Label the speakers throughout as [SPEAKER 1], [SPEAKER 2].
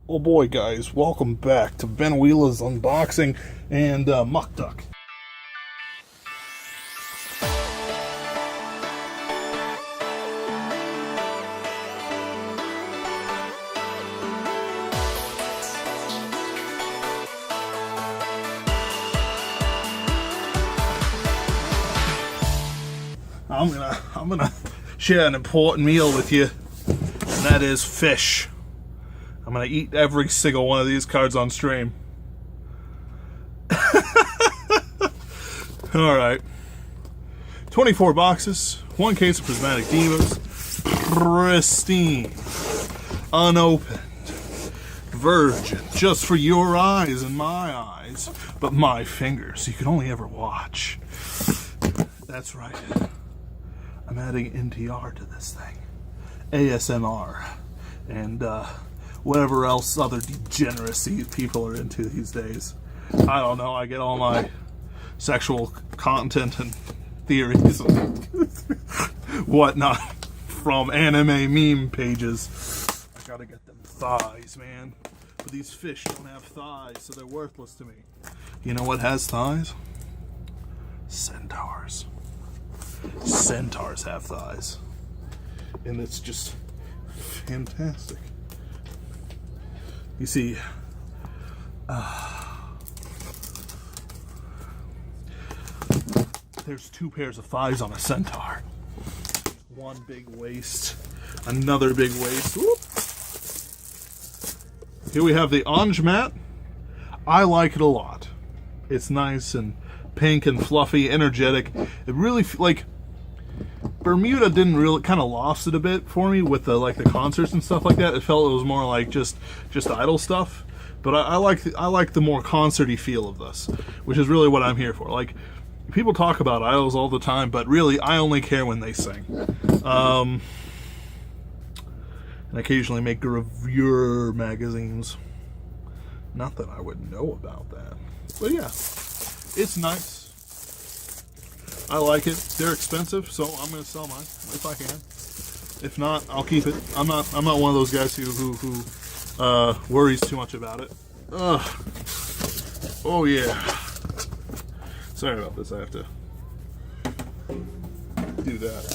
[SPEAKER 1] Oh boy, guys, welcome back to Ben Wheela's Unboxing and Muck Duck. I'm gonna share an important meal with you, and that is fish. I'm gonna eat every single one of these cards on stream. Alright. 24 boxes, 1 case of Prismatic Divas, pristine, unopened, virgin, just for your eyes and my eyes, but my fingers you can only ever watch. That's right. I'm adding NTR to this thing. ASMR. And, whatever else other degeneracy people are into these days. I don't know, I get all my sexual content and theories and whatnot from anime meme pages. I gotta get them thighs, man. But these fish don't have thighs, so they're worthless to me. You know what has thighs? Centaurs. Centaurs have thighs. And it's just fantastic. You see, there's 2 pairs of thighs on a centaur. One big waist, another big waist. Whoop. Here we have the Ange mat. I like it a lot. It's nice and pink and fluffy, energetic. It really, like, Bermuda didn't really, kind of lost it a bit for me with the the concerts and stuff like that. It felt it was more like just idol stuff. But I like the more concerty feel of this, which is really what I'm here for. Like, people talk about idols all the time, but really I only care when they sing. And occasionally make gravure magazines. Not that I would know about that, but yeah, it's nice. I like it. They're expensive, so I'm going to sell mine if I can. If not, I'll keep it. I'm not one of those guys who worries too much about it. Ugh. Oh yeah. Sorry about this. I have to do that.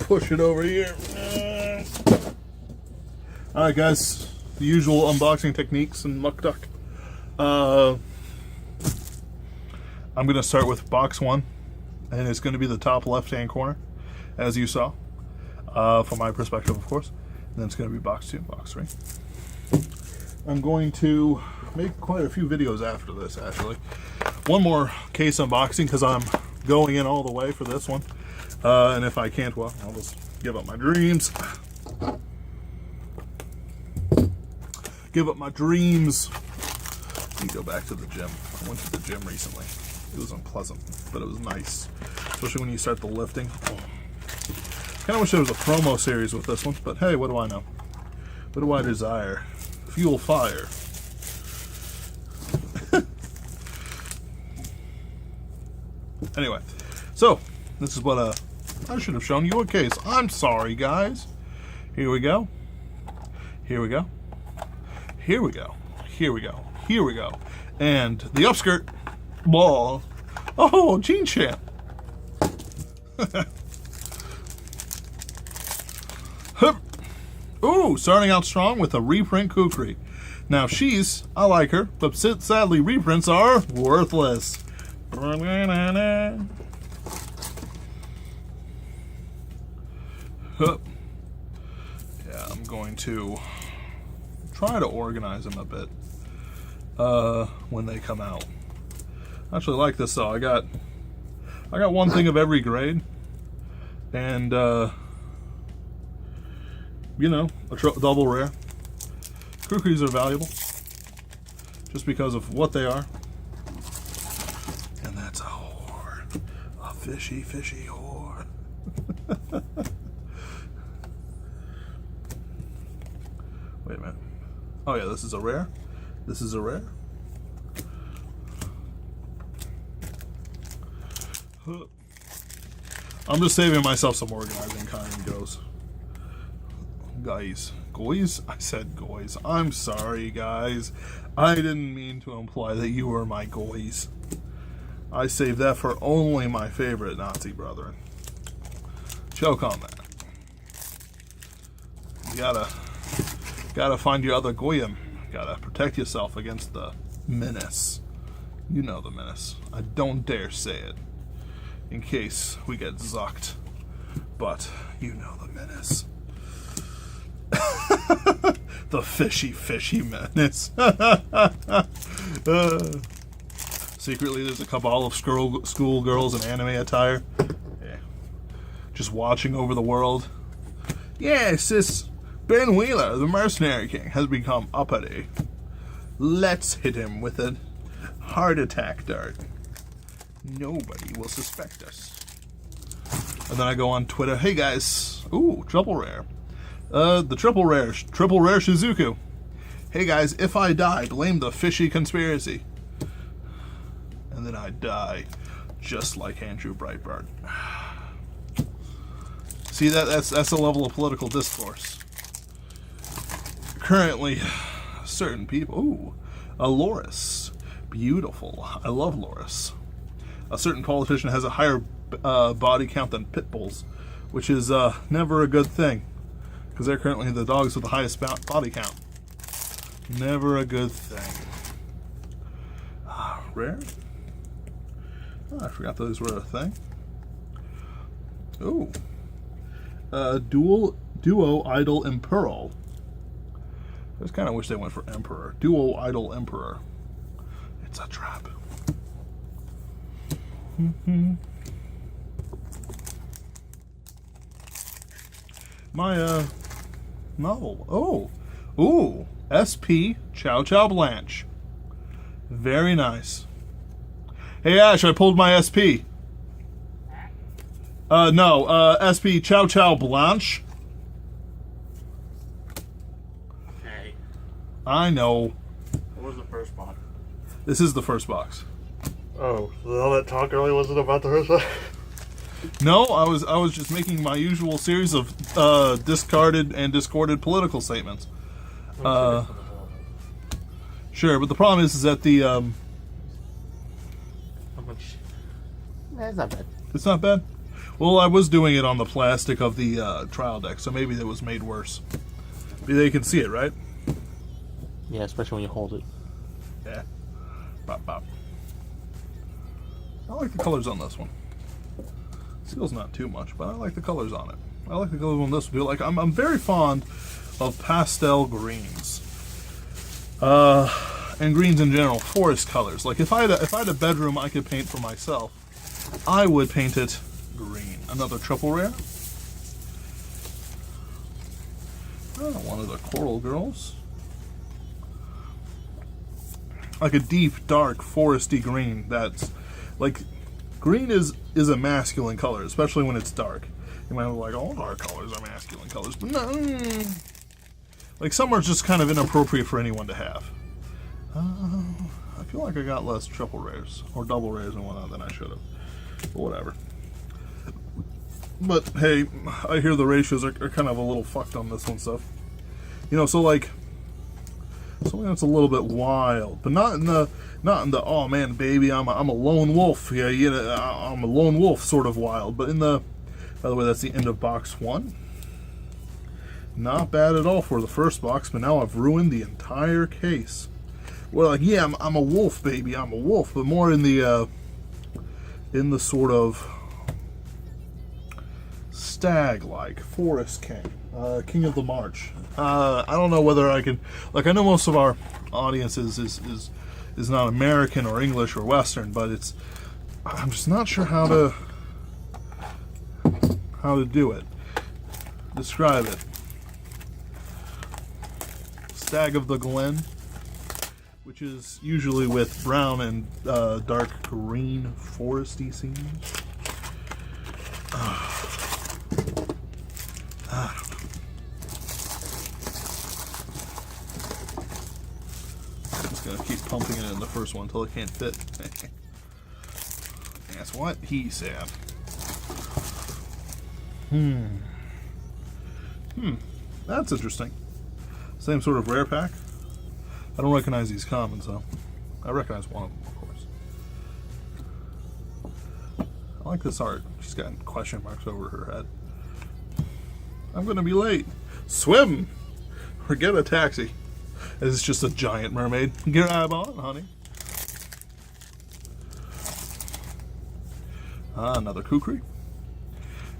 [SPEAKER 1] Push it over here. All right, guys. The usual unboxing techniques and Muck Duck. I'm going to start with box 1. And it's going to be the top left-hand corner, as you saw, from my perspective, of course. And then it's going to be box 2, box 3. I'm going to make quite a few videos after this, actually. One more case unboxing, because I'm going in all the way for this one. And if I can't, well, I'll just give up my dreams. Give up my dreams. Let me go back to the gym. I went to the gym recently. It was unpleasant, but it was nice. Especially when you start the lifting. Oh. Kind of wish there was a promo series with this one, but hey, what do I know? What do I desire? Fuel fire. Anyway, so this is what I should have shown you a case. I'm sorry, guys. Here we go. Here we go. Here we go. Here we go. Here we go. And the upskirt ball. Oh, Gene Champ. Ooh, starting out strong with a reprint Kukri. Now I like her, but sadly reprints are worthless. Yeah, I'm going to try to organize them a bit when they come out. I actually like this though. I got one thing of every grade, and you know, a double rare. Kukris are valuable just because of what they are, and that's a whore, a fishy whore. Wait a minute. Oh yeah, this is a rare. This is a rare. I'm just saving myself some organizing time goes. Guys, Goys? I said goys. I'm sorry, guys. I didn't mean to imply that you were my goys. I saved that for only my favorite Nazi brethren. Choke on that. You gotta find your other goyim. Gotta protect yourself against the menace. You know the menace. I don't dare say it, in case we get zucked. But you know the menace. The fishy menace. Secretly, there's a cabal of schoolgirls in anime attire. Yeah. Just watching over the world. Yes, this Ben Wheeler, the mercenary king, has become uppity. Let's hit him with a heart attack dart. Nobody will suspect us. And then I go on Twitter. Hey guys. Ooh, triple rare. The triple rare Shizuku. Hey guys, if I die, blame the fishy conspiracy. And then I die, just like Andrew Breitbart. See, that's the level of political discourse. Currently, certain people. Ooh, a Loris, beautiful. I love Loris. A certain politician has a higher body count than pit bulls, which is never a good thing, because they're currently the dogs with the highest body count. Never a good thing. Rare? Oh, I forgot those were a thing. Ooh. Duo Idol Emperor. I just kind of wish they went for Emperor. Duo Idol Emperor. It's a trap. My novel. Oh. Ooh. SP Chow Chow Blanche. Very nice. Hey Ash, I pulled my SP. No, SP Chow Chow Blanche.
[SPEAKER 2] Okay.
[SPEAKER 1] I know.
[SPEAKER 2] What was the first box?
[SPEAKER 1] This is the first box.
[SPEAKER 2] Oh, so all that talk earlier wasn't about the first box?
[SPEAKER 1] No, I was just making my usual series of discarded and discorded political statements. Sure, but the problem is that the
[SPEAKER 2] How much? It's not bad.
[SPEAKER 1] It's not bad. Well, I was doing it on the plastic of the trial deck, so maybe it was made worse. Maybe they can see it, right?
[SPEAKER 2] Yeah, especially when you hold it.
[SPEAKER 1] Yeah. Bop, bop. I like the colors on this one. Seal's not too much, but I like the colors on it. I like the colors on this one. Like I'm very fond of pastel greens. And greens in general, forest colors. Like if I had a bedroom I could paint for myself, I would paint it green. Another triple rare. Oh, one of the Coral Girls. Like a deep, dark, foresty green. That's like green is a masculine color, especially when it's dark. You might be like, all dark colors are masculine colors, but no. Like some are just kind of inappropriate for anyone to have. I feel like I got less triple rares or double rares and whatnot than I should have. But whatever. But hey, I hear the ratios are kind of a little fucked on this one stuff. You know, so like something that's a little bit wild, but not in the oh man, baby, I'm a lone wolf. Yeah, you know, I'm a lone wolf sort of wild. But in the, by the way, that's the end of box one. Not bad at all for the first box, but now I've ruined the entire case. Well, like, yeah, I'm a wolf, baby, I'm a wolf, but more in the sort of stag-like forest king, king of the march. I don't know whether I can, like, I know most of our audience is not American or English or Western, but I'm just not sure how to do it. Describe it. Stag of the Glen, which is usually with brown and dark green foresty scenes. I'm just gonna keep pumping it in the first one until it can't fit. That's what he said. That's interesting. Same sort of rare pack. I don't recognize these commons though. I recognize one of them, of course. I like this art. She's got question marks over her head. I'm gonna be late. Swim! Or get a taxi. It's just a giant mermaid. Get an eyeball on, honey. Another kukri.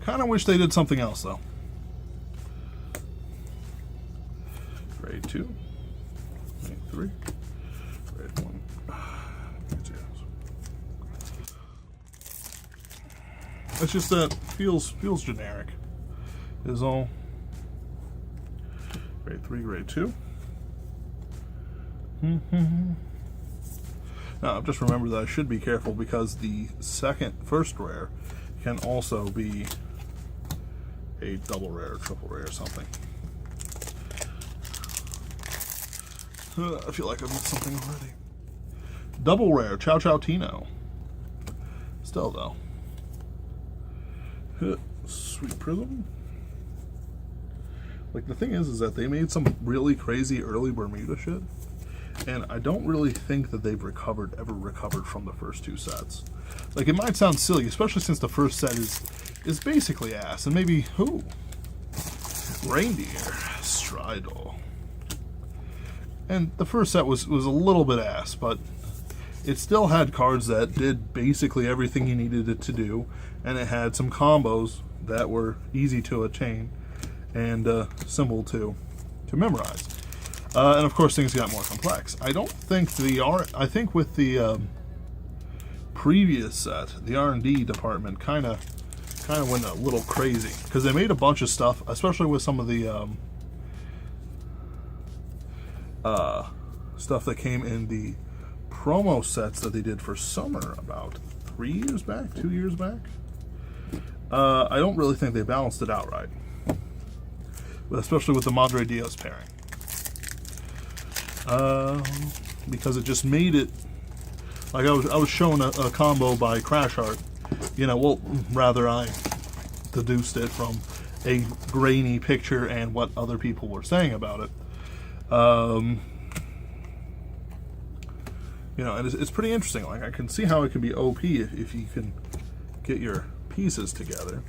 [SPEAKER 1] Kind of wish they did something else though. Grade 2. Grade 3. Grade 1. It's just that feels generic. Is all. Grade 3, grade 2. Now, just remember that I should be careful because the first rare can also be a double rare, triple rare, or something. I feel like I've missed something already. Double rare, Chow Chow Tino. Still though. Sweet Prism. Like, the thing is that they made some really crazy early Bermuda shit, and I don't really think that they've ever recovered from the first two sets. Like, it might sound silly, especially since the first set is basically ass, and maybe Reindeer, Stridle. And the first set was a little bit ass, but it still had cards that did basically everything you needed it to do, and it had some combos that were easy to attain and simple to memorize. And of course, things got more complex. I don't think I think with the previous set, the R&D department kind of went a little crazy because they made a bunch of stuff, especially with some of the stuff that came in the promo sets that they did for summer about 2 years back. I don't really think they balanced it out right, but especially with the Madre Dios pairing, because it just made it like I was shown a combo by Crash Art. Well, rather I deduced it from a grainy picture and what other people were saying about it. And it's pretty interesting. Like, I can see how it can be OP if you can get your pieces together.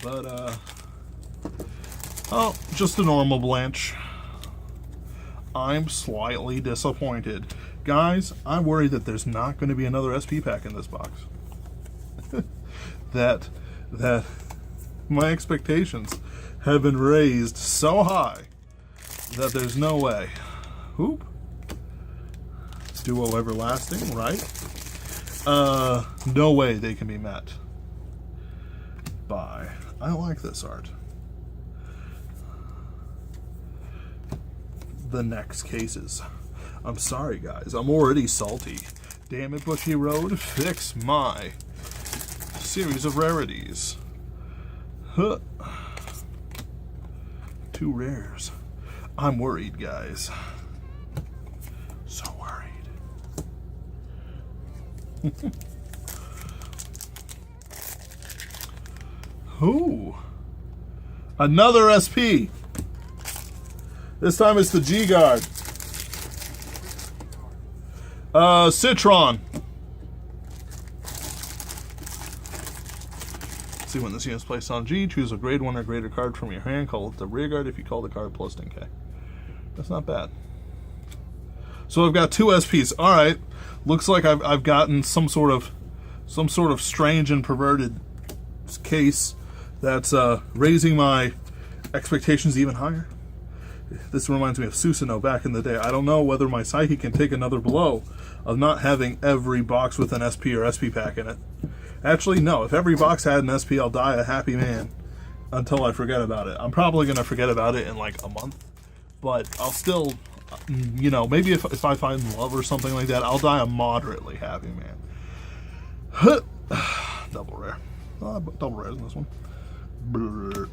[SPEAKER 1] But, just a normal Blanche. I'm slightly disappointed. Guys, I'm worried that there's not going to be another SP pack in this box. that my expectations have been raised so high that there's no way. Hoop. It's Duo Everlasting, right? No way they can be met by. I like this art. The next cases. I'm sorry, guys. I'm already salty. Damn it, Bushy Road. Fix my series of rarities. Huh. 2 rares. I'm worried, guys. So worried. Ooh. Another SP. This time it's the G-Guard. Citron. See when this unit is placed on G, choose a grade 1 or greater card from your hand. Call it the rear guard if you call the card plus 10k. That's not bad. So I've got 2 SPs. All right, looks like I've gotten some sort of strange and perverted case that's raising my expectations even higher. This reminds me of Susanoo back in the day. I don't know whether my psyche can take another blow of not having every box with an SP or SP pack in it. Actually, no. If every box had an SP, I'll die a happy man until I forget about it. I'm probably going to forget about it in like a month, but I'll still, maybe if I find love or something like that, I'll die a moderately happy man. Double rare. Double rare in this one. Brr.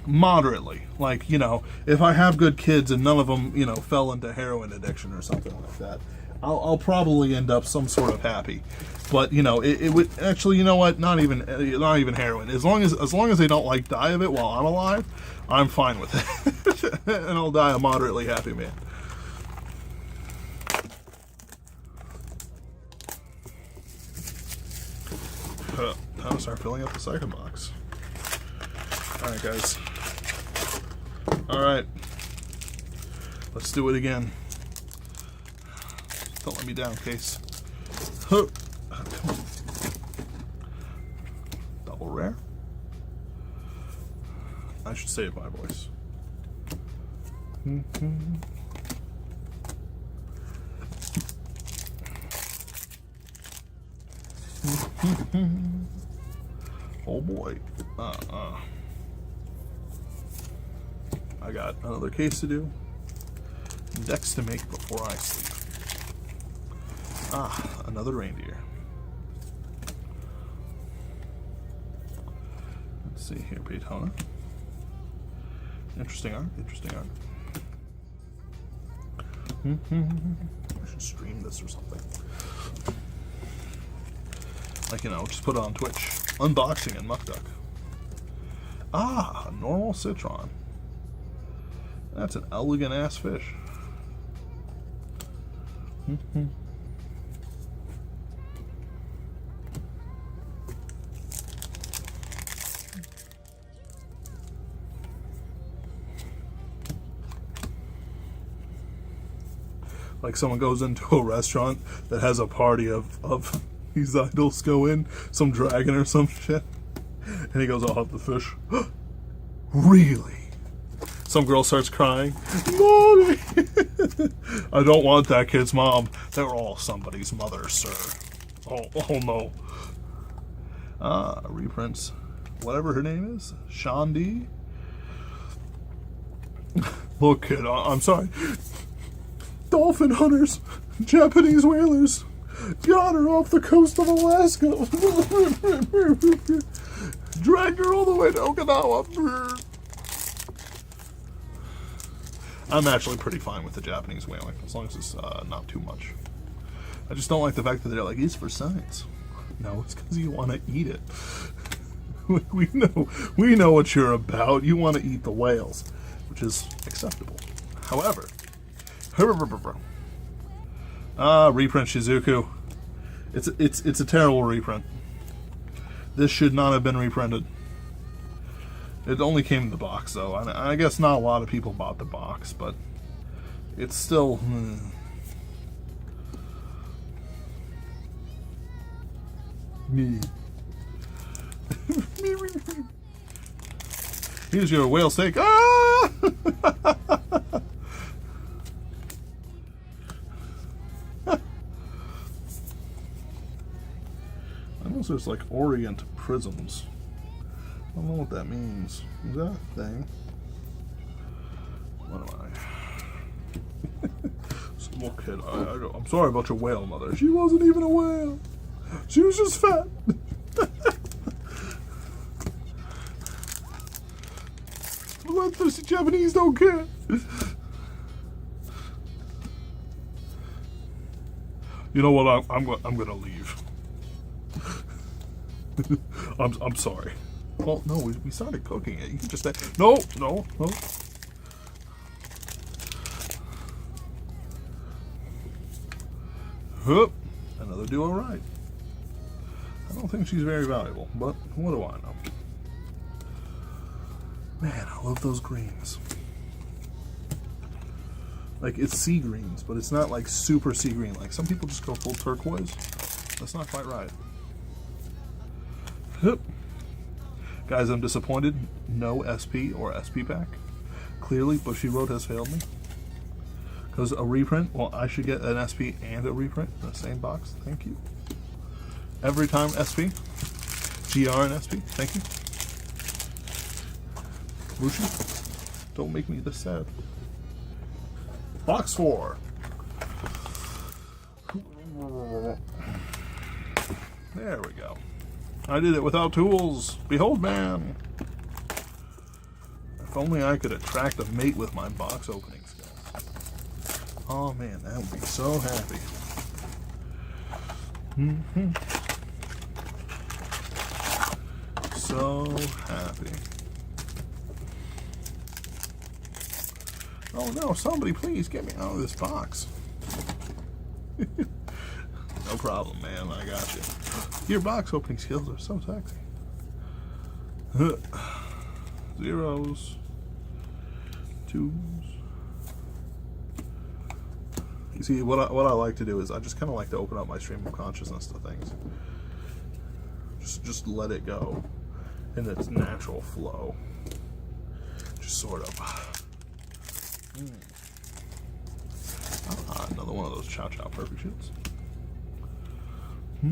[SPEAKER 1] Moderately. Like, if I have good kids and none of them, fell into heroin addiction or something like that, I'll probably end up some sort of happy. But you know, it would actually, you know what? Not even heroin. As long as they don't like die of it while I'm alive, I'm fine with it, and I'll die a moderately happy man. Time to start filling up the second box. All right, guys. All right, let's do it again. Don't let me down, Case. Huh. Come on. Double rare. I should save my voice. Oh boy. I got another case to do. Decks to make before I sleep. Another reindeer. Let's see here, Paytona. Interesting art, interesting art. I should stream this or something. Like, you know, just put it on Twitch. Unboxing and Muck Duck. A normal citron. That's an elegant ass fish. Like someone goes into a restaurant that has a party of these idols go in, some dragon or some shit, and he goes, I'll have the fish. Really? Some girl starts crying. Mommy! I don't want that kid's mom. They're all somebody's mother, sir. Oh no. Reprints. Whatever her name is. Shandi. Look, kid, I'm sorry. Dolphin hunters. Japanese whalers. Got her off the coast of Alaska. Dragged her all the way to Okinawa. I'm actually pretty fine with the Japanese whaling, as long as it's not too much. I just don't like the fact that they're like, it's for science. No, it's because you want to eat it. We know what you're about. You want to eat the whales, which is acceptable. However, reprint Shizuku. It's a terrible reprint. This should not have been reprinted. It only came in the box, though. I guess not a lot of people bought the box, but it's still... Here's your whale steak. Ah! I know there's like Orient prisms. I don't know what that means. Is that a thing? What am I? Small kid. I'm sorry about your whale, mother. She wasn't even a whale. She was just fat. Bloodthirsty Japanese don't care. You know what? I'm gonna leave. I'm sorry. Well, no, we started cooking it. You can just say, no. Hup, another duo right. I don't think she's very valuable, but what do I know? Man, I love those greens. Like, it's sea greens, but it's not like super sea green. Like, some people just go full turquoise. That's not quite right. Hup. Guys, I'm disappointed. No SP or SP pack. Clearly, Bushiroad has failed me. Because a reprint, well, I should get an SP and a reprint in the same box. Thank you. Every time SP. GR and SP. Thank you. Bushi, don't make me this sad. Box 4. There we go. I did it without tools. Behold, man. If only I could attract a mate with my box opening skills. Oh man, that would be so happy. So happy. Oh no, somebody please get me out of this box. No problem, man. I got you. Your box opening skills are so sexy. Zeros. Twos. You see, what I like to do is I just kind of like to open up my stream of consciousness to things. Just let it go in its natural flow. Just sort of. Another one of those Chow Chow perfect shoots. I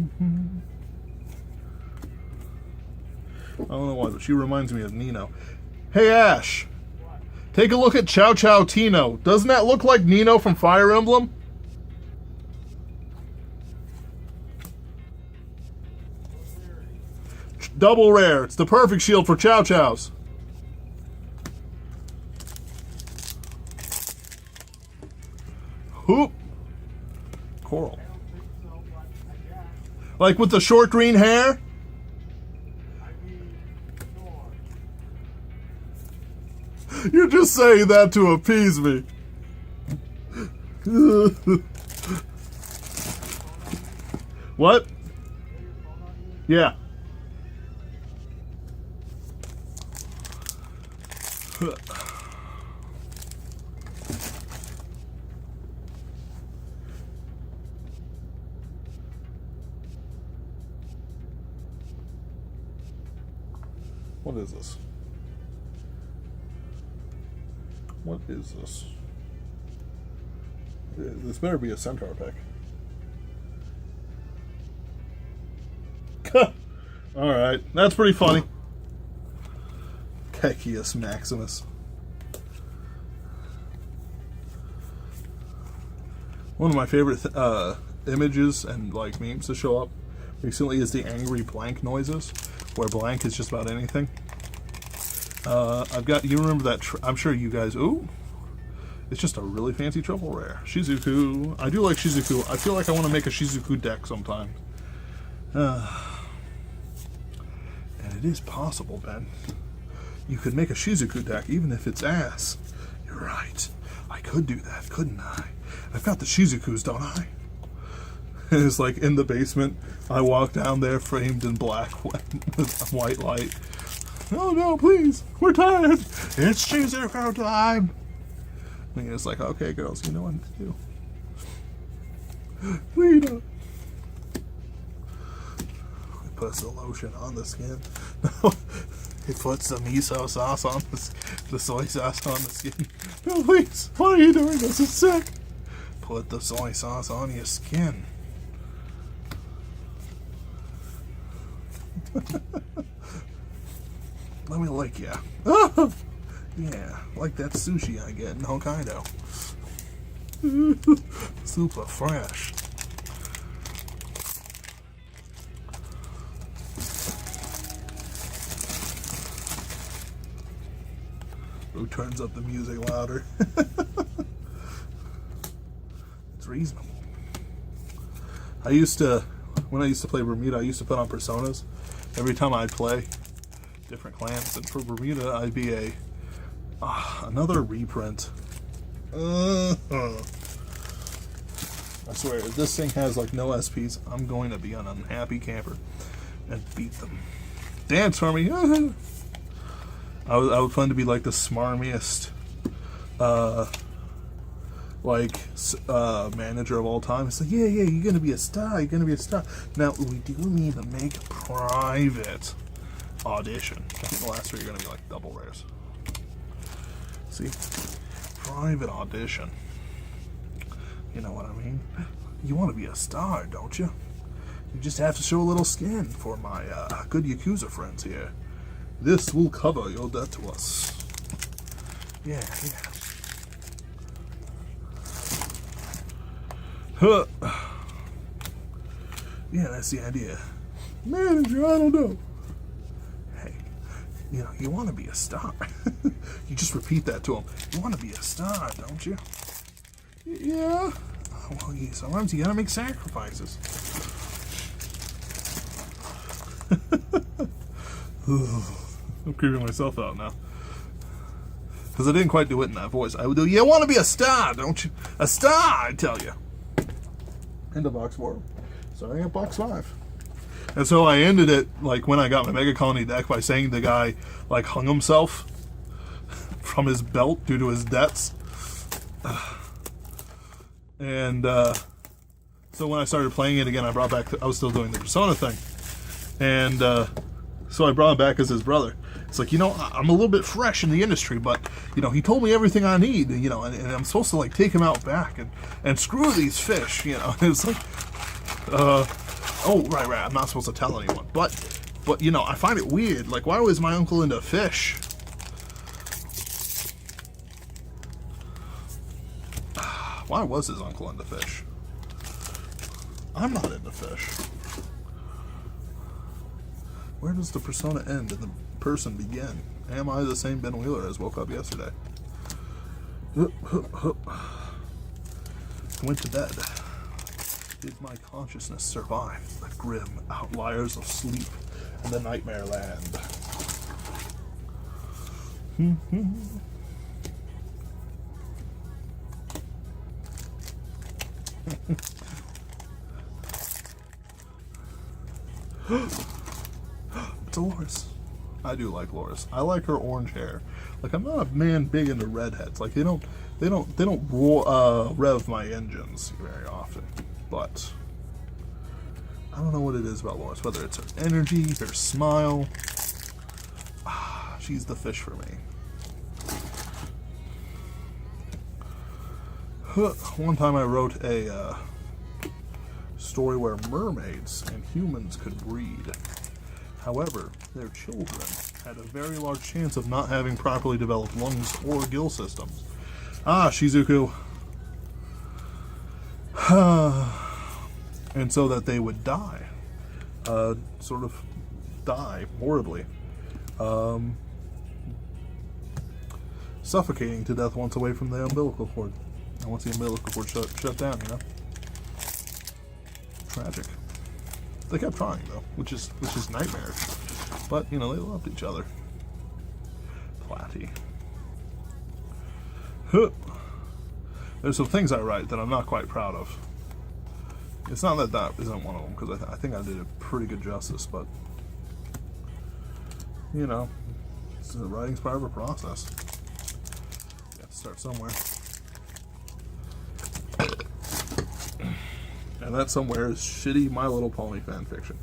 [SPEAKER 1] don't know why, but she reminds me of Nino. Hey Ash, take a look at Chow Chow Tino. Doesn't that look like Nino from Fire Emblem? Double rare. It's the perfect shield for Chow Chows. Hoop. Coral. Like with the short green hair? You're just saying that to appease me. What? Yeah. What is this? What is this? This better be a Centaur pick. Alright, that's pretty funny. Kekius Maximus. One of my favorite images and like memes to show up recently is the angry blank noises, where blank is just about anything. I've got, you remember that, I'm sure you guys, ooh, it's just a really fancy triple rare. Shizuku, I do like Shizuku. I feel like I want to make a Shizuku deck sometime. And it is possible, Ben. You could make a Shizuku deck even if it's ass. You're right. I could do that, couldn't I? I've got the Shizukus, don't I? And it's like in the basement. I walk down there framed in black with white light. Oh no, please. We're tired. It's Shizuku time. And it's like, okay, girls, you know what to do. Lena. It puts the lotion on the skin. It puts the miso sauce on the soy sauce on the skin. No, please. Why are you doing this? It's sick. Put the soy sauce on your skin. Let me lick ya. Oh, yeah, like that sushi I get in Hokkaido. Super fresh. Who turns up the music louder? It's reasonable. When I used to play Bermuda, I used to put on personas. Every time I'd play different clans, and for Bermuda, I'd be another reprint. I swear, if this thing has like no SPs, I'm going to be an unhappy camper and beat them. Dance for me. I would plan to be like the smarmiest manager of all time. It's like, yeah, you're gonna be a star, Now we do need to make a private audition. I think the last three are gonna be like double rares. See? Private audition. You know what I mean? You want to be a star, don't you? You just have to show a little skin for my good Yakuza friends here. This will cover your debt to us. Yeah. Huh. Yeah, that's the idea. Manager, I don't know. Hey, you want to be a star. You just repeat that to him. You want to be a star, don't you? Yeah. Well, sometimes you gotta make sacrifices. I'm creeping myself out now. Because I didn't quite do it in that voice. I would do, you want to be a star, don't you? A star, I tell you. Into box 4. Starting at box 5. And so I ended it, like, when I got my Mega Colony deck by saying the guy, like, hung himself from his belt due to his debts. And, so when I started playing it again, I brought back, I was still doing the Persona thing. And, so I brought him back as his brother. It's like, you know, I'm a little bit fresh in the industry, but, you know, he told me everything I need, you know, and I'm supposed to, like, take him out back and screw these fish, you know. It's like, oh, right, I'm not supposed to tell anyone. But, you know, I find it weird. Like, why was my uncle into fish? Why was his uncle into fish? I'm not into fish. Where does the persona end and the person begin? Am I the same Ben Wheeler as woke up yesterday? Went to bed. Did my consciousness survive the grim outliers of sleep and the nightmare land? It's a Loris. I do like Loris. I like her orange hair. Like, I'm not a man big into redheads. Like, they don't rev my engines very often. But I don't know what it is about Loris. Whether it's her energy, her smile. She's the fish for me. One time I wrote a story where mermaids and humans could breed. However, their children had a very large chance of not having properly developed lungs or gill systems. Shizuku. And so that they would die. Sort of die horribly. Suffocating to death once away from the umbilical cord. And once the umbilical cord shut down, you know? Tragic. They kept trying though, which is nightmarish. But you know, they loved each other. Platy. There's some things I write that I'm not quite proud of. It's not that that isn't one of them, because I think I did a pretty good justice, but you know, writing's part of a process. You have to start somewhere. And that somewhere is shitty My Little Pony fan fiction.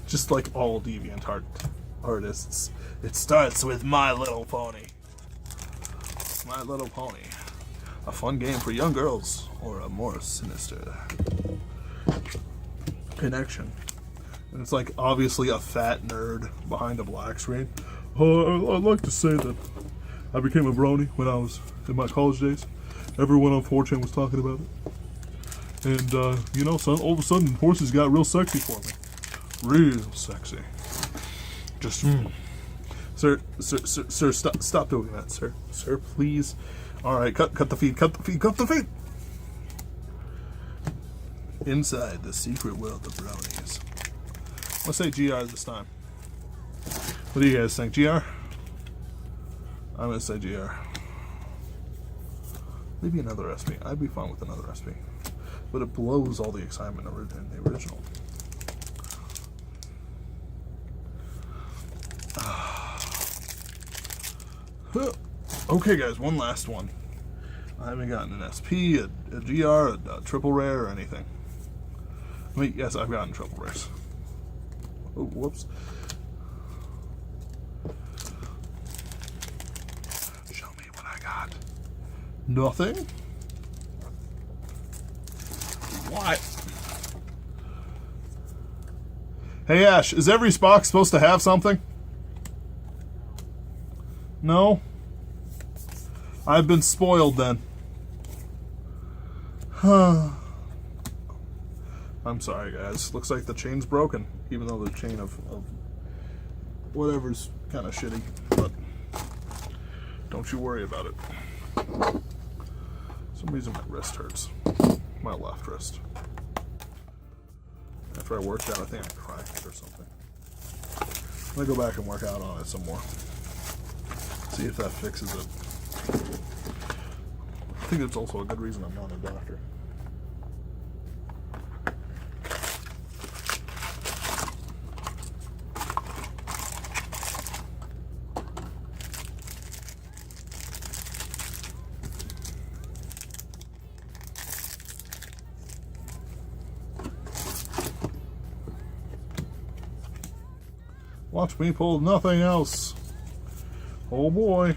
[SPEAKER 1] Just like all DeviantArt artists, it starts with My Little Pony. My Little Pony. A fun game for young girls, or a more sinister connection. And it's like obviously a fat nerd behind a black screen. I'd like to say that I became a brony when I was in my college days. Everyone on 4chan was talking about it. And, you know, all of a sudden, horses got real sexy for me. Real sexy. Just, Sir, stop doing that, sir. Sir, please. Alright, cut the feed. Inside the secret world of brownies. Let's say GR this time. What do you guys think? GR? I'm gonna say GR. Maybe another SP. I'd be fine with another SP. But it blows all the excitement in the original. Okay, guys, one last one. I haven't gotten an SP, a GR, a triple rare, or anything. I mean, yes, I've gotten triple rares. Oh, whoops. Show me what I got. Nothing? What? Hey, Ash, is every Spock supposed to have something? No? I've been spoiled then. I'm sorry, guys. Looks like the chain's broken, even though the chain of whatever's kind of shitty. But don't you worry about it. For some reason my wrist hurts. my left wrist. After I worked out, I think I cracked it or something. I'm gonna go back and work out on it some more. See if that fixes it. I think that's also a good reason I'm not a doctor. Watch me pull nothing else. Oh boy.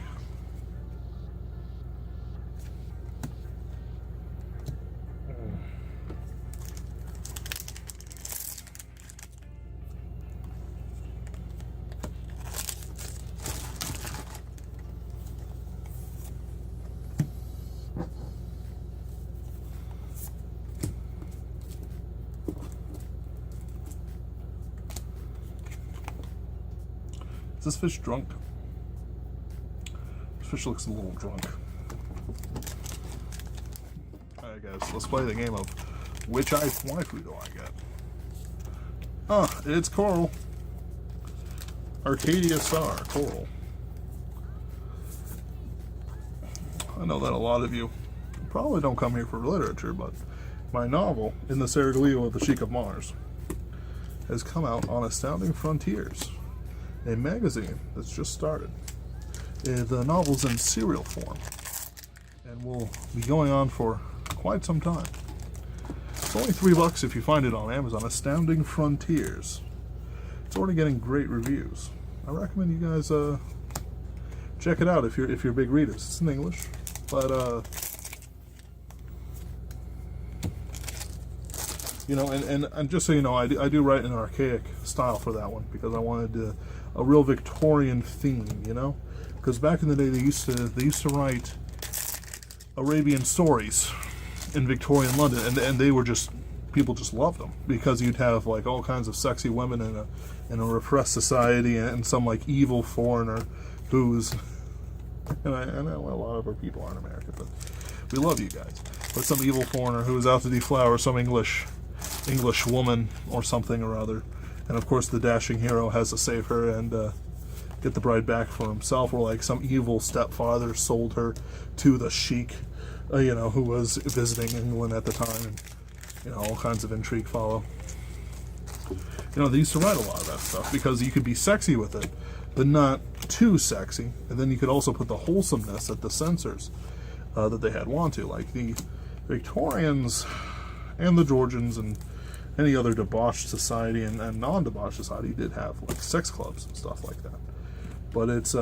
[SPEAKER 1] Is this fish drunk? This fish looks a little drunk. Alright guys, let's play the game of which waifu do I get? Ah, it's Coral. Arcadia Star, Coral. I know that a lot of you probably don't come here for literature, but my novel, In the Seraglio of the Sheik of Mars, has come out on Astounding Frontiers, a magazine that's just started. The novel's in serial form and will be going on for quite some time. It's only $3 if you find it on Amazon. Astounding Frontiers. It's already getting great reviews. I recommend you guys check it out if you're big readers. It's in English, but you know, and just so you know, I do write in an archaic style for that one because I wanted a real Victorian theme, you know, because back in the day they used to write Arabian stories in Victorian London, and they were just, people just loved them because you'd have like all kinds of sexy women in a repressed society and some like evil foreigner who's and I know a lot of our people aren't American, but we love you guys. But some evil foreigner who is out to deflower some English woman or something or other, and of course the dashing hero has to save her and get the bride back for himself, or like some evil stepfather sold her to the sheik, you know, who was visiting England at the time, and you know, all kinds of intrigue follow. You know, they used to write a lot of that stuff because you could be sexy with it, but not too sexy, and then you could also put the wholesomeness that the censors that they had want to, like the Victorians and the Georgians and any other debauched society and non-debauched society did have like sex clubs and stuff like that. But it's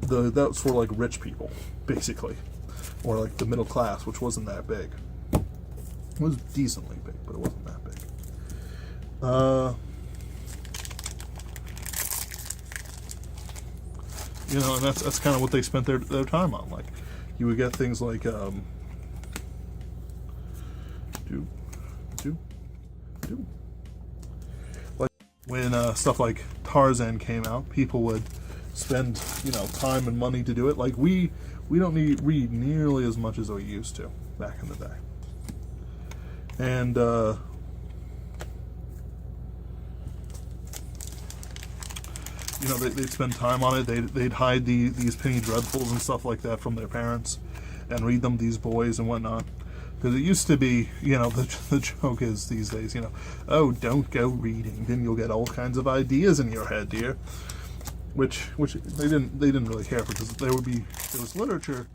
[SPEAKER 1] that's for like rich people, basically, or like the middle class, which wasn't that big. It was decently big, but it wasn't that big. You know, and that's kind of what they spent their time on. Like, you would get things like like when stuff like Tarzan came out, people would spend, you know, time and money to do it. Like we don't read nearly as much as we used to back in the day. And you know, they'd spend time on it. They'd hide these penny dreadfuls and stuff like that from their parents and read them, these boys and whatnot. Because it used to be, you know, the joke is these days, you know, oh, don't go reading, then you'll get all kinds of ideas in your head, dear. Which they didn't really care, because there was literature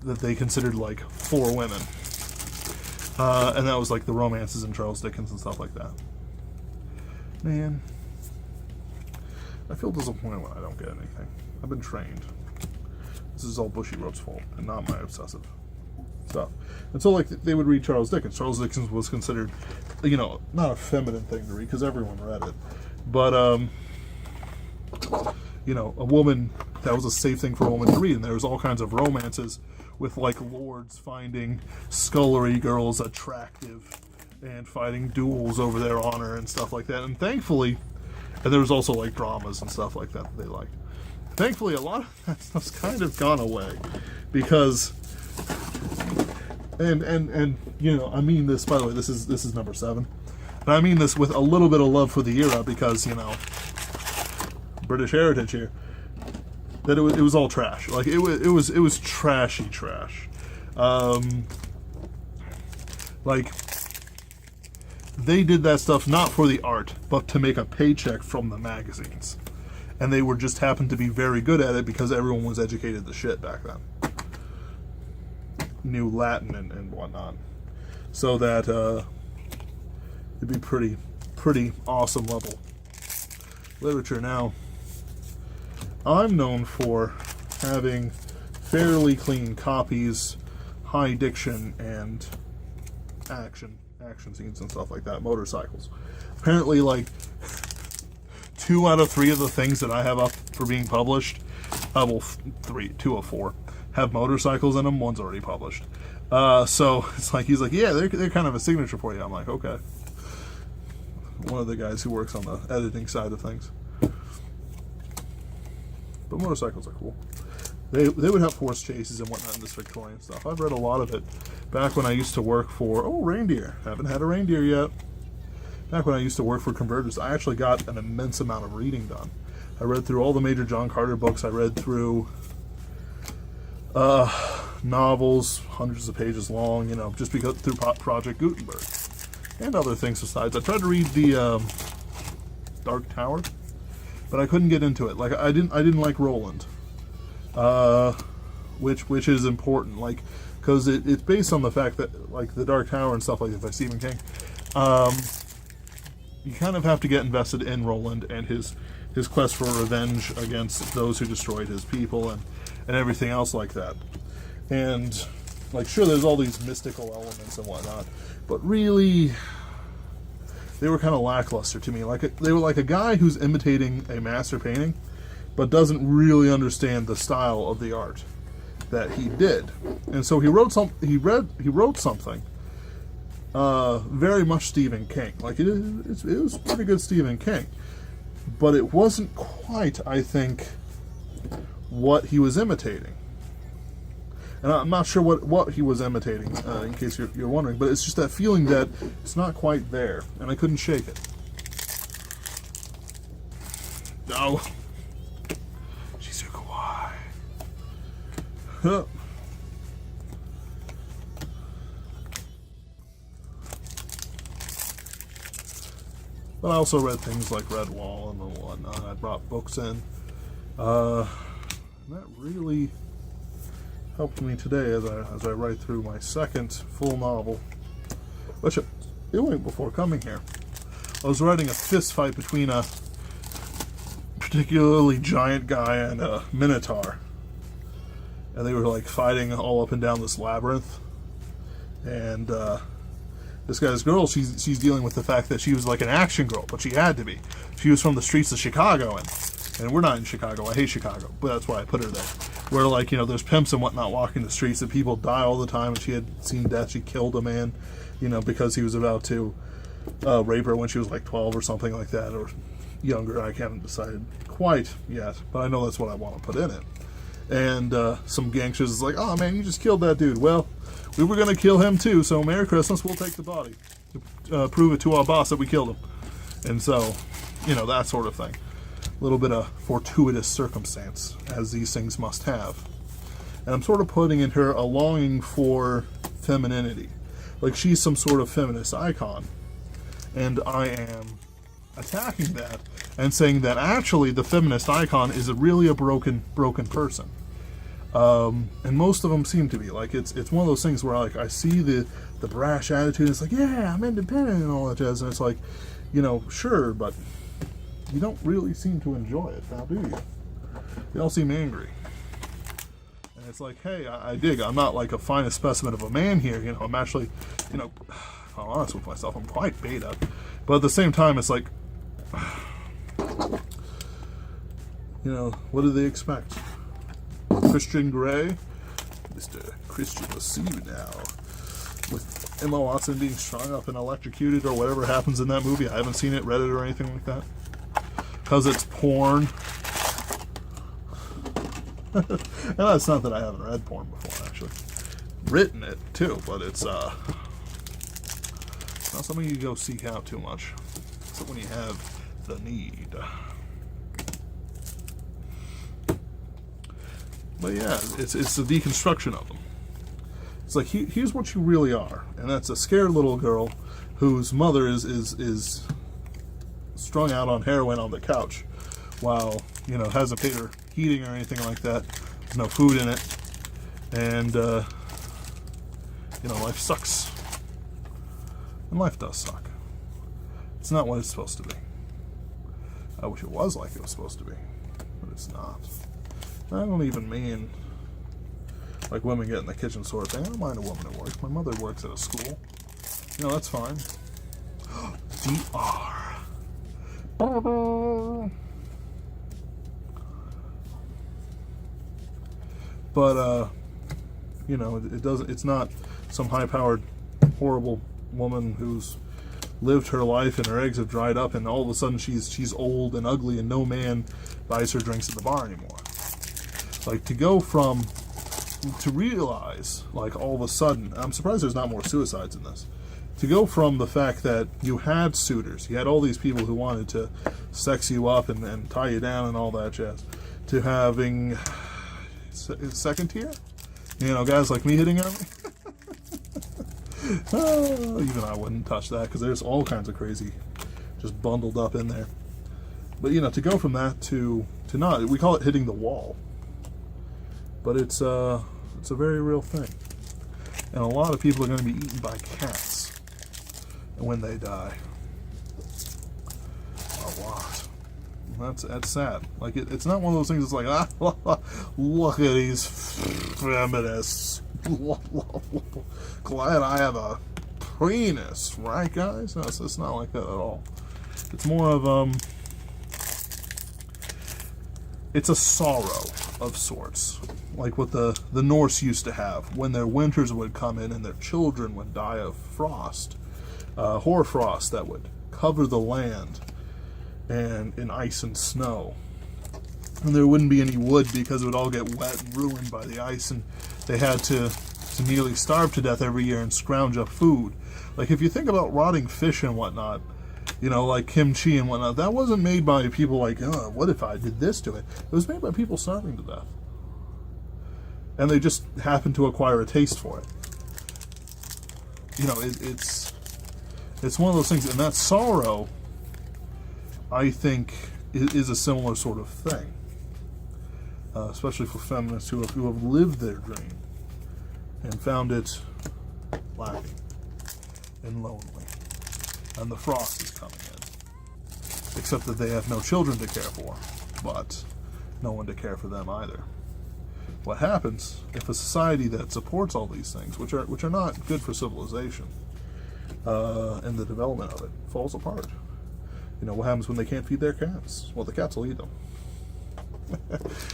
[SPEAKER 1] that they considered like for women, and that was like the romances and Charles Dickens and stuff like that. Man, I feel disappointed when I don't get anything. I've been trained. This is all Bushyroad's fault and not my obsessive stuff. And so, like, they would read Charles Dickens. Charles Dickens was considered, you know, not a feminine thing to read because everyone read it, but you know, a woman, that was a safe thing for a woman to read. And there was all kinds of romances with like lords finding scullery girls attractive and fighting duels over their honor and stuff like that. And thankfully, and there was also like dramas and stuff like that they liked. Thankfully, a lot of that stuff's kind of gone away because and you know, I mean this, by the way, this is number 7. And I mean this with a little bit of love for the era because, you know, British heritage here. That it was all trash. Like it was trashy trash. Like they did that stuff not for the art, but to make a paycheck from the magazines. And they were just happened to be very good at it because everyone was educated the shit back then. Knew Latin and whatnot. So that it'd be pretty awesome level literature. Now, I'm known for having fairly clean copies, high diction, and action scenes and stuff like that. Motorcycles. Apparently, like 2 out of 3 of the things that I have up for being published, well, 2 of 4 have motorcycles in them. One's already published. So it's like he's like, yeah, they're kind of a signature for you. I'm like, okay. One of the guys who works on the editing side of things. But motorcycles are cool. They would have horse chases and whatnot in this Victorian stuff. I've read a lot of it back when I used to work for, reindeer. Haven't had a reindeer yet. Back when I used to work for Convergence, I actually got an immense amount of reading done. I read through all the major John Carter books. I read through novels, hundreds of pages long, you know, just because through Project Gutenberg and other things besides. I tried to read the Dark Tower, but I couldn't get into it. Like I didn't like Roland, which is important, like because it's based on the fact that like the Dark Tower and stuff like that by Stephen King. You kind of have to get invested in Roland and his quest for revenge against those who destroyed his people and everything else like that. And like sure, there's all these mystical elements and whatnot, but really they were kind of lackluster to me. Like they were like a guy who's imitating a master painting, but doesn't really understand the style of the art that he did. And so he wrote something very much Stephen King. Like it was pretty good Stephen King, but it wasn't quite, I think, what he was imitating. And I'm not sure what he was imitating, in case you're wondering, but it's just that feeling that it's not quite there, and I couldn't shake it. No. She's kawaii. Huh. But I also read things like Redwall and whatnot. I brought books in. And that really helped me today as I write through my second full novel, which I'm doing before coming here. I was writing a fist fight between a particularly giant guy and a minotaur, and they were like fighting all up and down this labyrinth. And this guy's girl, she's dealing with the fact that she was like an action girl, but she had to be. She was from the streets of Chicago, and we're not in Chicago. I hate Chicago, but that's why I put her there. Where, like, you know, there's pimps and whatnot walking the streets and people die all the time, and she had seen death. She killed a man, you know, because he was about to rape her when she was like 12 or something like that, or younger. I haven't decided quite yet, but I know that's what I want to put in it. And some gangsters is like, oh man, you just killed that dude. Well, we were going to kill him too, so Merry Christmas, we'll take the body to prove it to our boss that we killed him. And so, you know, that sort of thing. A little bit of fortuitous circumstance, as these things must have. And I'm sort of putting in her a longing for femininity. Like she's some sort of feminist icon. And I am attacking that and saying that actually the feminist icon is really a broken person. And most of them seem to be. Like it's one of those things where like I see the brash attitude, it's like, yeah, I'm independent and all that jazz, and it's like, you know, sure, but you don't really seem to enjoy it, now do you? You all seem angry. And it's like, hey, I dig. I'm not like a finest specimen of a man here, you know, I'm actually, you know, I'm honest with myself, I'm quite beta. But at the same time, it's like, you know, what do they expect? Christian Grey? Mr. Christian, let's see you now. With Emma Watson being strung up and electrocuted or whatever happens in that movie. I haven't seen it, read it, or anything like that. Because it's porn. And that's not that I haven't read porn before, actually. written it too, but it's not something you go seek out too much. Except when you have the need. But yeah, it's the deconstruction of them. It's like, here's what you really are, and that's a scared little girl whose mother is strung out on heroin on the couch, while, you know, hasn't paid her heating or anything like that. There's no food in it, and you know, life sucks, and life does suck. It's not what it's supposed to be. I wish it was like it was supposed to be, but it's not. I don't even mean like women get in the kitchen sort of thing. I don't mind a woman at work. My mother works at a school. You know, that's fine. DR. But, you know, it doesn't, it's not some high-powered, horrible woman who's lived her life and her eggs have dried up and all of a sudden she's old and ugly and no man buys her drinks at the bar anymore. Like, to realize, like, all of a sudden, I'm surprised there's not more suicides in this. To go from the fact that you had suitors, you had all these people who wanted to sex you up and tie you down and all that jazz, to having second tier, you know, guys like me hitting on me. Oh, even I wouldn't touch that because there's all kinds of crazy just bundled up in there. But, you know, to go from that to not, we call it hitting the wall, but it's a very real thing, and a lot of people are going to be eaten by cats when they die. A lot. That's sad. Like, it's not one of those things that's like, look at these feminists. Glad I have a penis, right, guys? No, it's not like that at all. It's more of it's a sorrow of sorts, like what the Norse used to have when their winters would come in and their children would die of frost, hoarfrost that would cover the land and in ice and snow, and there wouldn't be any wood because it would all get wet and ruined by the ice, and they had to nearly starve to death every year and scrounge up food. Like, if you think about rotting fish and whatnot, you know, like kimchi and whatnot, that wasn't made by people like, oh, what if I did this to it? It was made by people starving to death. And they just happened to acquire a taste for it. You know, it's one of those things, and that sorrow, I think, is a similar sort of thing. Especially for feminists who have lived their dream and found it lacking and lonely. And the frost is coming in. Except that they have no children to care for, but no one to care for them either. What happens if a society that supports all these things, which are not good for civilization, and the development of it, falls apart? You know, what happens when they can't feed their cats? Well, the cats will eat them.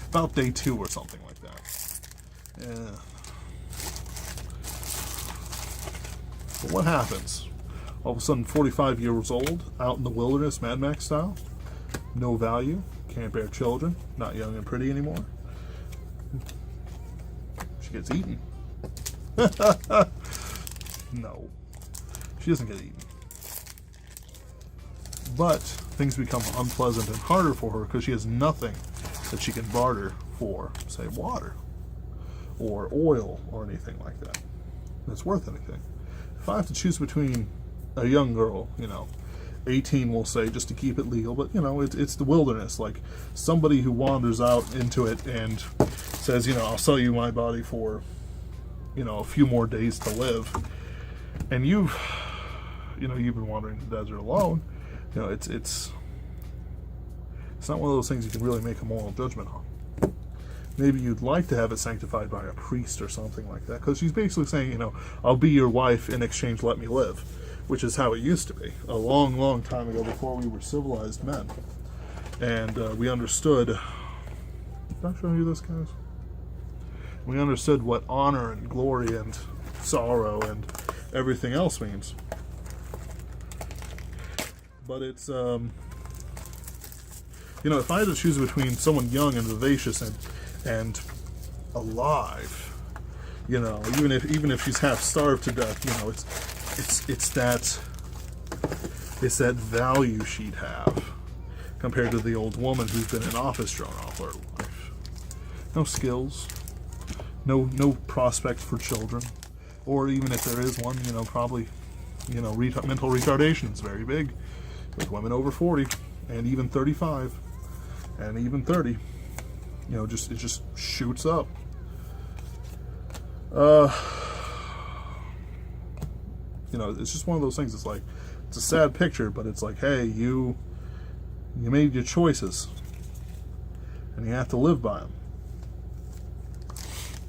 [SPEAKER 1] About day 2 or something like that. Yeah. But what happens? All of a sudden, 45 years old, out in the wilderness, Mad Max style, no value, can't bear children, not young and pretty anymore. She gets eaten. No, she doesn't get eaten. But things become unpleasant and harder for her because she has nothing that she can barter for, say, water or oil or anything like that that's worth anything. If I have to choose between a young girl, you know, 18 we'll say, just to keep it legal, but, you know, it's the wilderness, like somebody who wanders out into it and says, you know, I'll sell you my body for, you know, a few more days to live, and you've been wandering the desert alone. You know, it's not one of those things you can really make a moral judgment on. Maybe you'd like to have it sanctified by a priest or something like that, because she's basically saying, you know, I'll be your wife, in exchange let me live, which is how it used to be a long, long time ago, before we were civilized men. And we understood, did I show you this, guys? We understood what honor and glory and sorrow and everything else means. But it's, you know, if I had to choose between someone young and vivacious and alive, You know, even if she's half starved to death, you know, it's that value she'd have compared to the old woman who's been in office thrown all her life. No skills, no prospect for children, or even if there is one, you know, probably, you know, mental retardation is very big with women over 40 and even 35 and even 30. You know, it just shoots up. You know, it's just one of those things. It's like, it's a sad picture, but it's like, hey, you made your choices, and you have to live by them.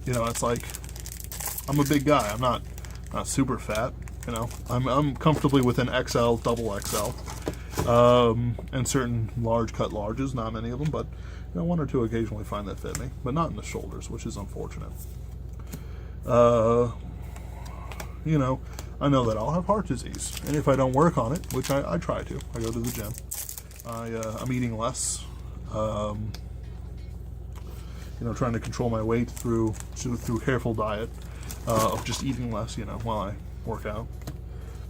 [SPEAKER 1] You know, it's like, I'm a big guy. I'm not super fat. You know, I'm comfortably within XL, double XL, and certain large cut larges. Not many of them, but you know, one or two occasionally find that fit me, but not in the shoulders, which is unfortunate. You know, I know that I'll have heart disease, and if I don't work on it, which I try to, I go to the gym. I'm eating less. You know, trying to control my weight through careful diet of just eating less. You know, while I work out.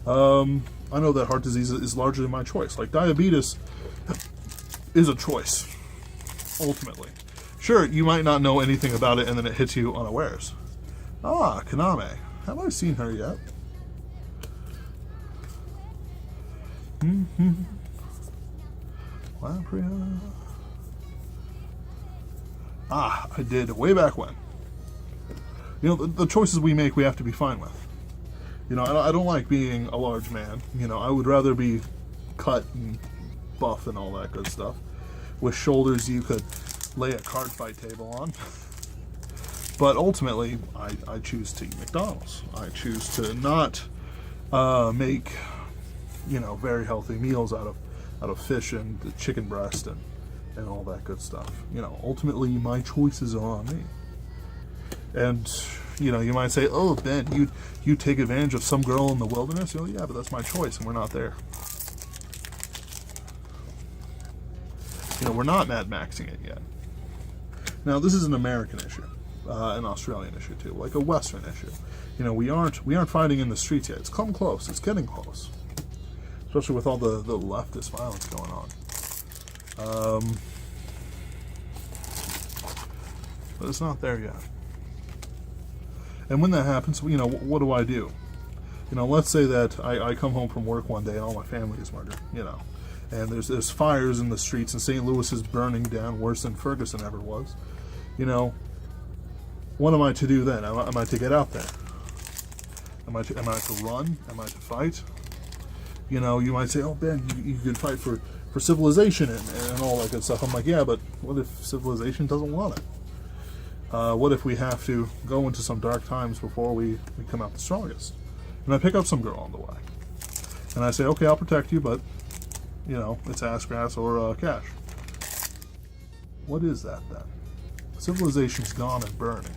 [SPEAKER 1] I know that heart disease is largely my choice. Like diabetes is a choice, ultimately. Sure, you might not know anything about it, and then it hits you unawares. Ah, Kaname. Have I seen her yet? Lapria. Ah, I did way back when. You know, the choices we make, we have to be fine with. You know, I don't like being a large man. You know, I would rather be cut and buff and all that good stuff. With shoulders you could lay a Cardfight table on. But ultimately, I choose to eat McDonald's. I choose to not make, you know, very healthy meals out of fish and chicken breast and all that good stuff. You know, ultimately, my choices are on me. And, you know, you might say, oh, Ben, you take advantage of some girl in the wilderness? You know, yeah, but that's my choice, and we're not there. You know, we're not Mad Maxing it yet. Now, this is an American issue. An Australian issue too, like a Western issue. You know, we aren't fighting in the streets yet. It's come close. It's getting close, especially with all the leftist violence going on. But it's not there yet. And when that happens, you know, what do? You know, let's say that I come home from work one day and all my family is murdered. You know, and there's fires in the streets and St. Louis is burning down worse than Ferguson ever was. You know. What am I to do then? Am I to get out there? Am I to run? Am I to fight? You know, you might say, oh, Ben, you could fight for civilization and all that good stuff. I'm like, yeah, but what if civilization doesn't want it? What if we have to go into some dark times before we come out the strongest? And I pick up some girl on the way. And I say, okay, I'll protect you, but, you know, it's ass grass or cash. What is that then? Civilization's gone and burning.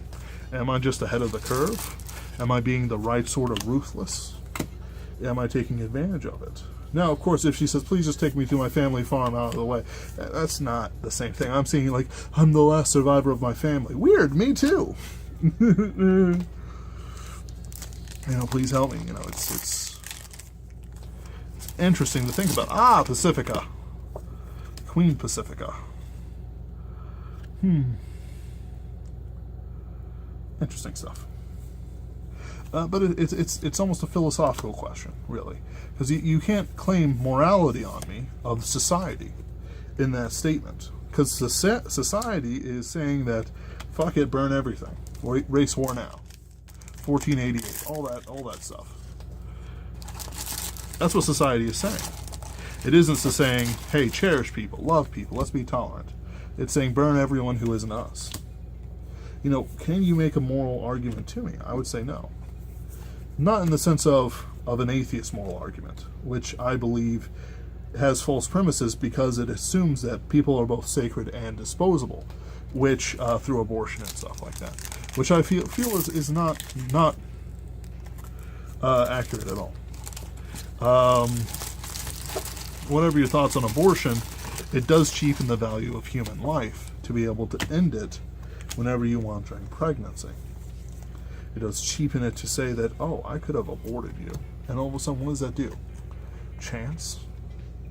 [SPEAKER 1] Am I just ahead of the curve? Am I being the right sort of ruthless? Am I taking advantage of it? Now, of course, if she says, please just take me to my family farm out of the way, that's not the same thing. I'm saying, like, I'm the last survivor of my family. Weird, me too. You know, please help me. You know, it's interesting to think about. Ah, Pacifica. Queen Pacifica. Interesting stuff. But it's almost a philosophical question, really, because you can't claim morality on me of society in that statement, because society is saying that fuck it, burn everything, race war now, 1488, all that stuff. That's what society is saying. It isn't saying, hey, cherish people, love people, let's be tolerant. It's saying burn everyone who isn't us. You know, can you make a moral argument to me? I would say no. Not in the sense of an atheist moral argument, which I believe has false premises because it assumes that people are both sacred and disposable, which through abortion and stuff like that, which I feel is not accurate at all. Whatever your thoughts on abortion, it does cheapen the value of human life to be able to end it whenever you want during pregnancy. It does cheapen it to say that, oh, I could have aborted you. And all of a sudden, what does that do? Chance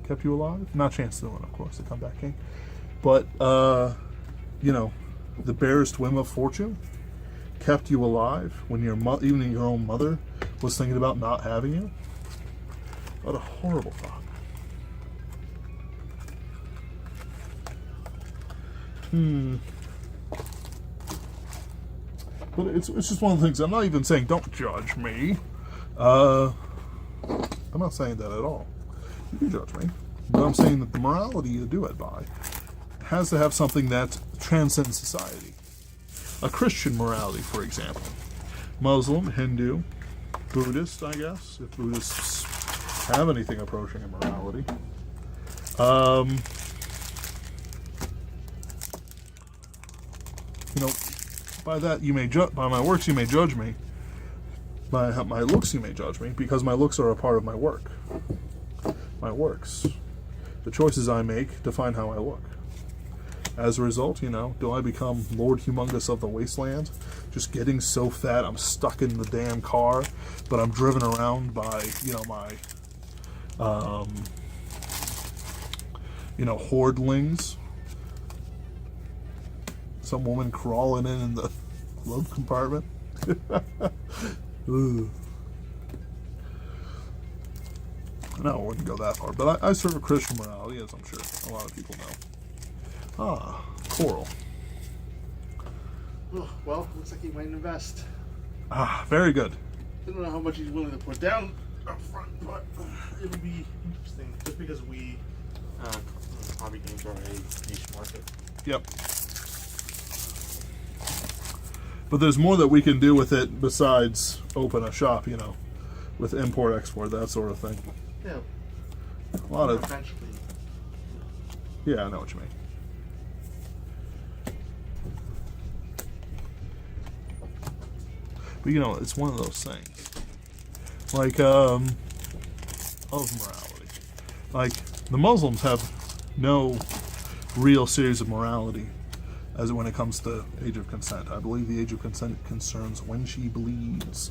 [SPEAKER 1] kept you alive? Not chance to win, of course, the comeback king. But, you know, the barest whim of fortune kept you alive when even your own mother was thinking about not having you. What a horrible thought. But it's just one of the things. I'm not even saying don't judge me. I'm not saying that at all. You can judge me. But I'm saying that the morality you do it by has to have something that transcends society. A Christian morality, for example. Muslim, Hindu, Buddhist, I guess, if Buddhists have anything approaching immorality. You know, by that you may by my works you may judge me. By my looks you may judge me, because my looks are a part of my work. My works. The choices I make define how I look. As a result, you know, do I become Lord Humongous of the Wasteland? Just getting so fat I'm stuck in the damn car, but I'm driven around by, you know, my, hoardlings. Some woman crawling in the glove compartment. Ooh. No, I wouldn't go that far, but I serve a Christian morality, as I'm sure a lot of people know. Ah, coral.
[SPEAKER 2] Oh, well, looks like he might invest.
[SPEAKER 1] Ah, very good.
[SPEAKER 2] I don't know how much he's willing to put down up front, but it'll be interesting. Just because we, hobby games are a niche market.
[SPEAKER 1] Yep. But there's more that we can do with it besides open a shop, you know, with import, export, that sort of thing.
[SPEAKER 2] Yeah.
[SPEAKER 1] A lot of.
[SPEAKER 2] Eventually.
[SPEAKER 1] Yeah, I know what you mean. But you know, it's one of those things. Like, of morality. Like, the Muslims have no real series of morality as when it comes to age of consent. I believe the age of consent concerns when she bleeds,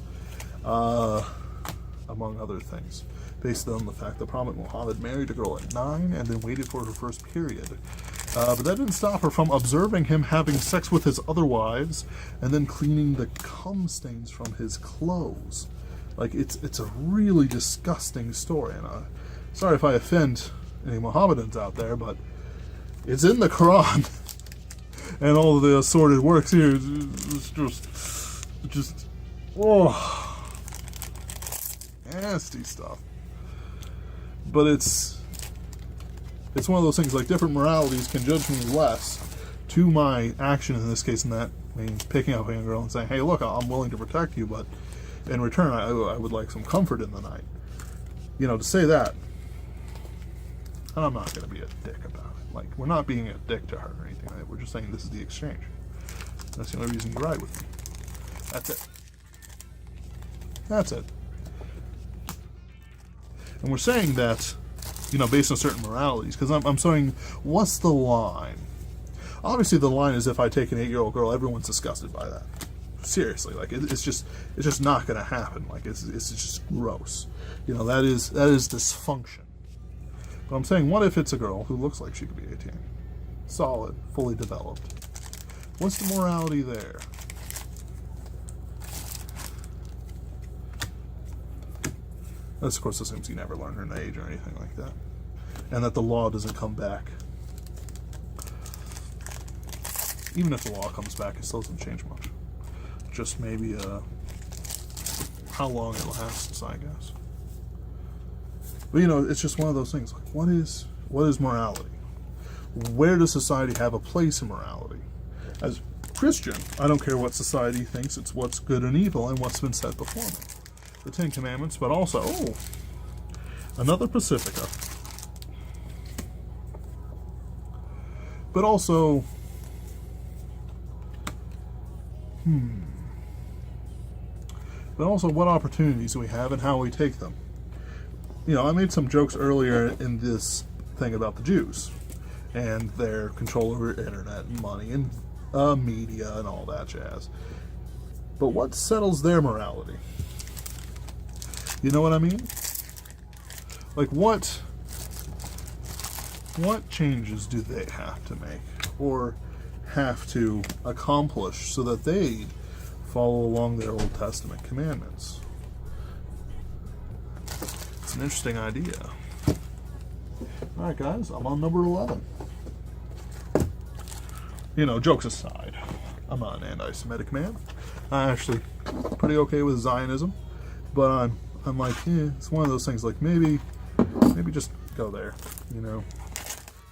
[SPEAKER 1] among other things, based on the fact that Prophet Muhammad married a girl at 9 and then waited for her first period. But that didn't stop her from observing him having sex with his other wives and then cleaning the cum stains from his clothes. Like, it's a really disgusting story. And sorry if I offend any Mohammedans out there, but it's in the Quran. And all of the assorted works here is just, oh, nasty stuff. But it's one of those things, like, different moralities can judge me less to my action in this case, and that means picking up a young girl and saying, hey, look, I'm willing to protect you, but in return, I would like some comfort in the night. You know, to say that, and I'm not going to be a dick about it. Like, we're not being a dick to her or anything like that. We're just saying this is the exchange. That's the only reason you ride with me. That's it. That's it. And we're saying that, you know, based on certain moralities, because I'm saying, what's the line? Obviously, the line is if I take an 8-year-old girl, everyone's disgusted by that. Seriously, like, it's just not going to happen. Like, it's just gross. You know, that is dysfunction. But I'm saying, what if it's a girl who looks like she could be 18? Solid, fully developed. What's the morality there? This, of course, assumes you never learn her age or anything like that. And that the law doesn't come back. Even if the law comes back, it still doesn't change much. Just maybe how long it lasts, I guess. But, you know, it's just one of those things. Like, what is morality? Where does society have a place in morality? As Christian, I don't care what society thinks. It's what's good and evil and what's been set before me. The Ten Commandments, but also, another Pacifica. But also, but also what opportunities we have and how we take them. You know, I made some jokes earlier in this thing about the Jews and their control over internet and money and media and all that jazz. But what settles their morality? You know what I mean? Like, what changes do they have to make or have to accomplish so that they follow along their Old Testament commandments? It's an interesting idea. Alright guys, I'm on number 11. You know, jokes aside, I'm not an anti-Semitic man. I'm actually pretty okay with Zionism, but I'm like, it's one of those things like maybe just go there, you know.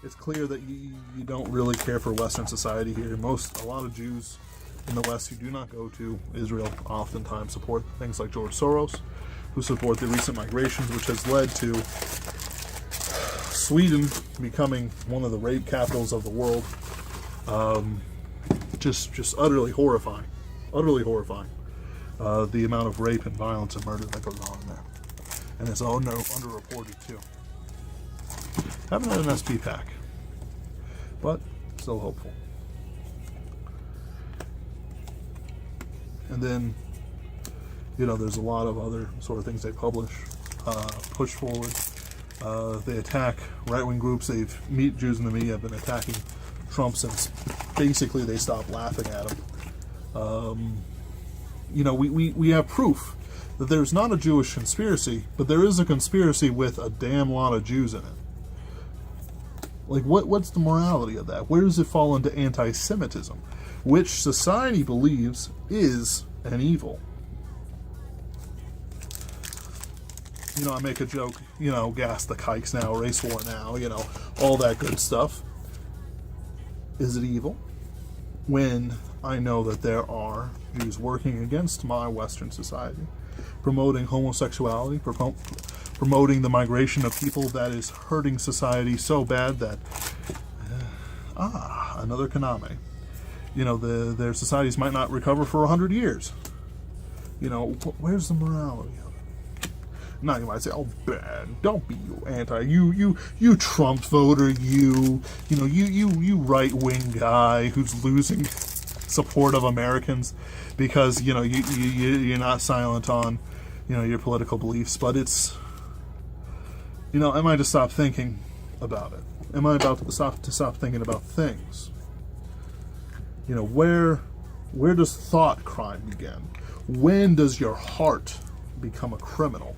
[SPEAKER 1] It's clear that you don't really care for Western society here. A lot of Jews in the West who do not go to Israel oftentimes support things like George Soros, who support the recent migrations, which has led to Sweden becoming one of the rape capitals of the world. Just utterly horrifying. Utterly horrifying. The amount of rape and violence and murder that goes on there. And it's all underreported too. Haven't had an SP pack, but still hopeful. And then, you know, there's a lot of other sort of things they publish, push forward. They attack right-wing groups. Jews in the media have been attacking Trump since basically they stopped laughing at him. You know, we have proof that there's not a Jewish conspiracy, but there is a conspiracy with a damn lot of Jews in it. Like, what's the morality of that? Where does it fall into anti-Semitism, which society believes is an evil? You know, I make a joke, you know, gas the kikes now, race war now, you know, all that good stuff. Is it evil? When I know that there are Jews working against my Western society, promoting homosexuality, promoting the migration of people that is hurting society so bad that, another Kaname. You know, their societies might not recover for 100 years. You know, where's the morality of it? Now you might say, oh, bad, don't be you Trump voter, you right-wing guy who's losing support of Americans because, you know, you're not silent on, you know, your political beliefs. But it's, you know, am I to stop thinking about it? Am I about to stop thinking about things? You know, where does thought crime begin? When does your heart become a criminal?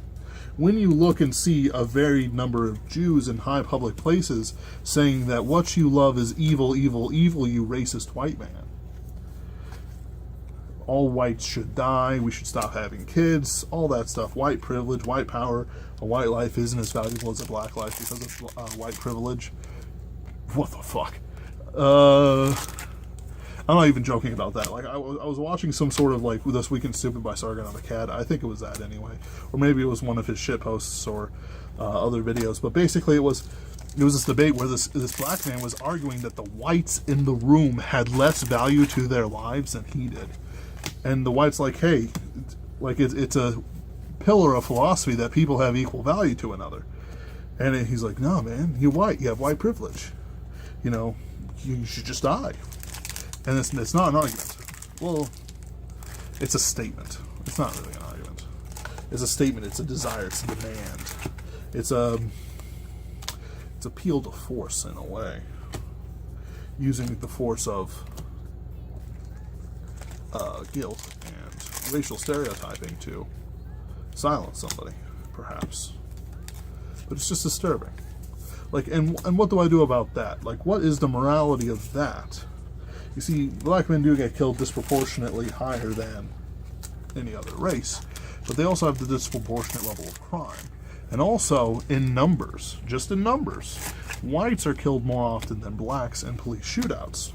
[SPEAKER 1] When you look and see a varied number of Jews in high public places saying that what you love is evil, evil, evil, you racist white man. All whites should die, we should stop having kids, all that stuff. White privilege, white power, a white life isn't as valuable as a black life because of white privilege. What the fuck? I'm not even joking about that. Like, I was watching some sort of, like, This Week in Stupid by Sargon on the Cat. I think it was that anyway. Or maybe it was one of his shit posts or other videos. But basically it was this debate where this black man was arguing that the whites in the room had less value to their lives than he did. And the white's like, hey, like, it's a pillar of philosophy that people have equal value to another. And he's like, no, man, you're white. You have white privilege. You know, you should just die. And it's not an argument. Well, it's a statement. It's not really an argument. It's a statement. It's a desire. It's a demand. It's appeal to force in a way. Using the force of guilt and racial stereotyping to silence somebody, perhaps. But it's just disturbing. Like, and what do I do about that? Like, what is the morality of that? You see, black men do get killed disproportionately higher than any other race, but they also have the disproportionate level of crime. And also, in numbers, just in numbers, whites are killed more often than blacks in police shootouts.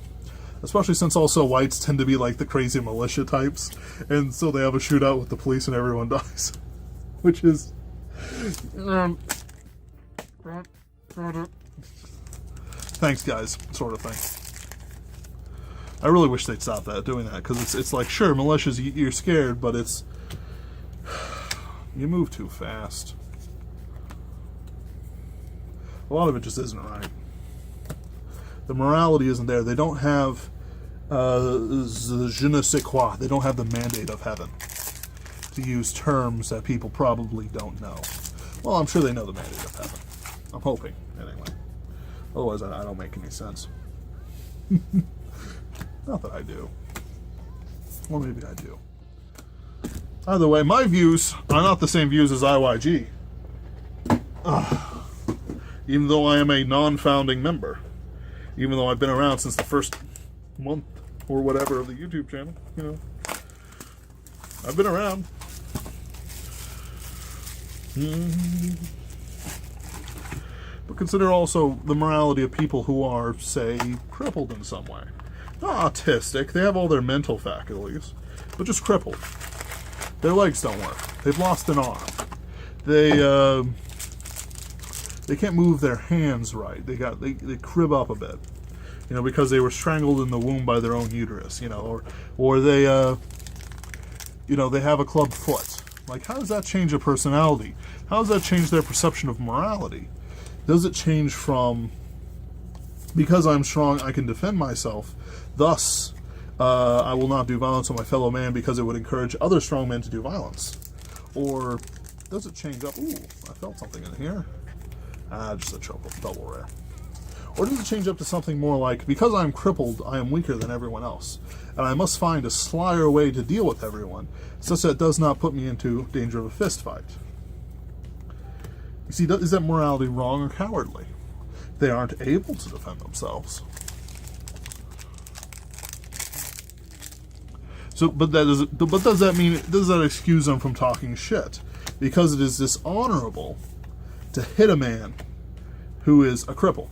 [SPEAKER 1] Especially since also whites tend to be like the crazy militia types, and so they have a shootout with the police and everyone dies. Which is... Thanks, guys, sort of thing. I really wish they'd stop doing that, because it's like, sure, militias, you're scared, but it's... You move too fast. A lot of it just isn't right. The morality isn't there. They don't have je ne sais quoi. They don't have the mandate of heaven, to use terms that people probably don't know. Well, I'm sure they know the mandate of heaven. I'm hoping, anyway. Otherwise, I don't make any sense. Not that I do. Or maybe I do. Either way, my views are not the same views as IYG. Even though I am a non-founding member. Even though I've been around since the first month or whatever of the YouTube channel. You know. I've been around. But consider also the morality of people who are, say, crippled in some way. Not autistic, they have all their mental faculties, but just crippled. Their legs don't work. They've lost an arm. They can't move their hands right. They crib up a bit, you know, because they were strangled in the womb by their own uterus, you know, or they, you know, they have a clubbed foot. Like, how does that change a personality? How does that change their perception of morality? Does it change from, because I'm strong, I can defend myself, thus I will not do violence on my fellow man because it would encourage other strong men to do violence? Or does it change up, ooh, I felt something in here. Just a double rare. Or does it change up to something more like, because I'm crippled, I am weaker than everyone else, and I must find a slyer way to deal with everyone, such that it does not put me into danger of a fist fight? You see, is that morality wrong or cowardly? They aren't able to defend themselves. So, but does that mean, does that excuse them from talking shit? Because it is dishonorable to hit a man who is a cripple.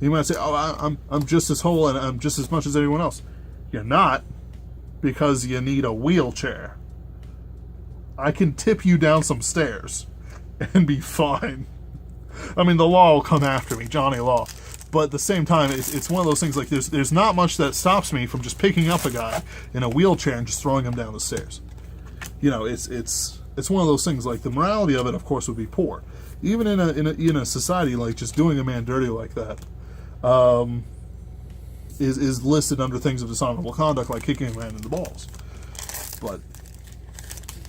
[SPEAKER 1] You might say, oh, I'm just as whole and I'm just as much as anyone else. You're not, because you need a wheelchair. I can tip you down some stairs and be fine. I mean, the law will come after me, Johnny Law. But at the same time, it's one of those things, like, there's not much that stops me from just picking up a guy in a wheelchair and just throwing him down the stairs. You know, it's one of those things, like, the morality of it, of course, would be poor. Even in a society, like, just doing a man dirty like that is listed under things of dishonorable conduct, like kicking a man in the balls. But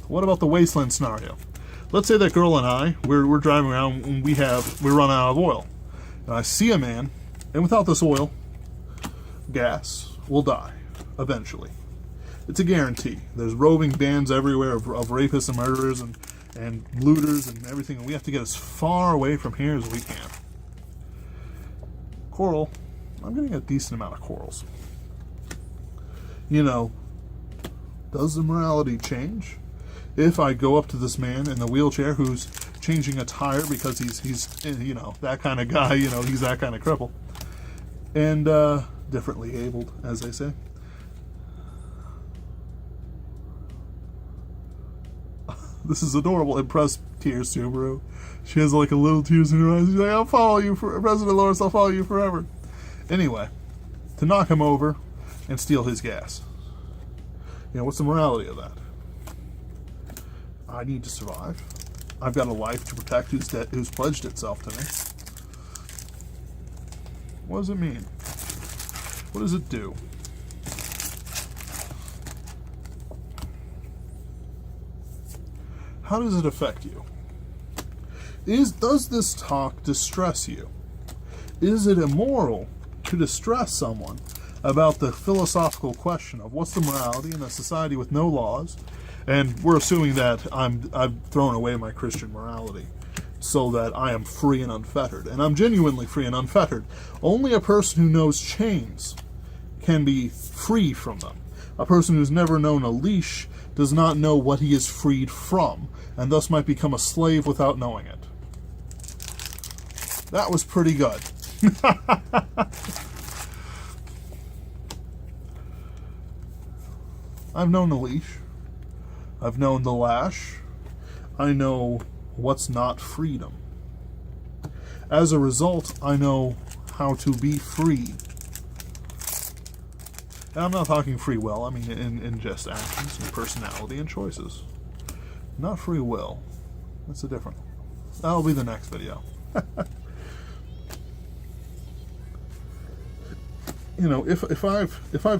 [SPEAKER 1] what about the wasteland scenario? Let's say that girl and I, we're driving around and we're running out of oil. And I see a man, and without this oil, gas, will die, eventually. It's a guarantee. There's roving bands everywhere of rapists and murderers and looters and everything, and we have to get as far away from here as we can. Coral, I'm getting a decent amount of corals. You know, does the morality change if I go up to this man in the wheelchair who's changing a tire because he's you know, that kind of guy, you know, he's that kind of cripple, and differently abled, as they say? This is adorable. Impressed tears, Subaru. She has like a little tears in her eyes. She's like, I'll follow you for President Lawrence. I'll follow you forever. Anyway, to knock him over and steal his gas. You know, what's the morality of that? I need to survive. I've got a life to protect who's pledged itself to me. What does it mean? What does it do? How does it affect you? Does this talk distress you? Is it immoral to distress someone about the philosophical question of what's the morality in a society with no laws? And we're assuming that I've thrown away my Christian morality so that I am free and unfettered. And I'm genuinely free and unfettered. Only a person who knows chains can be free from them. A person who's never known a leash does not know what he is freed from, and thus might become a slave without knowing it. That was pretty good. I've known the leash. I've known the lash. I know what's not freedom. As a result, I know how to be free. And I'm not talking free will, I mean in just actions and personality and choices. Not free will. That's a different one. That'll be the next video. you know, if I've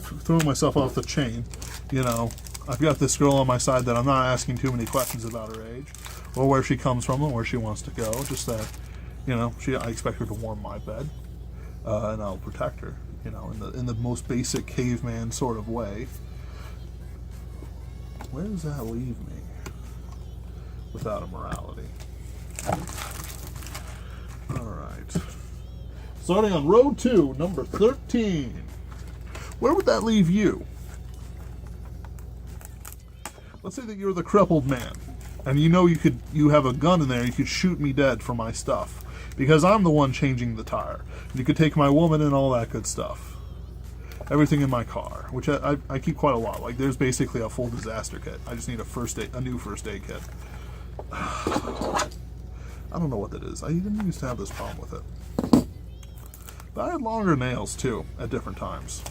[SPEAKER 1] thrown myself off the chain, you know, I've got this girl on my side that I'm not asking too many questions about her age, or where she comes from, or where she wants to go. Just that, you know, I expect her to warm my bed, and I'll protect her, you know, in the most basic caveman sort of way. Where does that leave me without a morality? All right. Starting on road 2, number 13. Where would that leave you? Let's say that you're the crippled man, and you know you have a gun in there. You could shoot me dead for my stuff because I'm the one changing the tire. You could take my woman and all that good stuff. Everything in my car, which I keep quite a lot. Like there's basically a full disaster kit. I just need a new first aid kit. I don't know what that is. I didn't used to have this problem with it. But I had longer nails too at different times.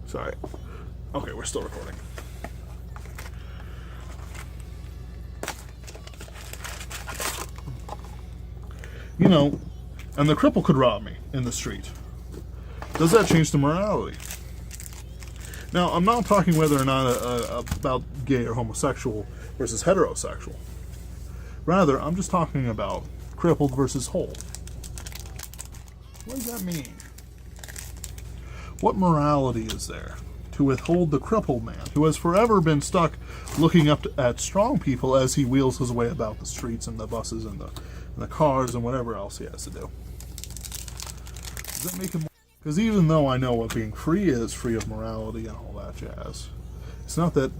[SPEAKER 1] Sorry. Okay, we're still recording. You know, and the cripple could rob me in the street. Does that change the morality? Now, I'm not talking whether or not about gay or homosexual versus heterosexual. Rather, I'm just talking about crippled versus whole. What does that mean? What morality is there to withhold the crippled man who has forever been stuck looking up at strong people as he wheels his way about the streets and the buses and the cars and whatever else he has to do? Does that make him? Because even though I know what being free is, free of morality and all that jazz, it's not that,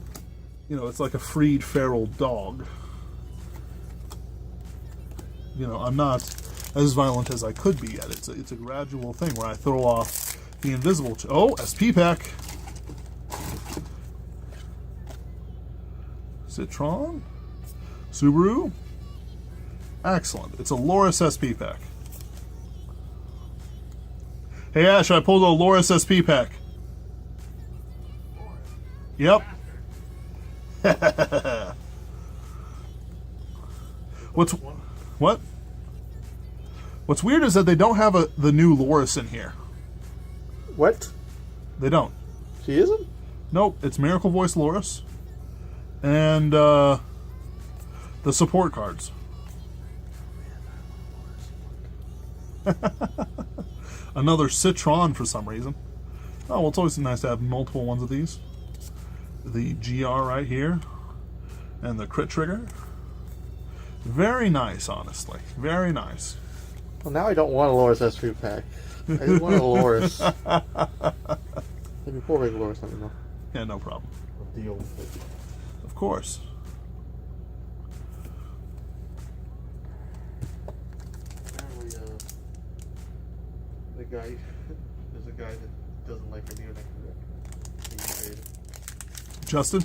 [SPEAKER 1] you know, it's like a freed feral dog. You know, I'm not as violent as I could be yet. It's a gradual thing where I throw off the invisible. Oh, SP pack. Citron? Subaru? Excellent. It's a Loris SP pack. Hey Ash, I pulled a Loris SP pack. Yep. What's weird is that they don't have the new Loris in here.
[SPEAKER 2] What?
[SPEAKER 1] They don't.
[SPEAKER 2] She isn't?
[SPEAKER 1] Nope, it's Miracle Voice Loris. And the support cards. Another Citron for some reason. Oh, well, it's always nice to have multiple ones of these. The GR right here. And the crit trigger. Very nice, honestly. Very nice.
[SPEAKER 2] Well, now I don't want a Loris S3 pack. I just want a Loris. Maybe pull regular Loris, let me know.
[SPEAKER 1] Yeah, no problem.
[SPEAKER 2] I'll deal with it.
[SPEAKER 1] Of course.
[SPEAKER 2] Apparently, there's a guy that doesn't like her near
[SPEAKER 1] Justin?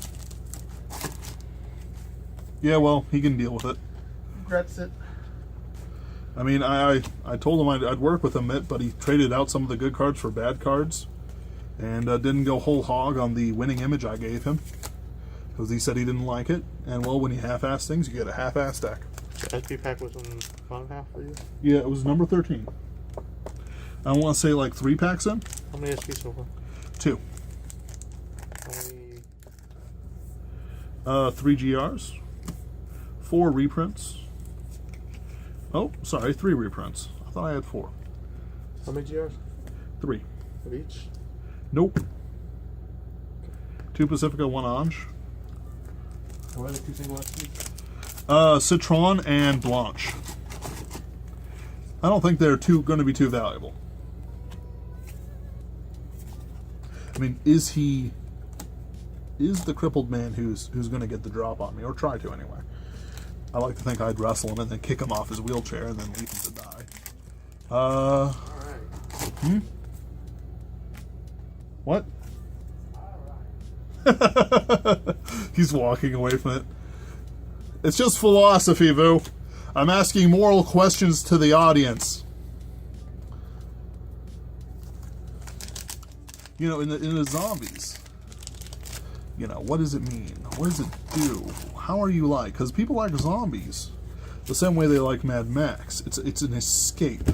[SPEAKER 1] Yeah, well, he can deal with it.
[SPEAKER 2] Regrets it.
[SPEAKER 1] I mean, I told him I'd work with him, but he traded out some of the good cards for bad cards. And didn't go whole hog on the winning image I gave him. Because he said he didn't like it. And, well, when you half-ass things, you get a half-ass deck.
[SPEAKER 2] The SP pack was in 1.5 for you?
[SPEAKER 1] Yeah, it was number 13. I want to say like 3 packs in.
[SPEAKER 2] How many SP so far?
[SPEAKER 1] 2.
[SPEAKER 2] How many?
[SPEAKER 1] 3 GRs. 4 reprints. Oh, sorry, 3 reprints. I thought I had 4.
[SPEAKER 2] How many GRs?
[SPEAKER 1] 3.
[SPEAKER 2] Of each?
[SPEAKER 1] Nope. 2 Pacifica, 1 Ange.
[SPEAKER 2] What are the 2 single SP?
[SPEAKER 1] Citron and Blanche. I don't think they're going to be too valuable. I mean, is the crippled man who's going to get the drop on me, or try to anyway? I like to think I'd wrestle him and then kick him off his wheelchair and then leave him to die.
[SPEAKER 2] Alright.
[SPEAKER 1] What? He's walking away from it. It's just philosophy, Vu. I'm asking moral questions to the audience. You know, in the zombies, You know, what does it mean? What does it do? How are you like? Because people like zombies the same way they like Mad Max. It's an escape,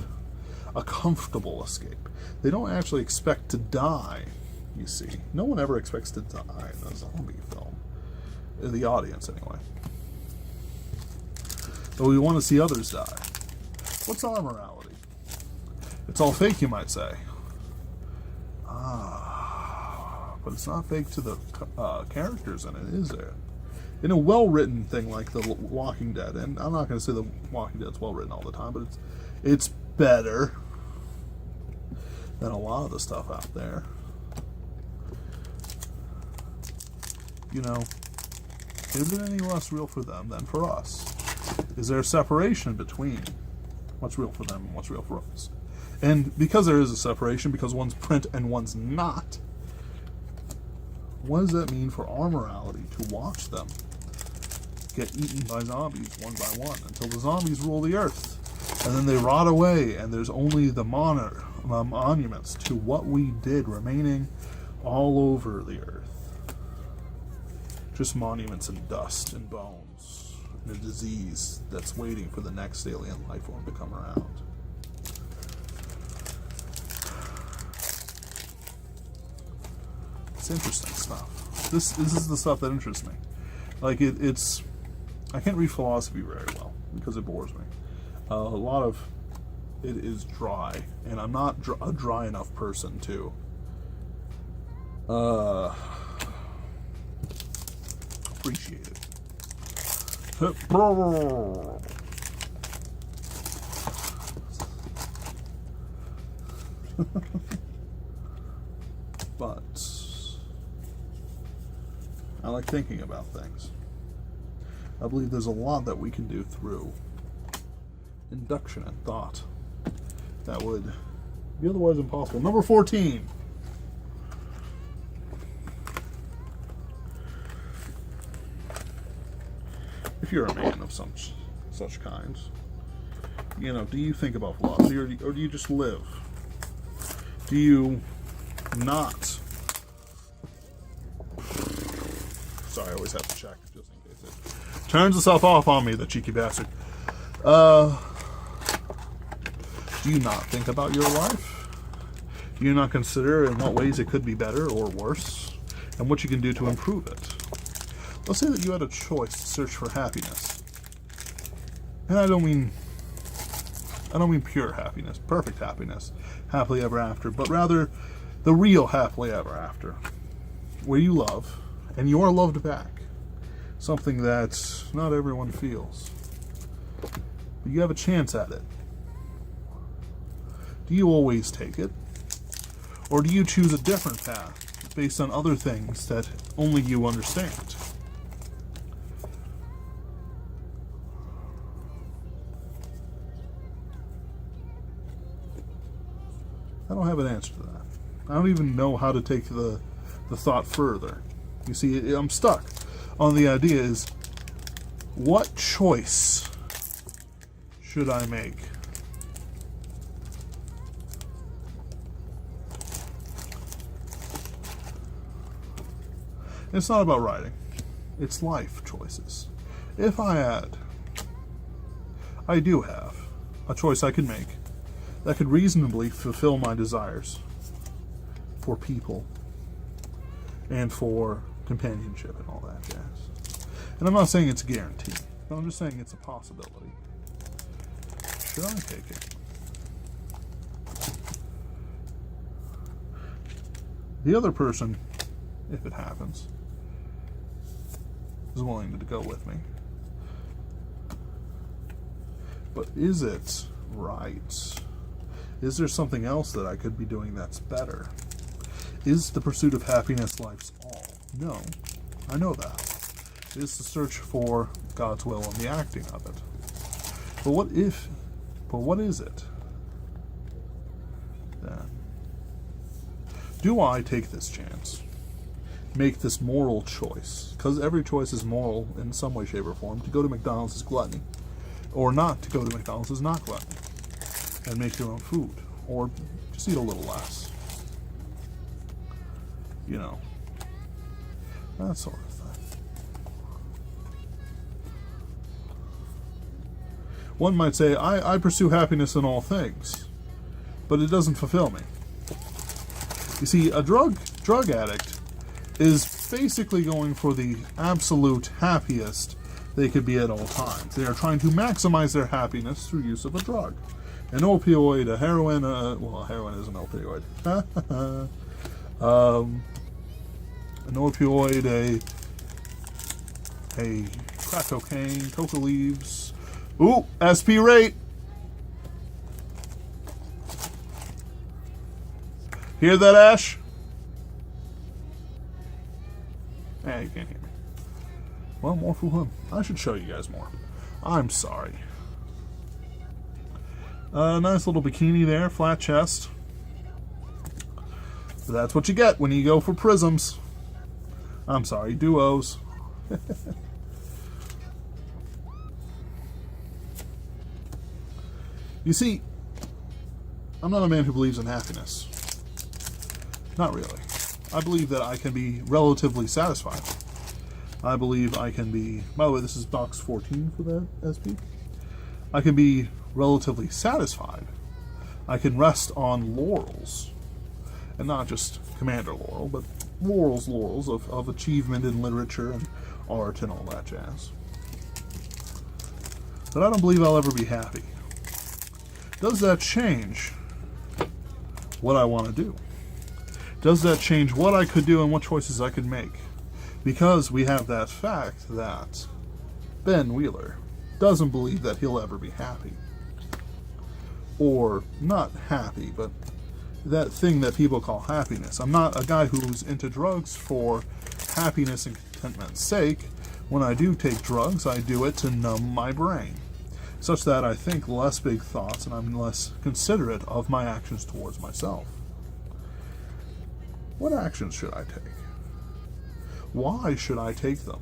[SPEAKER 1] a comfortable escape. They don't actually expect to die, you see. No one ever expects to die in a zombie film. The audience, anyway. But we want to see others die. What's our morality? It's all fake, you might say. But it's not fake to the characters in it, is there? In a well-written thing like The Walking Dead, and I'm not going to say The Walking Dead's well-written all the time, but it's better than a lot of the stuff out there. You know, is it any less real for them than for us? Is there a separation between what's real for them and what's real for us? And because there is a separation, because one's print and one's not, what does that mean for our morality to watch them get eaten by zombies one by one until the zombies rule the earth? And then they rot away, and there's only the monuments to what we did remaining all over the earth. Just monuments and dust and bones and a disease that's waiting for the next alien life form to come around. It's interesting stuff. This is the stuff that interests me. Like it's I can't read philosophy very well because it bores me. A lot of it is dry, and I'm not a dry enough person to appreciate it. But I like thinking about things. I believe there's a lot that we can do through induction and thought that would be otherwise impossible. Number 14. If you're a man of such kinds, you know, do you think about philosophy, or do you just live? Do you not? Sorry, I always have to check just in case it turns itself off on me, the cheeky bastard. Do you not think about your life? Do you not consider in what ways it could be better or worse, and what you can do to improve it? Let's say that you had a choice to search for happiness. And I don't mean pure happiness, perfect happiness, happily ever after, but rather the real happily ever after, where you love and you are loved back. Something that not everyone feels. But you have a chance at it. Do you always take it? Or do you choose a different path based on other things that only you understand? I don't have an answer to that. I don't even know how to take the thought further. You see, I'm stuck on the idea is, what choice should I make? It's not about writing. It's life choices. If I do have a choice I could make that could reasonably fulfill my desires for people and for companionship and all that jazz. And I'm not saying it's a guarantee, but I'm just saying it's a possibility. Should I take it? The other person, if it happens, is willing to go with me. But is it right? Is there something else that I could be doing that's better? Is the pursuit of happiness life's all? No, I know that. It is the search for God's will and the acting of it. But what is it then? Do I take this chance? Make this moral choice? Because every choice is moral in some way, shape, or form. To go to McDonald's is gluttony. Or not to go to McDonald's is not gluttony. And make your own food. Or just eat a little less. You know. That sort of thing. One might say, I pursue happiness in all things, but it doesn't fulfill me. You see, a drug addict is basically going for the absolute happiest they could be at all times. They are trying to maximize their happiness through use of a drug. An opioid, a heroin, well, heroin is an opioid. An opioid, a crack cocaine, coca leaves. Ooh, SP rate. Hear that, Ash? Eh, you can't hear me. Well, more for him. I should show you guys more. I'm sorry. Nice little bikini there, flat chest. That's what you get when you go for prisms. I'm sorry, duos. You see, I'm not a man who believes in happiness. Not really. I believe that I can be relatively satisfied. I believe I can be... By the way, this is box 14 for that SP. I can be relatively satisfied. I can rest on laurels. And not just Commander Laurel, but laurels of achievement in literature and art and all that jazz. But I don't believe I'll ever be happy. Does that change what I want to do? Does that change what I could do and what choices I could make? Because we have that fact that Ben Wheeler doesn't believe that he'll ever be happy. Or not happy, but that thing that people call happiness. I'm not a guy who's into drugs for happiness and contentment's sake. When I do take drugs, I do it to numb my brain, such that I think less big thoughts and I'm less considerate of my actions towards myself. What actions should I take? Why should I take them?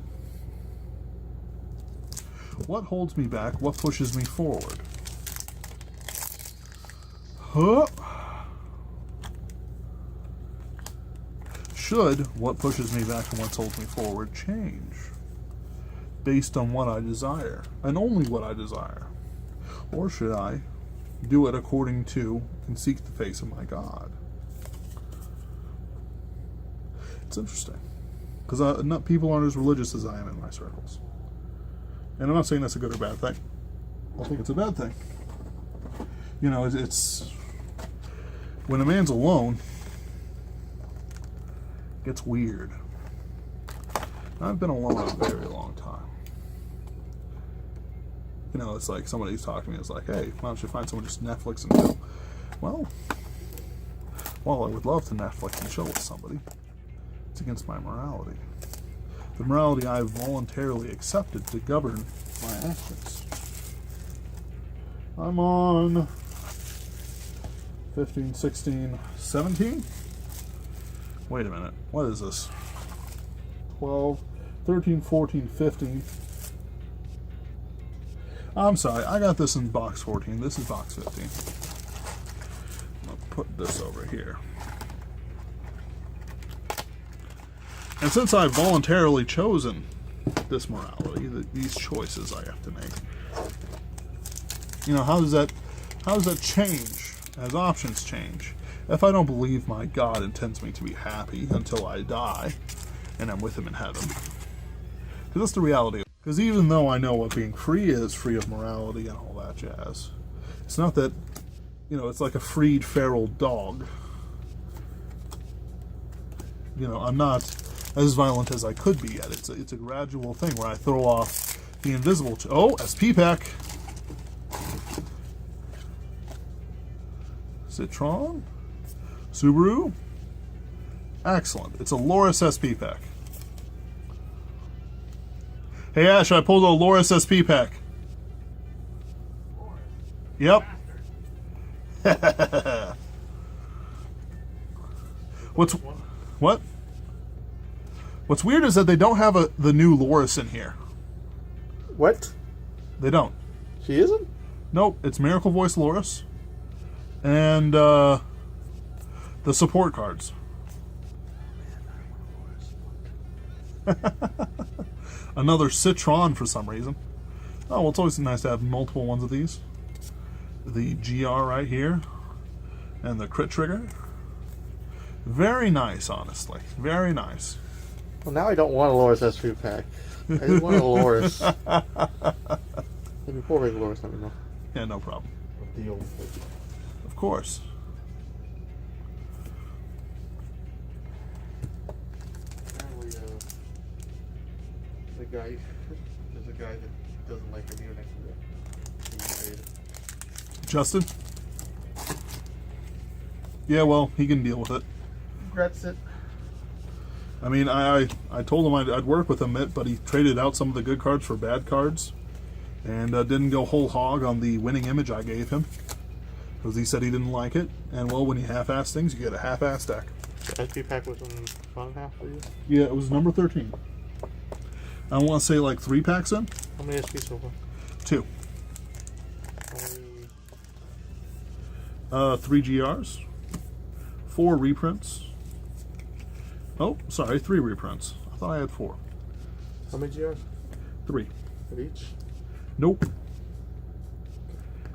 [SPEAKER 1] What holds me back? What pushes me forward? Huh? Should what pushes me back and what holds me forward change based on what I desire, and only what I desire? Or should I do it according to and seek the face of my God? It's interesting, because people aren't as religious as I am in my circles. And I'm not saying that's a good or bad thing. I think it's a bad thing. You know, it's when a man's alone, it gets weird. I've been alone a very long time. You know, it's like somebody's talking to me, it's like, hey, why don't you find someone just Netflix and chill? Well, while I would love to Netflix and chill with somebody, it's against my morality. The morality I've voluntarily accepted to govern my actions. I'm on 15, 16, 17? Wait a minute. What is this? 12, 13, 14, 15. I'm sorry. I got this in box 14. This is box 15. I'll put this over here. And since I've voluntarily chosen this morality, these choices I have to make, you know, how does that change as options change? If I don't believe my God intends me to be happy until I die and I'm with him in heaven. Because that's the reality. Because even though I know what being free is, free of morality and all that jazz, it's not that, you know, it's like a freed feral dog. You know, I'm not as violent as I could be yet. It's a gradual thing where I throw off the invisible... Oh, SP pack. Citron. Subaru. Excellent. It's a Loris SP pack. Hey Ash, I pulled a Loris SP pack. Yep. What? What's weird is that they don't have the new Loris in here.
[SPEAKER 2] What?
[SPEAKER 1] They don't.
[SPEAKER 2] She isn't?
[SPEAKER 1] Nope, it's Miracle Voice Loris. And the support cards. Another Citron for some reason. Oh, well, it's always nice to have multiple ones of these. The GR right here. And the crit trigger. Very nice, honestly. Very nice.
[SPEAKER 2] Well, now I don't want a Loris S3 pack. I just want a Loris. Maybe 4 big Loris, let me know.
[SPEAKER 1] Yeah, no problem.
[SPEAKER 2] Deal.
[SPEAKER 1] Of course.
[SPEAKER 2] Apparently, there's a guy that doesn't like the video next to it.
[SPEAKER 1] Justin? Yeah, well, he can deal with it.
[SPEAKER 2] Regrets it.
[SPEAKER 1] I mean, I told him I'd work with him, but he traded out some of the good cards for bad cards. And didn't go whole hog on the winning image I gave him. Because he said he didn't like it. And, well, when you half-ass things, you get a half-ass deck.
[SPEAKER 2] The SP pack was in front half for you?
[SPEAKER 1] Yeah, it was number 13. I want to say like 3 packs in.
[SPEAKER 2] How many SP so far?
[SPEAKER 1] 2.
[SPEAKER 2] How many...
[SPEAKER 1] 3 GRs. 4 reprints. Oh, sorry, 3 reprints. I thought I had 4.
[SPEAKER 2] How many GRs?
[SPEAKER 1] 3.
[SPEAKER 2] Of each?
[SPEAKER 1] Nope.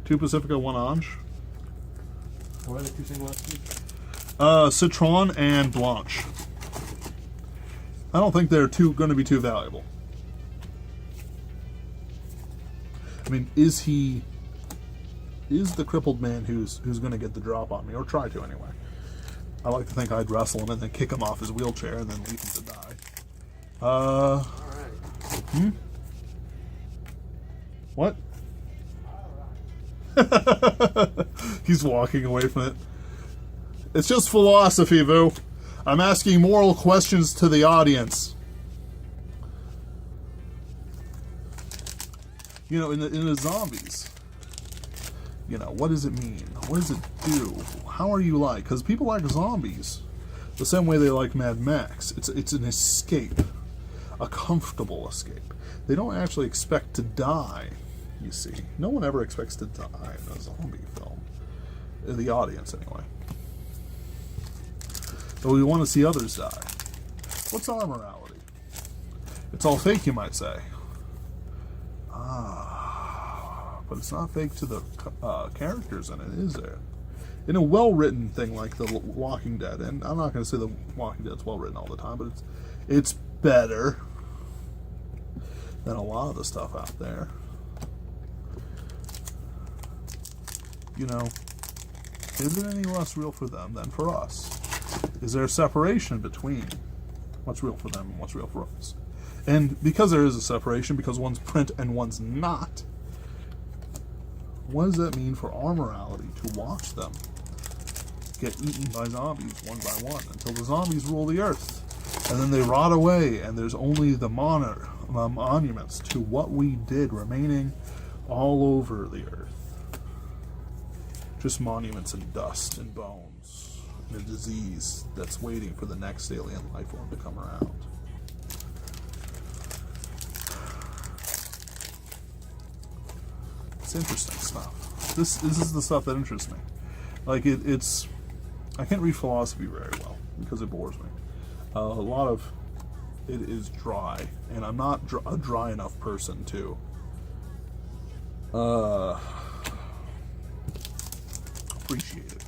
[SPEAKER 1] 2 Pacifica, 1 Ange.
[SPEAKER 2] What are the 2 single SP?
[SPEAKER 1] Citron and Blanche. I don't think they're going to be too valuable. I mean, is the crippled man who's going to get the drop on me, or try to anyway? I like to think I'd wrestle him and then kick him off his wheelchair and then leave him to die.
[SPEAKER 2] Alright.
[SPEAKER 1] What? He's walking away from it. It's just philosophy, Vu. I'm asking moral questions to the audience. You know, in the zombies, you know, what does it mean? What does it do? How are you like? Because people like zombies the same way they like Mad Max. It's an escape, a comfortable escape. They don't actually expect to die, you see. No one ever expects to die in a zombie film. The audience, anyway. But we want to see others die. What's our morality? It's all fake, you might say. But it's not fake to the characters in it, is there? In a well-written thing like The Walking Dead, and I'm not going to say The Walking Dead's well-written all the time, but it's better than a lot of the stuff out there. You know, is it any less real for them than for us? Is there a separation between what's real for them and what's real for us? And because there is a separation, because one's print and one's not, what does that mean for our morality to watch them get eaten by zombies one by one until the zombies rule the earth? And then they rot away, and there's only the monuments to what we did remaining all over the earth. Just monuments and dust and bones and a disease that's waiting for the next alien life form to come around. It's interesting stuff. This is the stuff that interests me. Like it's I can't read philosophy very well because it bores me. A lot of it is dry, and I'm not a dry enough person to appreciate it.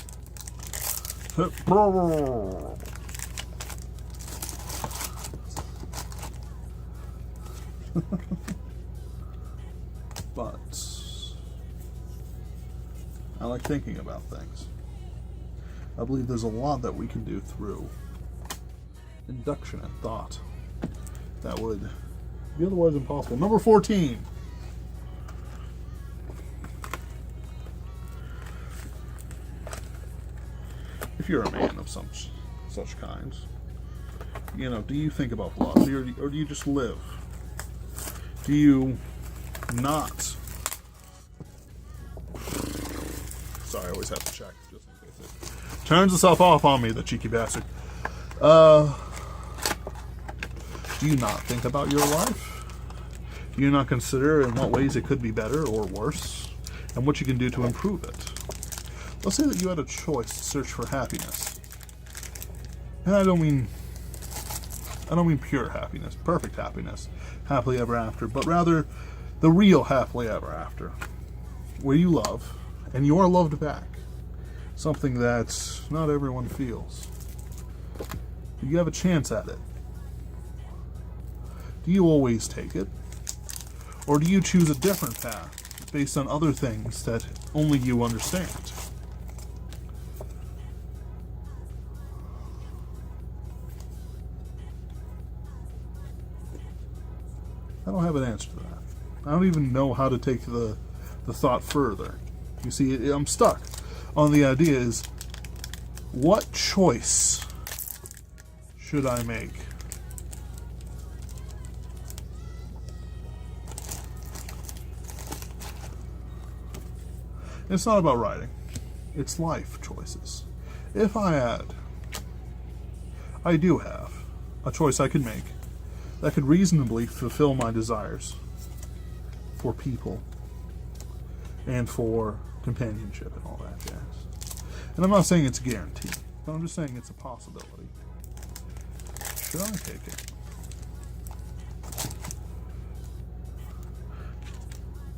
[SPEAKER 1] But I like thinking about things. I believe there's a lot that we can do through induction and thought that would be otherwise impossible. Number 14. If you're a man of such kinds, you know, do you think about philosophy, or do you just live? Do you not? Sorry, I always have to check just in case it turns itself off on me, the cheeky bastard. Do you not think about your life? Do you not consider in what ways it could be better or worse, and what you can do to improve it? Let's say that you had a choice to search for happiness. And I don't mean I don't mean pure happiness, perfect happiness, happily ever after, but rather the real happily ever after, where you love and you are loved back. Something that not everyone feels. Do you have a chance at it? Do you always take it? Or do you choose a different path based on other things that only you understand? I don't have an answer to that. I don't even know how to take the thought further. You see, I'm stuck on the idea is, what choice should I make? It's not about writing. It's life choices. If I do have a choice I could make that could reasonably fulfill my desires for people and for companionship and all that jazz. And I'm not saying it's a guarantee, but I'm just saying it's a possibility. Should I take it?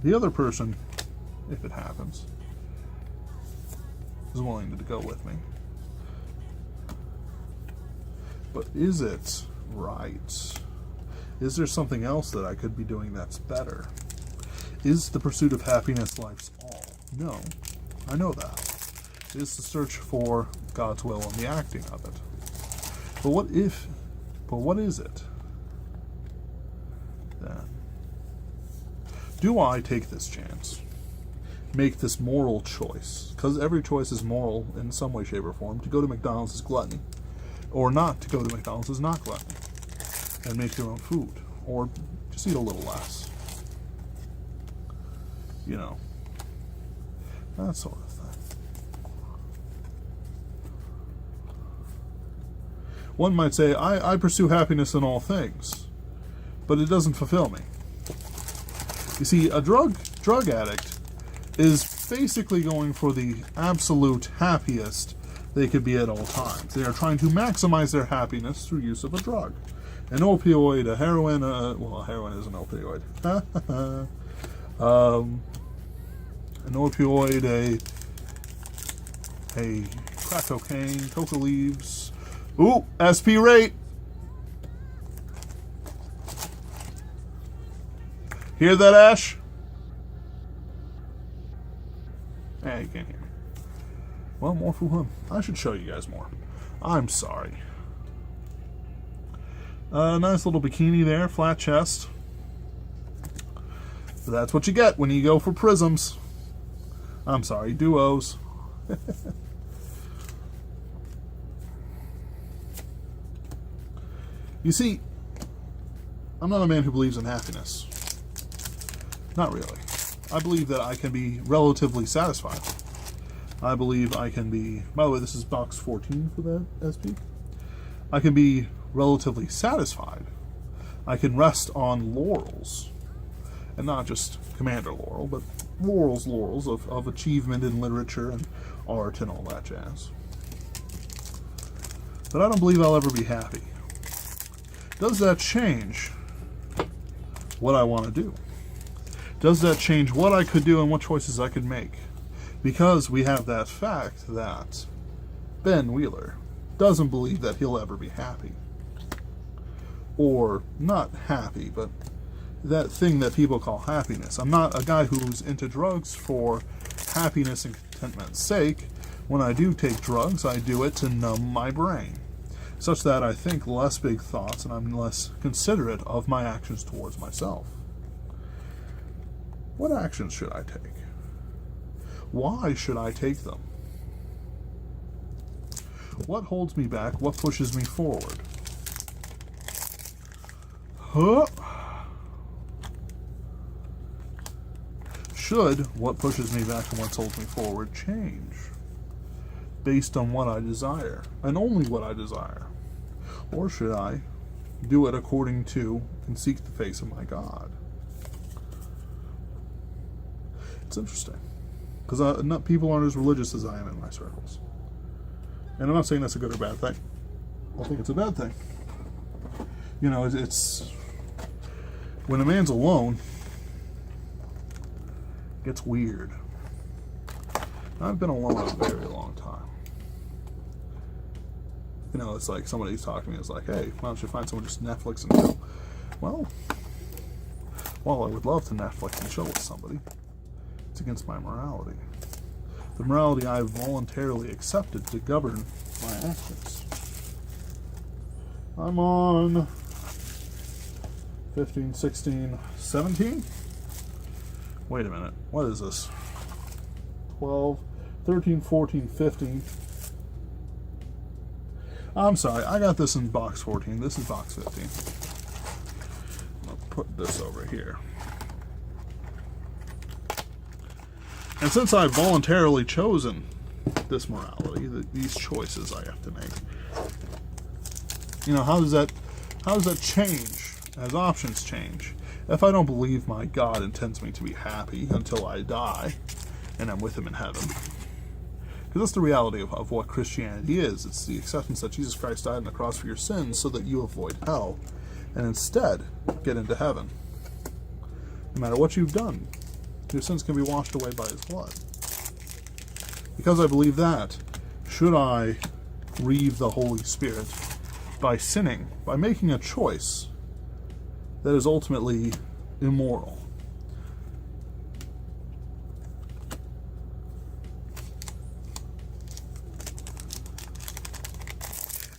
[SPEAKER 1] The other person, if it happens, is willing to go with me. But is it right? Is there something else that I could be doing that's better? Is the pursuit of happiness life's all? No, I know that. It is the search for God's will and the acting of it. But what is it then? Do I take this chance? Make this moral choice? Because every choice is moral in some way, shape, or form. To go to McDonald's is gluttony. Or not to go to McDonald's is not gluttony. And make your own food. Or just eat a little less. You know. That sort of thing. One might say, I pursue happiness in all things. But it doesn't fulfill me. You see, a drug addict is basically going for the absolute happiest they could be at all times. They are trying to maximize their happiness through use of a drug. An opioid, a heroin, well, heroin is an opioid. An opioid, a crack cocaine, coca leaves. Ooh, SP rate. Hear that, Ash? Hey, you can't hear me. Well, more for him. I should show you guys more. I'm sorry. Nice little bikini there, flat chest. But that's what you get when you go for prisms. I'm sorry, duos. You see, I'm not a man who believes in happiness. Not really. I believe that I can be relatively satisfied. I believe I can be... By the way, this is box 14 for that SP. I can be relatively satisfied. I can rest on laurels. And not just Commander Laurel, but laurels of achievement in literature and art and all that jazz. But I don't believe I'll ever be happy. Does that change what I want to do? Does that change what I could do and what choices I could make? Because we have that fact that Ben Wheeler doesn't believe that he'll ever be happy. Or not happy, but that thing that people call happiness. I'm not a guy who's into drugs for happiness and contentment's sake. When I do take drugs, I do it to numb my brain, such that I think less big thoughts and I'm less considerate of my actions towards myself. What actions should I take? Why should I take them? What holds me back? What pushes me forward? Huh? Should what pushes me back and what holds me forward change based on what I desire, and only what I desire? Or should I do it according to and seek the face of my God? It's interesting, because not people aren't as religious as I am in my circles. And I'm not saying that's a good or bad thing. I think it's a bad thing. You know, it's when a man's alone, it gets weird. I've been alone a very long time. You know, it's like somebody's talking to me. It's like, hey, why don't you find someone just Netflix and chill? Well, while I would love to Netflix and chill with somebody, it's against my morality. The morality I have voluntarily accepted to govern my actions. I'm on 15, 16, 17? Wait a minute. What is this? 12, 13, 14, 15. I'm sorry. I got this in box 14. This is box 15. I'll put this over here. And since I've voluntarily chosen this morality, these choices I have to make, you know, how does that change as options change? If I don't believe my God intends me to be happy until I die and I'm with him in heaven, because that's the reality of what Christianity is. It's the acceptance that Jesus Christ died on the cross for your sins so that you avoid hell and instead get into heaven. No matter what you've done, your sins can be washed away by his blood. Because I believe that, should I grieve the Holy Spirit by sinning, by making a choice that is ultimately immoral?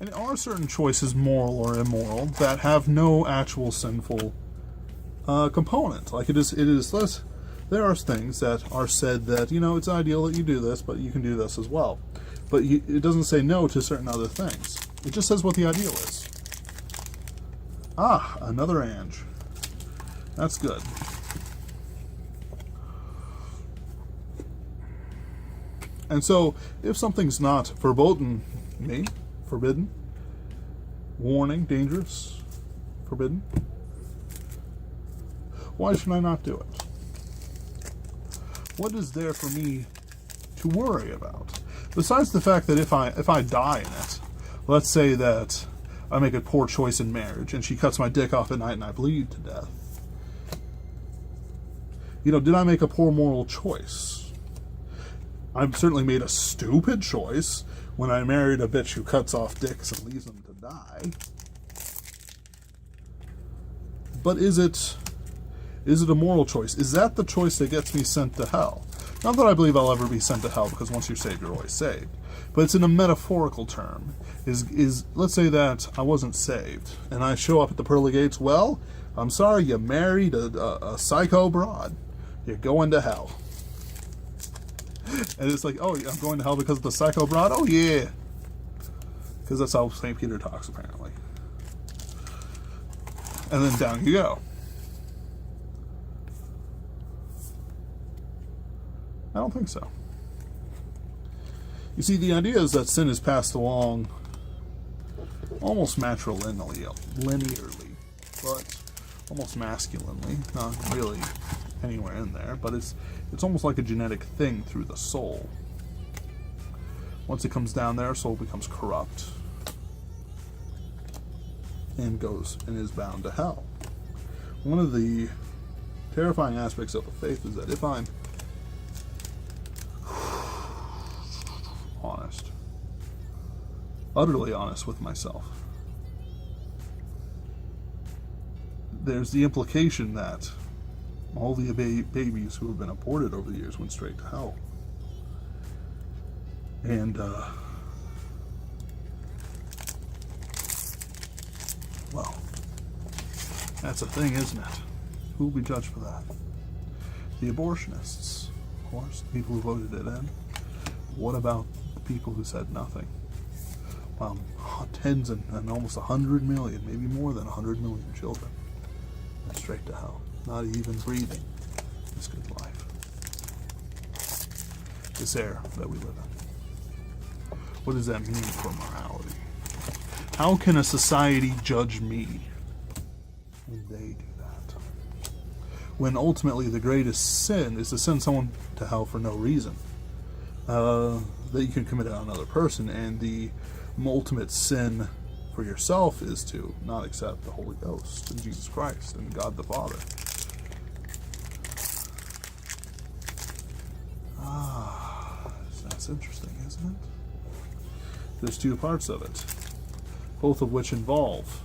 [SPEAKER 1] And there are certain choices, moral or immoral, that have no actual sinful component. Like it is less. There are things that are said that, you know, it's ideal that you do this, but you can do this as well. But it doesn't say no to certain other things. It just says what the ideal is. Ah, another Ange. That's good. And so, if something's not forbidden, warning, dangerous, forbidden, why should I not do it? What is there for me to worry about? Besides the fact that if I die in it, let's say that I make a poor choice in marriage and she cuts my dick off at night and I bleed to death. You know, did I make a poor moral choice? I've certainly made a stupid choice when I married a bitch who cuts off dicks and leaves them to die. But is it a moral choice? Is that the choice that gets me sent to hell? Not that I believe I'll ever be sent to hell, because once you're saved, you're always saved. But it's in a metaphorical term. Let's say that I wasn't saved, and I show up at the pearly gates. Well, I'm sorry, you married a psycho broad. You're going to hell. And it's like, oh, I'm going to hell because of the psycho broad? Oh, yeah. Because that's how St. Peter talks, apparently. And then down you go. I don't think so. You see, the idea is that sin is passed along almost matrilinearly, but almost masculinely. Not really anywhere in there, but it's almost like a genetic thing through the soul. Once it comes down there, soul becomes corrupt and is bound to hell. One of the terrifying aspects of the faith is that if I'm honest, utterly honest with myself, there's the implication that all the babies who have been aborted over the years went straight to hell. And, well, that's a thing, isn't it? Who will be judged for that? The abortionists, of course, the people who voted it in. What about the people who said nothing? Well, tens and almost 100 million, maybe more than 100 million children went straight to hell, not even breathing this good life, this air that we live in. What does that mean for morality? How can a society judge me when they do that? When ultimately the greatest sin is to send someone to hell for no reason. That you can commit on another person, and the ultimate sin for yourself is to not accept the Holy Ghost and Jesus Christ and God the Father. That's interesting, isn't it? There's two parts of it, both of which involve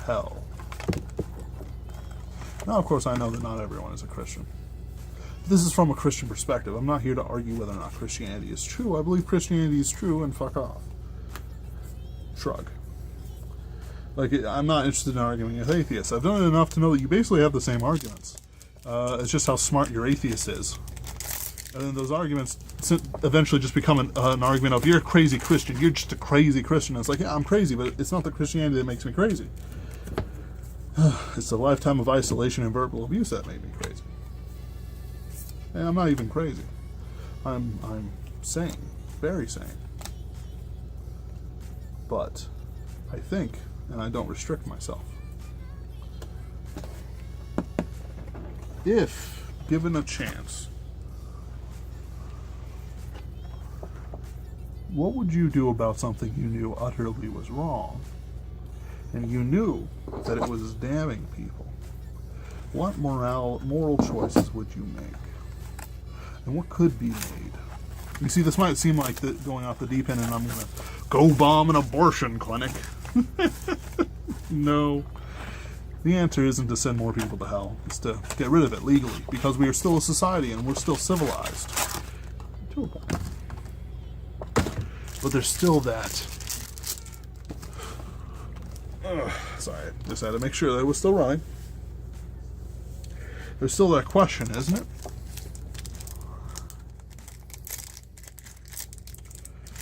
[SPEAKER 1] hell. Now, of course, I know that not everyone is a Christian. This is from a Christian perspective. I'm not here to argue whether or not Christianity is true. I believe Christianity is true, and fuck off. Shrug. Like, I'm not interested in arguing with atheists. I've done it enough to know that you basically have the same arguments. It's just how smart your atheist is. And then those arguments eventually just become an argument of, you're a crazy Christian, you're just a crazy Christian. And it's like, yeah, I'm crazy, but it's not the Christianity that makes me crazy. It's a lifetime of isolation and verbal abuse that made me crazy. And I'm not even crazy. I'm sane, very sane. But I think, and I don't restrict myself. If given a chance, what would you do about something you knew utterly was wrong, and you knew that it was damning people? What moral choices would you make? And what could be made? You see, this might seem like going off the deep end and I'm going to go bomb an abortion clinic. No. The answer isn't to send more people to hell. It's to get rid of it legally, because we are still a society and we're still civilized. To a point. But there's still that... sorry, just had to make sure that it was still running. There's still that question, isn't it?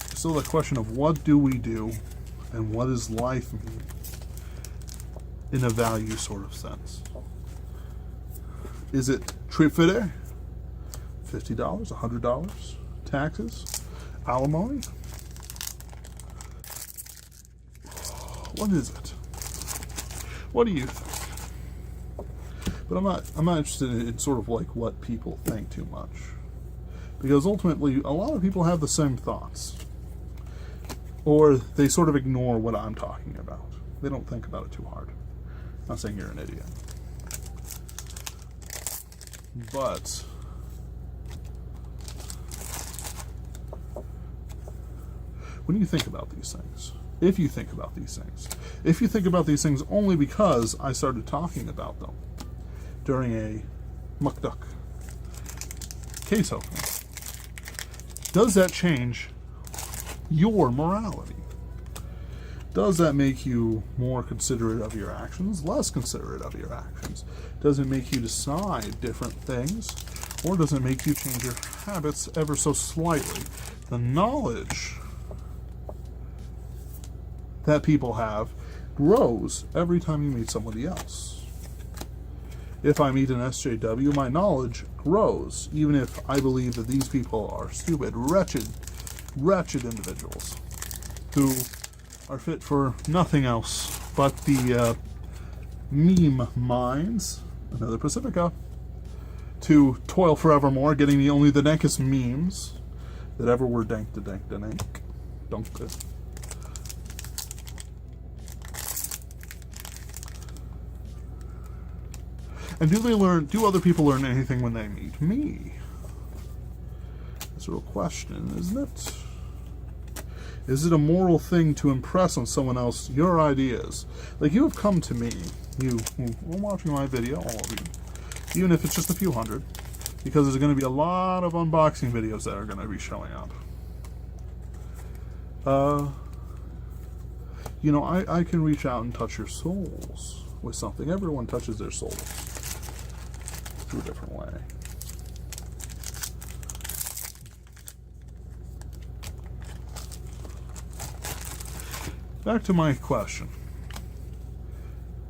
[SPEAKER 1] There's still that question of what do we do and what does life mean in a value sort of sense. Is it trip fare? $50, $100, taxes, alimony? What is it? What do you think? But I'm not interested in sort of like what people think too much, because ultimately a lot of people have the same thoughts, or they sort of ignore what I'm talking about. They don't think about it too hard. I'm not saying you're an idiot, but when you think about these things, if you think about these things only because I started talking about them during a Muck Duck case opening, does that change your morality? Does that make you more considerate of your actions, less considerate of your actions? Does it make you decide different things, or does it make you change your habits ever so slightly? The knowledge that people have grows every time you meet somebody else. If I meet an SJW, my knowledge grows, even if I believe that these people are stupid, wretched individuals who are fit for nothing else but the meme mines, another Pacifica, to toil forevermore, getting only the dankest memes that ever were dank to dank to dank. Dunka. And do other people learn anything when they meet me? That's a real question, isn't it? Is it a moral thing to impress on someone else your ideas? Like, you have come to me, you who are watching my video, all of you, even if it's just a few hundred, because there's going to be a lot of unboxing videos that are going to be showing up. You know, I can reach out and touch your souls with something. Everyone touches their souls through a different way. Back to my question.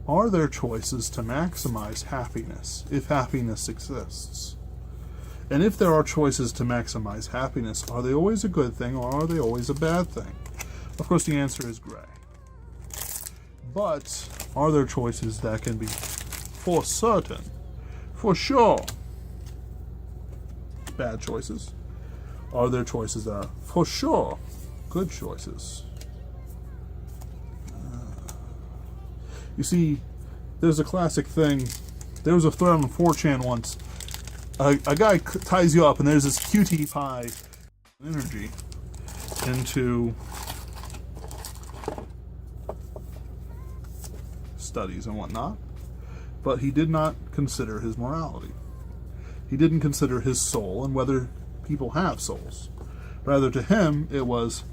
[SPEAKER 1] Are there choices to maximize happiness if happiness exists? And if there are choices to maximize happiness, are they always a good thing or are they always a bad thing? Of course, the answer is gray. But are there choices that can be for certain, for sure, bad choices? Are there choices that are for sure good choices? You see, there's a classic thing. There was a thread on 4chan once. A guy ties you up, and there's this QT pie energy into studies and whatnot, but he did not consider his morality. He didn't consider his soul and whether people have souls. Rather, to him, it was,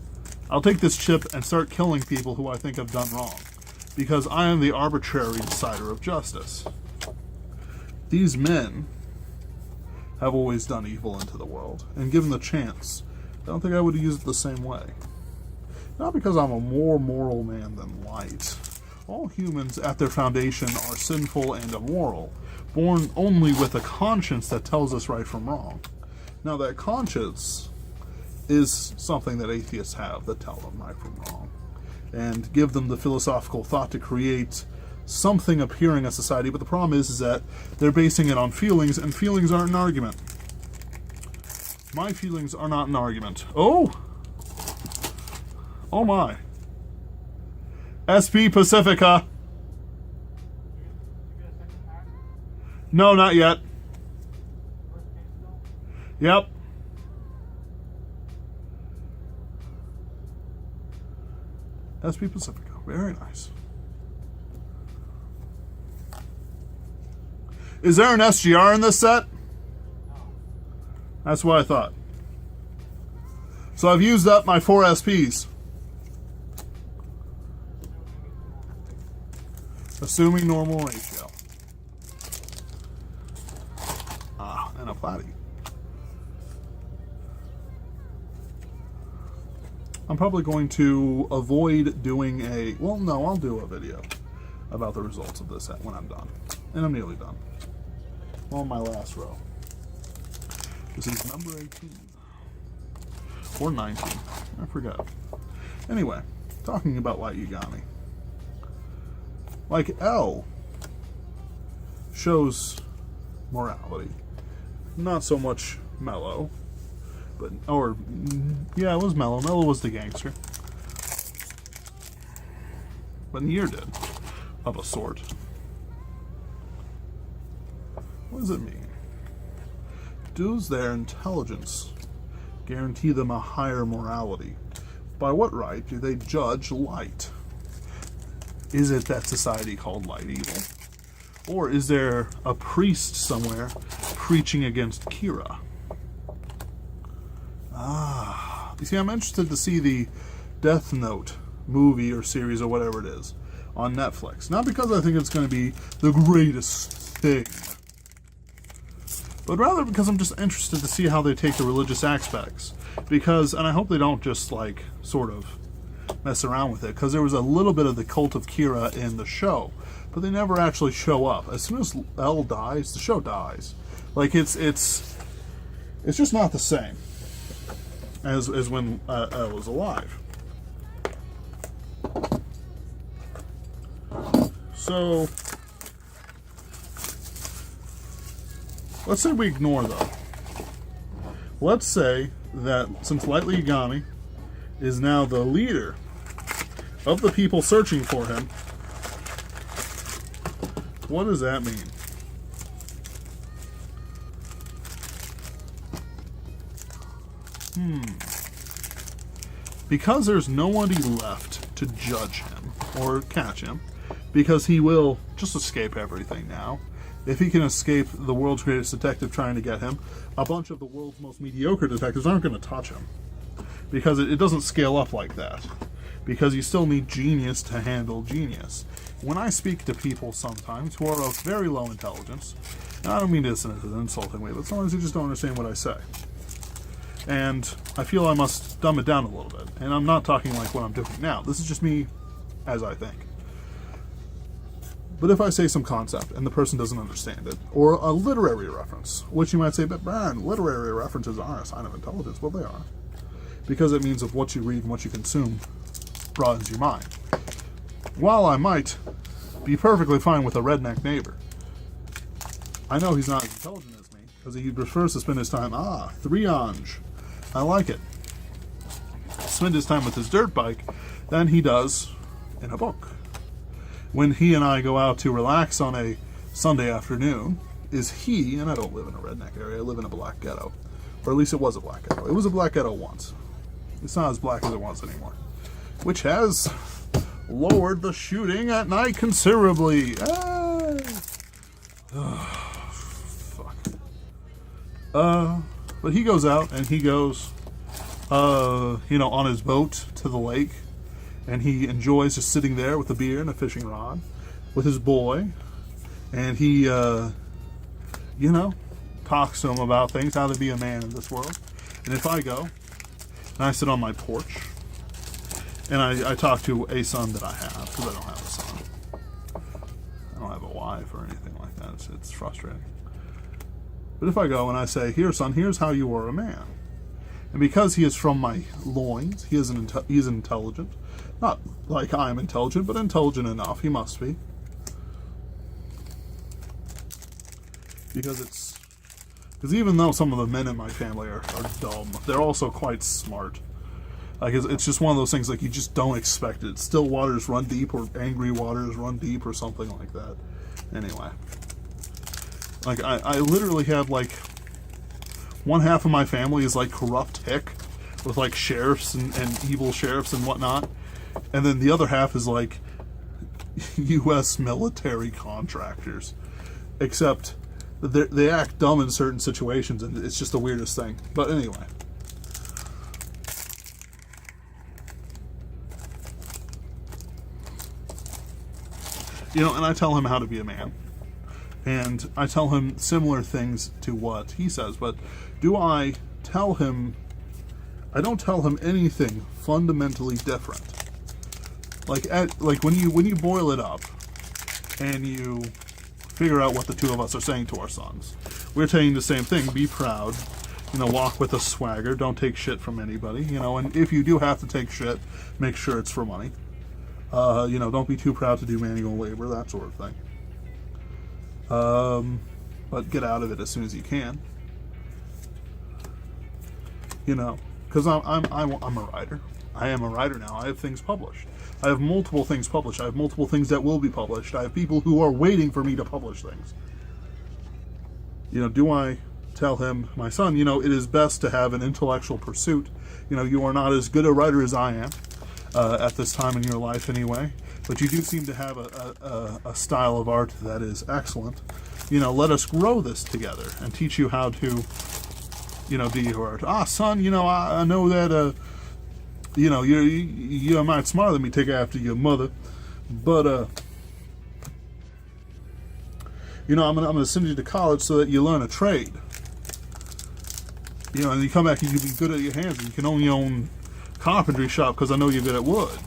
[SPEAKER 1] I'll take this chip and start killing people who I think have done wrong, because I am the arbitrary decider of justice. These men have always done evil into the world, and given the chance, I don't think I would use it the same way. Not because I'm a more moral man than light. All humans at their foundation are sinful and immoral, born only with a conscience that tells us right from wrong. Now that conscience is something that atheists have that tell them right from wrong, and give them the philosophical thought to create something appearing as society, but the problem is that they're basing it on feelings, and feelings aren't an argument. My feelings are not an argument. Oh my. SP Pacifica. No, not yet. Yep. SP Pacifica. Very nice. Is there an SGR in this set? That's what I thought. So I've used up my 4 SPs. Assuming normal ratio. And a platy. I'm probably going to avoid doing a... Well, no, I'll do a video about the results of this set when I'm done. And I'm nearly done. On my last row. This is number 18. Or 19. I forgot. Anyway, talking about Light Yagami. Like L shows morality. Not so much Mellow. But, or, yeah, it was Mellow. Mellow was the gangster. But Nier did. Of a sort. What does it mean? Does their intelligence guarantee them a higher morality? By what right do they judge light? Is it that society called light evil? Or is there a priest somewhere preaching against Kira? You see, I'm interested to see the Death Note movie or series or whatever it is on Netflix. Not because I think it's going to be the greatest thing, but rather because I'm just interested to see how they take the religious aspects. Because, and I hope they don't just, like, sort of mess around with it, because there was a little bit of the cult of Kira in the show, but they never actually show up. As soon as L dies, the show dies. Like, it's just not the same as when L was alive. So, let's say we ignore though. Let's say that since Light Yagami is now the leader of the people searching for him, what does that mean? Because there's nobody left to judge him or catch him, because he will just escape everything now. If he can escape the world's greatest detective trying to get him, a bunch of the world's most mediocre detectives aren't going to touch him. Because it doesn't scale up like that. Because you still need genius to handle genius. When I speak to people sometimes who are of very low intelligence, and I don't mean this in an insulting way, but sometimes you just don't understand what I say. And I feel I must dumb it down a little bit. And I'm not talking like what I'm doing now. This is just me as I think. But if I say some concept and the person doesn't understand it, or a literary reference, which you might say, but Brian, literary references aren't a sign of intelligence. Well, they are. Because it means of what you read and what you consume broadens your mind. While I might be perfectly fine with a redneck neighbor, I know he's not as intelligent as me, because he prefers to spend his time, 3-ange. I like it. Spend his time with his dirt bike than he does in a book. when he and I go out to relax on a Sunday afternoon is he, and I don't live in a redneck area, I live in a black ghetto. Or at least it was a black ghetto. It was a black ghetto once. It's not as black as it was anymore. Which has lowered the shooting at night considerably. Ah. Oh, fuck. But he goes out and he goes, on his boat to the lake. And he enjoys just sitting there with a beer and a fishing rod with his boy. And he, talks to him about things, how to be a man in this world. And if I go, and I sit on my porch, and I talk to a son that I have, because I don't have a son. I don't have a wife or anything like that. It's frustrating. But if I go and I say, here, son, here's how you are a man. And because he is from my loins, he is intelligent. Not like I am intelligent, but intelligent enough. He must be. Because even though some of the men in my family are dumb, they're also quite smart. Like, it's just one of those things, like, you just don't expect it. Still waters run deep, or angry waters run deep, or something like that. Anyway. Like, I literally have, like, one half of my family is, like, corrupt hick, with, like, sheriffs and evil sheriffs and whatnot. And then the other half is, like, U.S. military contractors. Except they act dumb in certain situations, and it's just the weirdest thing. But anyway. And I tell him how to be a man. And I tell him similar things to what he says. But do I tell him... I don't tell him anything fundamentally different. Like when you boil it up, and you figure out what the two of us are saying to our sons. We're saying the same thing. Be proud. Walk with a swagger. Don't take shit from anybody. And if you do have to take shit, make sure it's for money. Don't be too proud to do manual labor, that sort of thing. But get out of it as soon as you can. Because I'm a writer. I am a writer now. I have things published. I have multiple things published. I have multiple things that will be published. I have people who are waiting for me to publish things. Do I tell him, my son, it is best to have an intellectual pursuit. You are not as good a writer as I am at this time in your life anyway. But you do seem to have a style of art that is excellent. Let us grow this together and teach you how to, do your art. Son, I know that... you're might smarter than me, take after your mother, but I'm gonna send you to college so that you learn a trade. And you come back and you be good at your hands, and you can only own carpentry shop because I know you're good at wood.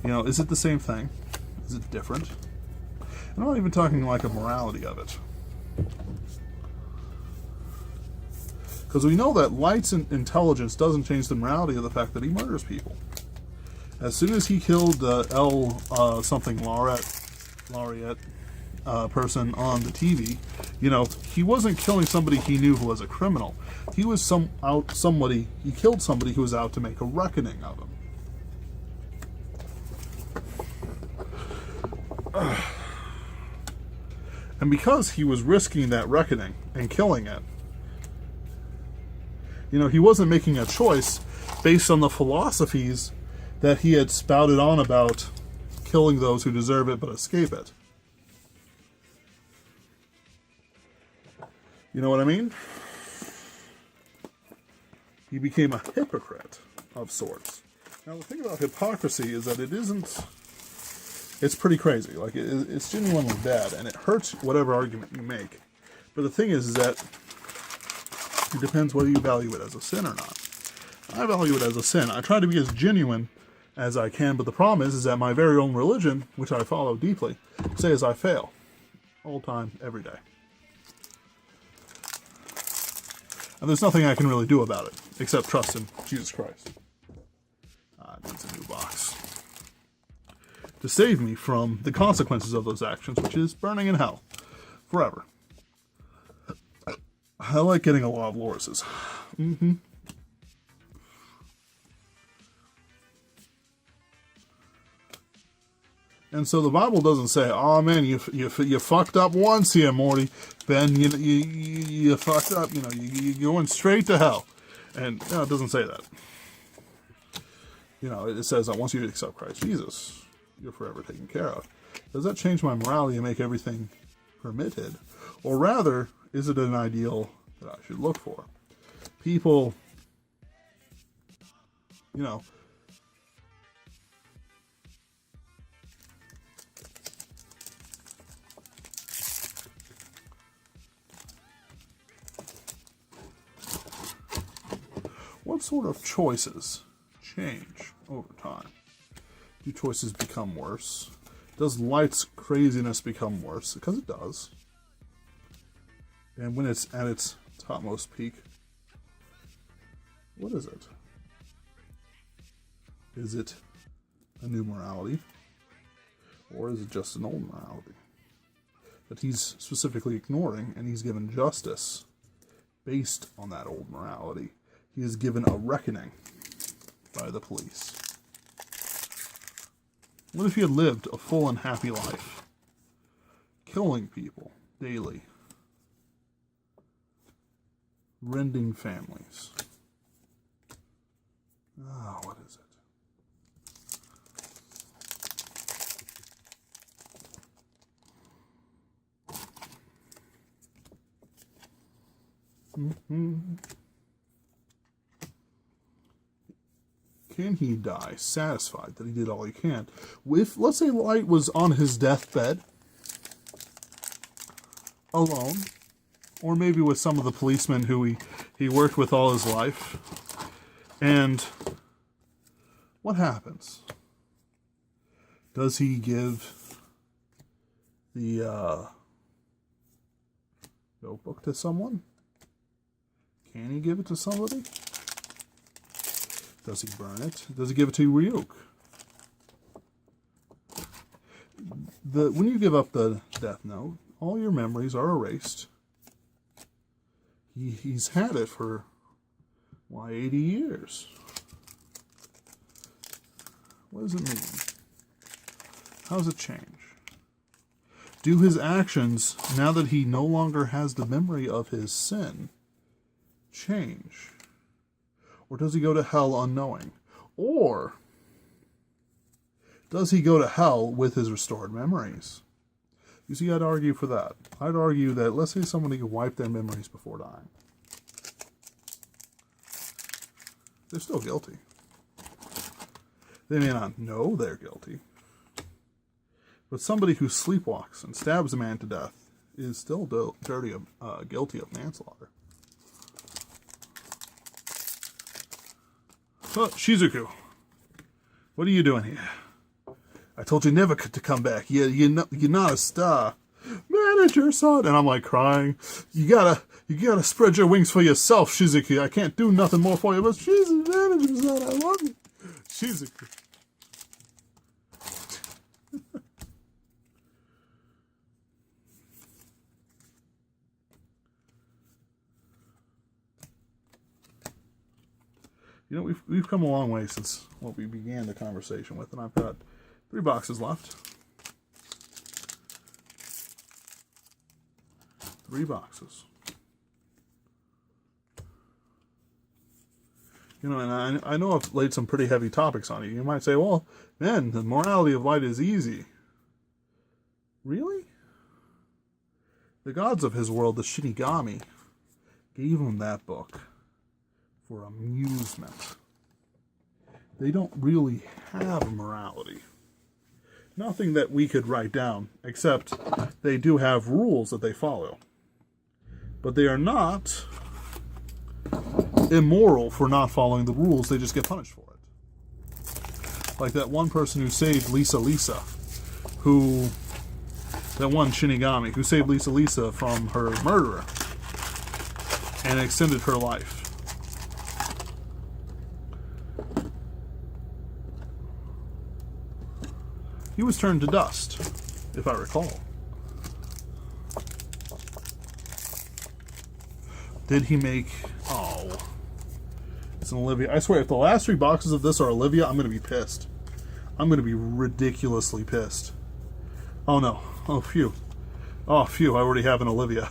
[SPEAKER 1] Is it the same thing? Is it different? I'm not even talking like a morality of it. Because we know that Light's intelligence doesn't change the morality of the fact that he murders people. As soon as he killed Laureate person on the TV, he wasn't killing somebody he knew who was a criminal. He was he killed somebody who was out to make a reckoning of him. And because he was risking that reckoning and killing it, he wasn't making a choice based on the philosophies that he had spouted on about killing those who deserve it but escape it. You know what I mean? He became a hypocrite of sorts. Now, the thing about hypocrisy is that it isn't... It's pretty crazy. Like, it's genuinely bad, and it hurts whatever argument you make. But the thing is that it depends whether you value it as a sin or not. I value it as a sin. I try to be as genuine as I can, but the problem is that my very own religion, which I follow deeply, says I fail. All time, every day. And there's nothing I can really do about it, except trust in Jesus Christ. It needs a new box. To save me from the consequences of those actions, which is burning in hell. Forever. I like getting a lot of lorises. Mm-hmm. And so the Bible doesn't say, "Oh man, you fucked up once here, Morty. Ben, you fucked up. You know, you're going straight to hell." And no, it doesn't say that. You know, it says that once you accept Christ Jesus, you're forever taken care of. Does that change my morality and make everything permitted? Or rather, is it an ideal that I should look for? People, you know, what sort of choices change over time? Do choices become worse? Does life's craziness become worse? Because it does. And when it's at its topmost peak, what is it? Is it a new morality? Or is it just an old morality that he's specifically ignoring, and he's given justice based on that old morality? He is given a reckoning by the police. What if he had lived a full and happy life, killing people daily, rending families? What is it? Can he die satisfied that he did all he can? If, let's say, Light was on his deathbed, alone, or maybe with some of the policemen who he worked with all his life, and what happens? Does he give the notebook to someone? Can he give it to somebody? Does he burn it? Does he give it to Ryuk? When you give up the death note, all your memories are erased. He's had it for, 80 years. What does it mean? How does it change? Do his actions, now that he no longer has the memory of his sin, change? Or does he go to hell unknowing? Or does he go to hell with his restored memories? You see, I'd argue for that. I'd argue that, let's say somebody could wipe their memories before dying. They're still guilty. They may not know they're guilty. But somebody who sleepwalks and stabs a man to death is still guilty of manslaughter. Oh, Shizuku, what are you doing here? I told you never to come back. You're not a star. Manager, son. And I'm like crying. You gotta spread your wings for yourself, Shizuku. I can't do nothing more for you, but she's a manager, son. I love you. Shizuku. You know, we've come a long way since what we began the conversation with, and I've got 3 boxes left. 3 boxes. You know, and I know I've laid some pretty heavy topics on you. You might say, well, man, the morality of light is easy. Really? The gods of his world, the Shinigami, gave him that book for amusement. They don't really have a morality. Nothing that we could write down, except they do have rules that they follow. But they are not immoral for not following the rules, they just get punished for it. Like that one person who saved Lisa, that one Shinigami, who saved Lisa from her murderer and extended her life. He was turned to dust, if I recall. Did he make... Oh. It's an Olivia. I swear, if the last 3 boxes of this are Olivia, I'm going to be pissed. I'm going to be ridiculously pissed. Oh no. Oh phew. Oh phew, I already have an Olivia.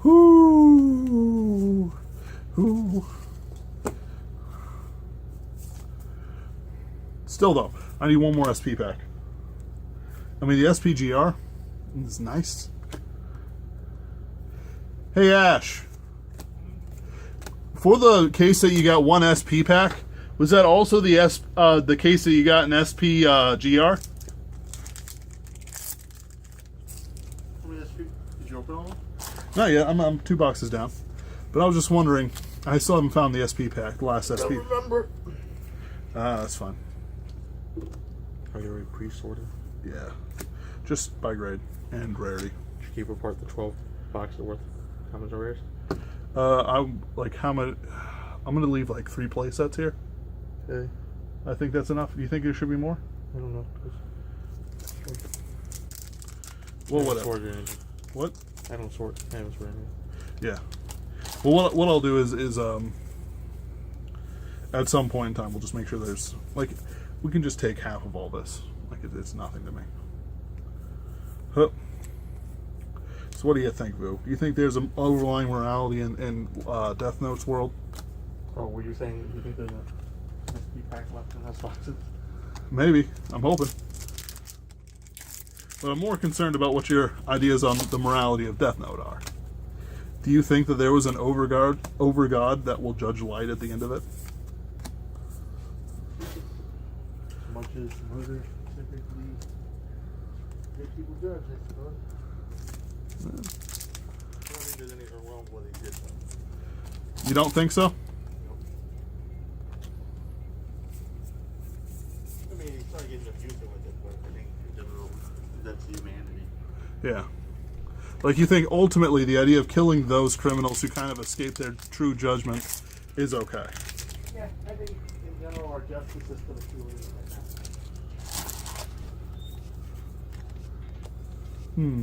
[SPEAKER 1] Whoo. Whoo. Still though, I need one more SP pack. I mean, the SPGR is nice. Hey Ash, for the case that you got one SP pack, was that also the case that you got an SP GR?
[SPEAKER 2] How many SP? Did you open all of them?
[SPEAKER 1] Not yet. I'm 2 boxes down, but I was just wondering. I still haven't found the SP pack, the last SP.
[SPEAKER 2] I don't remember.
[SPEAKER 1] That's fine.
[SPEAKER 3] Are you already pre-sorted?
[SPEAKER 1] Yeah, just by grade and rarity.
[SPEAKER 3] Did you keep apart the 12 boxes worth of commons or rares?
[SPEAKER 1] I'm like how much? I'm gonna leave like 3 play sets here.
[SPEAKER 3] Okay.
[SPEAKER 1] I think that's enough. Do you think there should be more?
[SPEAKER 3] I don't know.
[SPEAKER 1] Well,
[SPEAKER 3] I don't
[SPEAKER 1] whatever.
[SPEAKER 3] sort or anything.
[SPEAKER 1] What?
[SPEAKER 3] I don't sort. I haven't sorted anything.
[SPEAKER 1] Yeah. Well, what I'll do is at some point in time we'll just make sure there's like we can just take half of all this. Like it's nothing to me. Huh. So what do you think, Vu? Do you think there's an overlying morality in Death Note's world?
[SPEAKER 3] Oh, were you saying you think there's a SP pack left in those boxes?
[SPEAKER 1] Maybe. I'm hoping. But I'm more concerned about what your ideas on the morality of Death Note are. Do you think that there was an overgod that will judge light at the end of it?
[SPEAKER 2] As much as murder typically make people judge, I suppose.
[SPEAKER 3] I don't think there's anything wrong with what they did, though.
[SPEAKER 1] You don't think so?
[SPEAKER 2] I mean, he started getting abusive with it, but I think in general, that's humanity.
[SPEAKER 1] Yeah. Like, you think ultimately the idea of killing those criminals who kind of escape their true judgment is okay?
[SPEAKER 2] Yeah, I think in general our justice system is truly like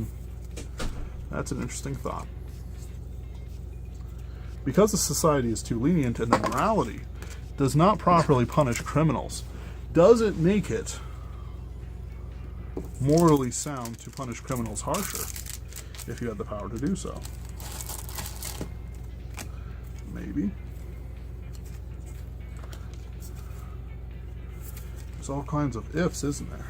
[SPEAKER 2] that.
[SPEAKER 1] That's an interesting thought. Because the society is too lenient and the morality does not properly punish criminals, does it make it morally sound to punish criminals harsher if you had the power to do so? Maybe. There's all kinds of ifs, isn't there?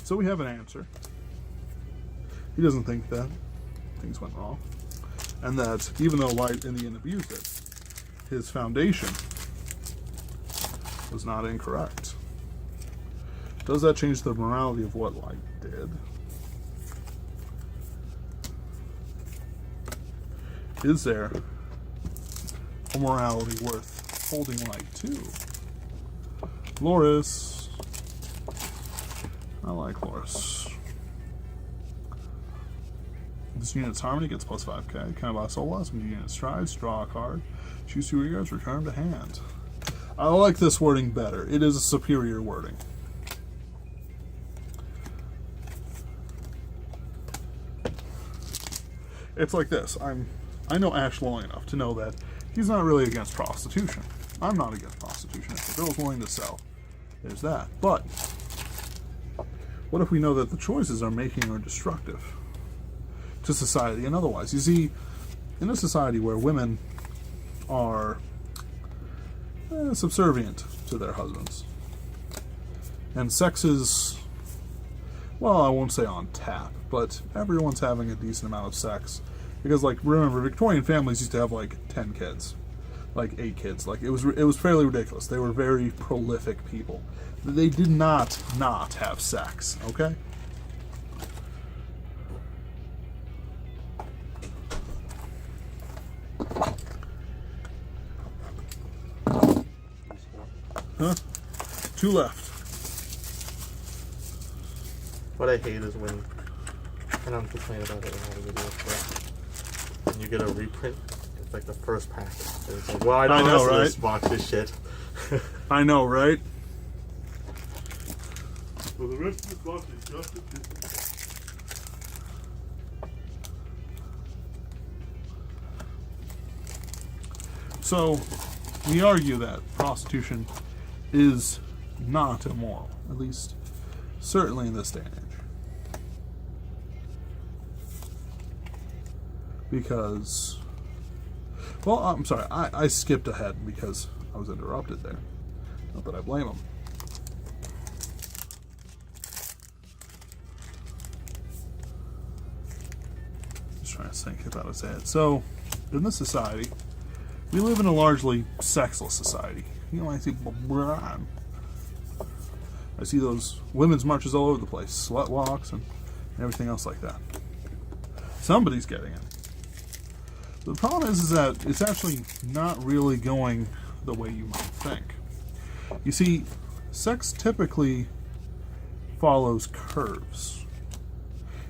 [SPEAKER 1] So we have an answer. He doesn't think that things went wrong. And that even though Light in the end abused it, his foundation was not incorrect. Does that change the morality of what Light did? Is there a morality worth holding Light to? Loris. I like Loris. This unit's harmony gets plus 5k. Kind of buy soul loss when your unit strides, draw a card, choose 2 cards, return to hand. I like this wording better. It is a superior wording. It's like this. I know Ash long enough to know that he's not really against prostitution. I'm not against prostitution. If the girl's willing to sell, there's that. But what if we know that the choices are making or destructive to society and otherwise? You see, in a society where women are subservient to their husbands, and sex is, well, I won't say on tap, but everyone's having a decent amount of sex. Because, like, remember, Victorian families used to have, like, 10 kids. Like, 8 kids. Like, it was fairly ridiculous. They were very prolific people. They did not have sex, okay? Huh? 2 left.
[SPEAKER 3] What I hate is when, and I'm complaining about it in all the videos, but when you get a reprint, it's like the first pack. And it's like, well, I don't know, right? This box is shit.
[SPEAKER 1] I know, right?
[SPEAKER 2] Well, the rest of this box is just as good.
[SPEAKER 1] So, we argue that prostitution is not immoral, at least certainly in this day and age. Because, well, I'm sorry, I skipped ahead because I was interrupted there. Not that I blame them. Just trying to think about his head. So, in this society, we live in a largely sexless society. You know, I see those women's marches all over the place, slut walks and everything else like that. Somebody's getting it. The problem is that it's actually not really going the way you might think. You see, sex typically follows curves.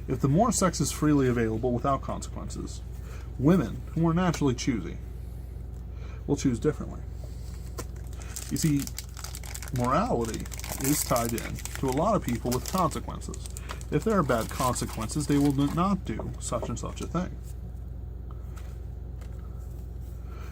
[SPEAKER 1] If the more sex is freely available without consequences, women who are naturally choosy will choose differently. You see, morality is tied in to a lot of people with consequences. If there are bad consequences, they will not do such and such a thing.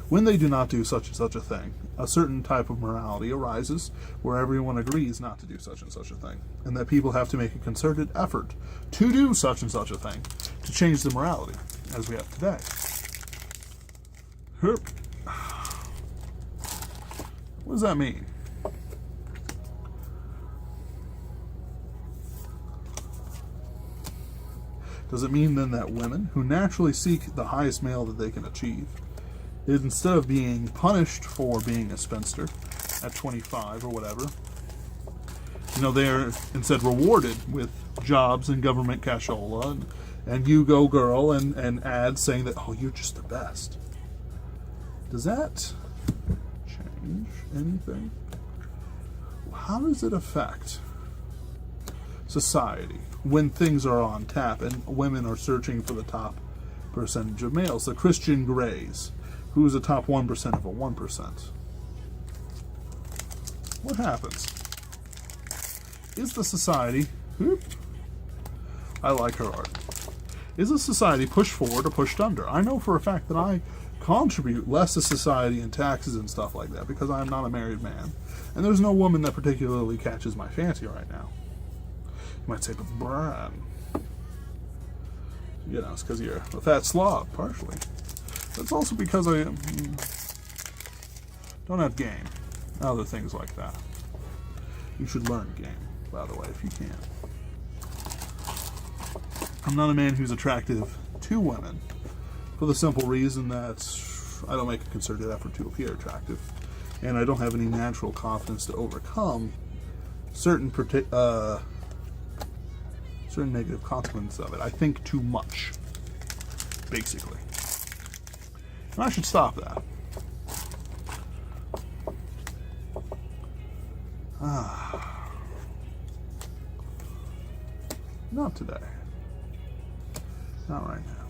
[SPEAKER 1] When they do not do such and such a thing, a certain type of morality arises where everyone agrees not to do such and such a thing, and that people have to make a concerted effort to do such and such a thing to change the morality, as we have today. Herp. What does that mean? Does it mean then that women who naturally seek the highest male that they can achieve, instead of being punished for being a spinster at 25 or whatever, they're instead rewarded with jobs and government cashola and you go girl and ads saying that, oh, you're just the best. Does that change anything? How does it affect society when things are on tap and women are searching for the top percentage of males? The Christian Greys, who's the top 1% of a 1%. What happens? Is the society, I like her art, is the society pushed forward or pushed under? I know for a fact that I contribute less to society in taxes and stuff like that because I'm not a married man. And there's no woman that particularly catches my fancy right now. You might say, but Brian, it's because you're a fat slob, partially. That's also because I don't have game. Other things like that. You should learn game, by the way, if you can. I'm not a man who's attractive to women for the simple reason that I don't make a concerted effort to appear attractive. And I don't have any natural confidence to overcome certain negative consequences of it. I think too much, basically. And I should stop that. Not today. Not right now.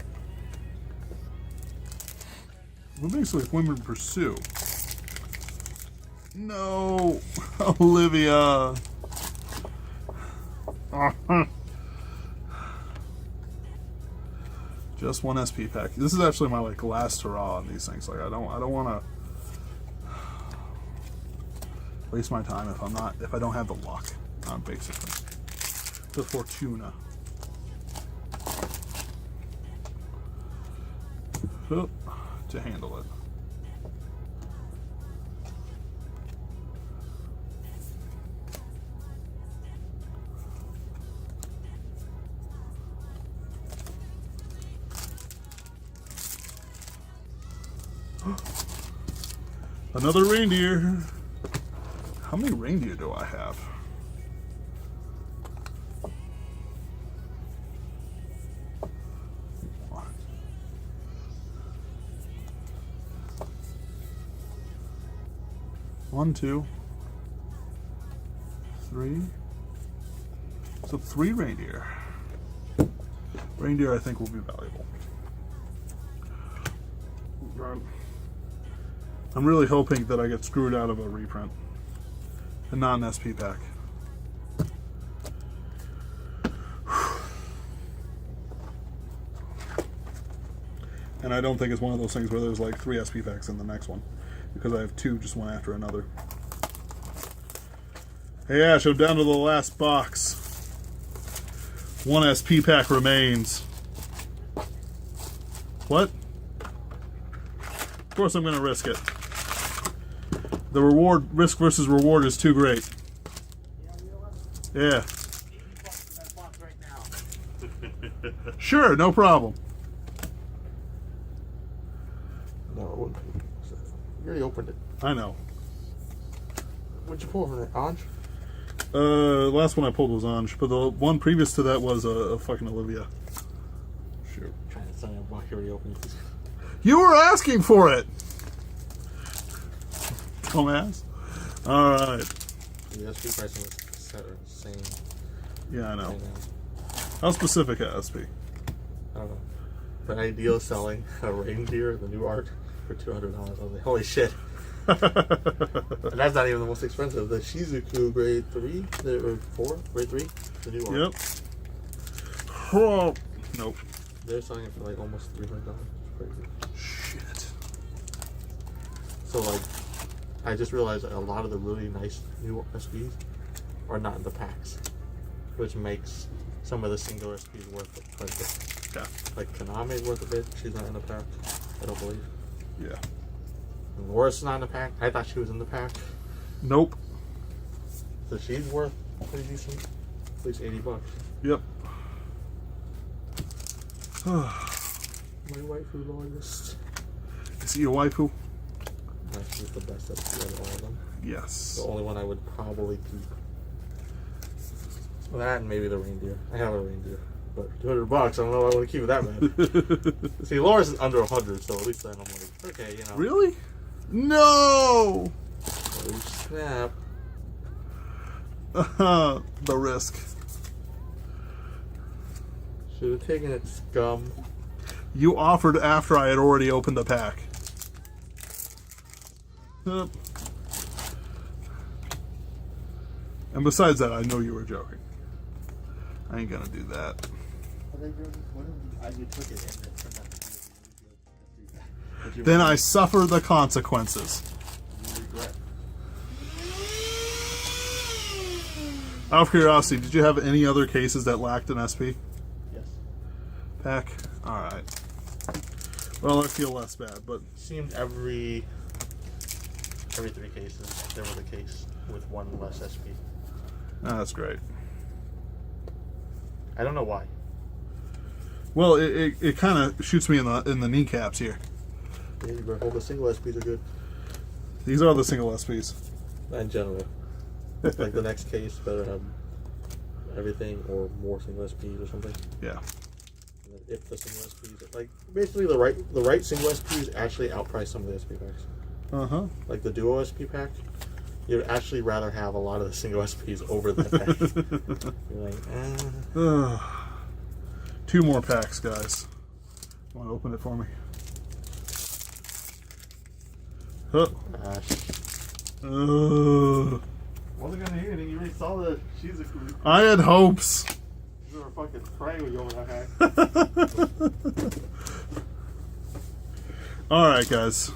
[SPEAKER 1] But basically, if women pursue... No! Olivia! Just one SP pack. This is actually my last hurrah on these things. I don't want to waste my time if I don't have the luck on basically the Fortuna. To handle it. Another reindeer. How many reindeer do I have? One, two, three. So 3 reindeer. Reindeer, I think, will be valuable. I'm really hoping that I get screwed out of a reprint and not an SP pack. And I don't think it's one of those things where there's like 3 SP packs in the next one, because I have 2 just one after another. Hey Ash, I'm down to the last box. 1 SP pack remains. What? Of course I'm going to risk it. The reward, risk versus reward is too great. Yeah. Sure, no problem.
[SPEAKER 3] No, it wouldn't be. You already opened it.
[SPEAKER 1] I know.
[SPEAKER 3] What'd you pull from it? Anj?
[SPEAKER 1] The last one I pulled was Anj, but the one previous to that was a fucking Olivia. Shoot.
[SPEAKER 3] Trying to sign a box you already opened.
[SPEAKER 1] You were asking for it! Dumbass. Alright.
[SPEAKER 3] The SP pricing was the same.
[SPEAKER 1] Yeah, I know.
[SPEAKER 3] Right now.
[SPEAKER 1] How specific at SP?
[SPEAKER 3] I don't know. But Ideal selling a reindeer, the new art, for $200. I was like, holy shit. And that's not even the most expensive. The Shizuku grade 3 or 4, grade 3, the new art.
[SPEAKER 1] Yep. Oh, nope.
[SPEAKER 3] They're selling it for like almost $300. It's crazy.
[SPEAKER 1] Shit.
[SPEAKER 3] So like, I just realized that a lot of the really nice new SPs are not in the packs, which makes some of the single SPs worth it quite a bit.
[SPEAKER 1] Yeah.
[SPEAKER 3] Like Kaname's worth a bit. She's not in the pack. I don't believe.
[SPEAKER 1] Yeah.
[SPEAKER 3] And Laura's not in the pack. I thought she was in the pack.
[SPEAKER 1] Nope.
[SPEAKER 3] So she's worth pretty decent. At least $80.
[SPEAKER 1] Yep.
[SPEAKER 3] My waifu longest.
[SPEAKER 1] Is he a waifu?
[SPEAKER 3] No, she's the best SP out of all of them.
[SPEAKER 1] Yes.
[SPEAKER 3] The only one I would probably keep. Well, that and maybe the reindeer. I have a reindeer. But $200, I don't know if I want to keep it that bad. See, Laura's under 100, so at least then I'm like, okay, you know.
[SPEAKER 1] Really? No!
[SPEAKER 3] Oh, snap.
[SPEAKER 1] The risk.
[SPEAKER 3] Should have taken it, scum.
[SPEAKER 1] You offered after I had already opened the pack. Yep. And besides that, I know you were joking. I ain't gonna do that. Then I suffer the consequences. Out of curiosity, did you have any other cases that lacked an SP
[SPEAKER 3] Yes.
[SPEAKER 1] pack? Alright. Well, I feel less bad, but
[SPEAKER 3] Seemed every 3 cases there was a case with 1 less SP.
[SPEAKER 1] that's great.
[SPEAKER 3] I don't know why.
[SPEAKER 1] Well, it kind of shoots me in the kneecaps here.
[SPEAKER 3] Yeah, you better hold the single SPs are good.
[SPEAKER 1] These are the single SPs.
[SPEAKER 3] In general. Like the next case better have everything or more single SPs or something.
[SPEAKER 1] Yeah.
[SPEAKER 3] And then if the single SPs, like basically the right single SPs actually outprice some of the SP packs.
[SPEAKER 1] Uh-huh.
[SPEAKER 3] Like the duo SP pack, you'd actually rather have a lot of the single SPs over that pack. You're like,
[SPEAKER 1] 2 more packs, guys. Want to open it for me? Huh.
[SPEAKER 3] Wasn't gonna hear anything. You already saw the Shizuku.
[SPEAKER 1] I had hopes.
[SPEAKER 3] You were fucking praying when you opened that pack.
[SPEAKER 1] Alright, guys.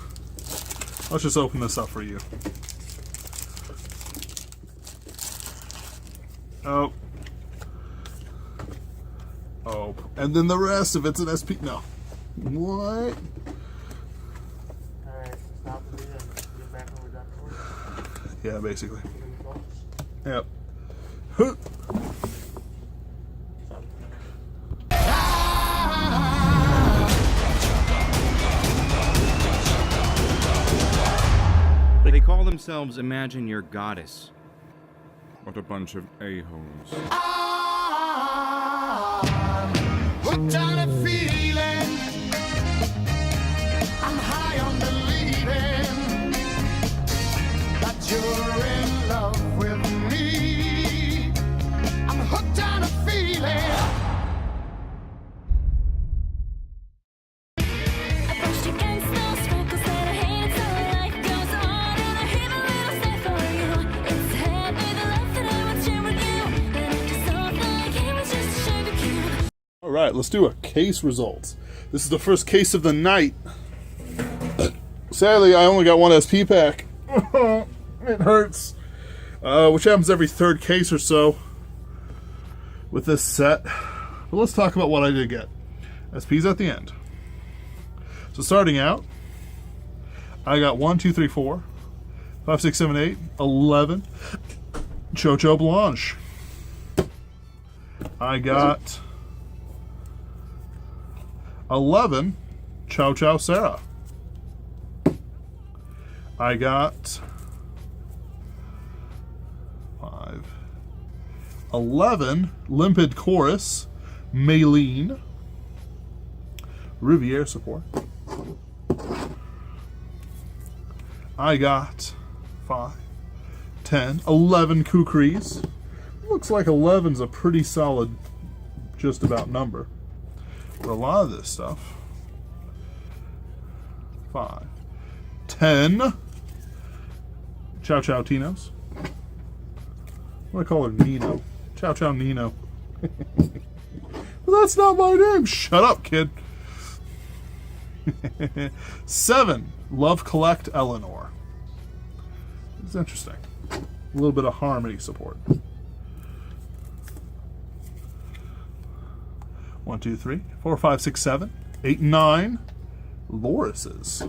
[SPEAKER 1] Let's just open this up for you. Oh. Oh. And then the rest, if it's an SP. No. What?
[SPEAKER 3] Alright, stop the video and get back when we're done recording.
[SPEAKER 1] Yeah, basically. Yep.
[SPEAKER 4] They call themselves Imagine Your Goddess. What a bunch of a-holes.
[SPEAKER 5] Hooked on a feeling, I'm high on believing that you're in love with me. I'm hooked on a
[SPEAKER 1] right, let's do a case results. This is the first case of the night. Sadly, I only got one SP pack. It hurts. Which happens every third case or so with this set. But let's talk about what I did get. SP's at the end. So starting out, I got 1, 2, 3, 4, 5, 6, 7, 8, 11. Chocho Blanche. I got 11 Chow Chow Sarah. I got 11 Limpid Chorus Maylene Riviere support. I got 5, 10, 11 Kukris. Looks like 11's a pretty solid just about number for a lot of this stuff. 5, 10 Chow Chow Tinos. I call her Nino. Chow Chow Nino. Well, that's not my name. Shut up, kid. 7 Love Collect Eleanor. It's interesting. A little bit of harmony support. 1, 2, 3, 4, 5, 6, 7, 8, 9. Loris's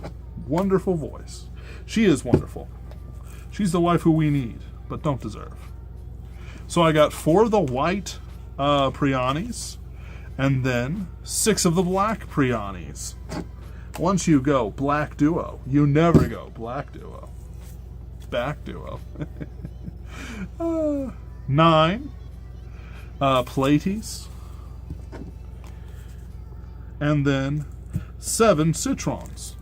[SPEAKER 1] wonderful voice. She is wonderful. She's the wife who we need, but don't deserve. So I got 4 of the white Prianis, and then 6 of the black Prianis. Once you go black duo, you never go black duo. Back duo. 9 Platies, and then 7 Citrons.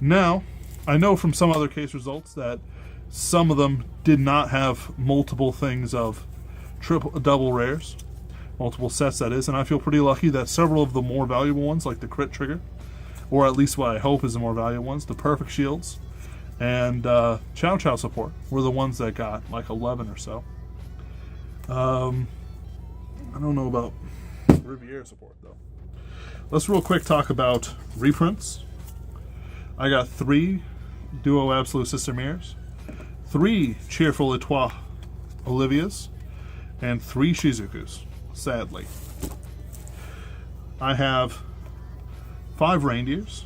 [SPEAKER 1] Now, I know from some other case results that some of them did not have multiple things of double rares, multiple sets that is, and I feel pretty lucky that several of the more valuable ones, like the crit trigger, or at least what I hope is the more valuable ones, the perfect shields, and Chow Chow support were the ones that got like 11 or so. I don't know about Riviere support though. Let's real quick talk about reprints. I got 3 Duo Absolute Sister Mirrors, 3 Cheerful Etoile Olivias, and 3 Shizukus, sadly. I have 5 reindeers.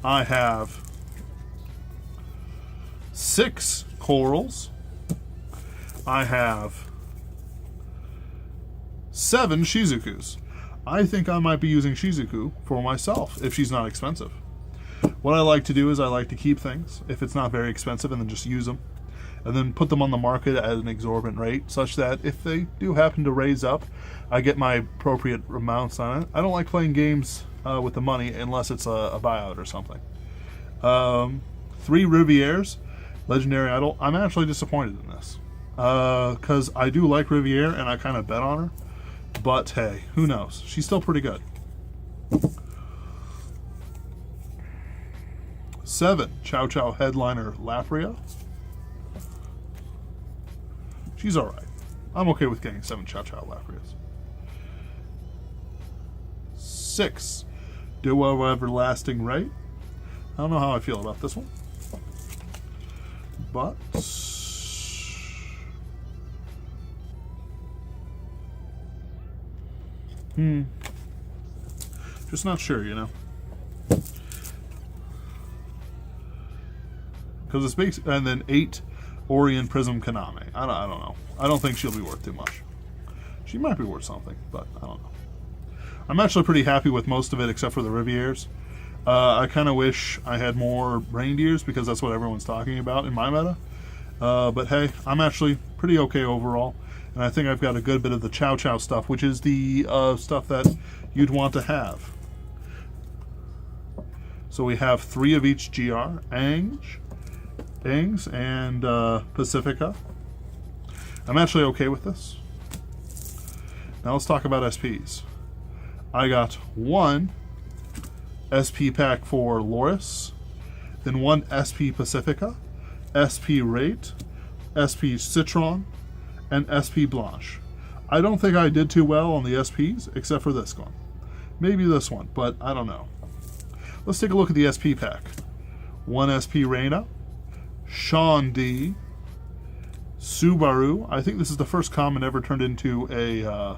[SPEAKER 1] I have 6 corals. I have 7 Shizukus. I think I might be using Shizuku for myself if she's not expensive. What I like to do is I like to keep things if it's not very expensive and then just use them, and then put them on the market at an exorbitant rate such that if they do happen to raise up, I get my appropriate amounts on it. I don't like playing games with the money unless it's a buyout or something. 3 Rivieres, Legendary Idol. I'm actually disappointed in this because I do like Riviere and I kind of bet on her, but hey, who knows? She's still pretty good. 7 Chow Chow Headliner Lafria. She's alright. I'm okay with getting 7 Chow Chow Lafrias. 6 Duo Everlasting Ray. I don't know how I feel about this one, but just not sure, you know, because it's basic. And then 8 Orion Prism Kaname. I don't know. I don't think she'll be worth too much. She might be worth something, but I don't know. I'm actually pretty happy with most of it except for the Rivieres. I kind of wish I had more reindeers because that's what everyone's talking about in my meta. But hey, I'm actually pretty okay overall. And I think I've got a good bit of the Chow Chow stuff, which is the stuff that you'd want to have. So we have 3 of each GR. Angs, and Pacifica. I'm actually okay with this. Now let's talk about SPs. I got 1 SP pack for Loris, then 1 SP Pacifica, SP Rate, SP Citron, and SP Blanche. I don't think I did too well on the SPs, except for this one. Maybe this one, but I don't know. Let's take a look at the SP pack. 1 SP Reina, Sean D, Subaru. I think this is the first common ever turned into a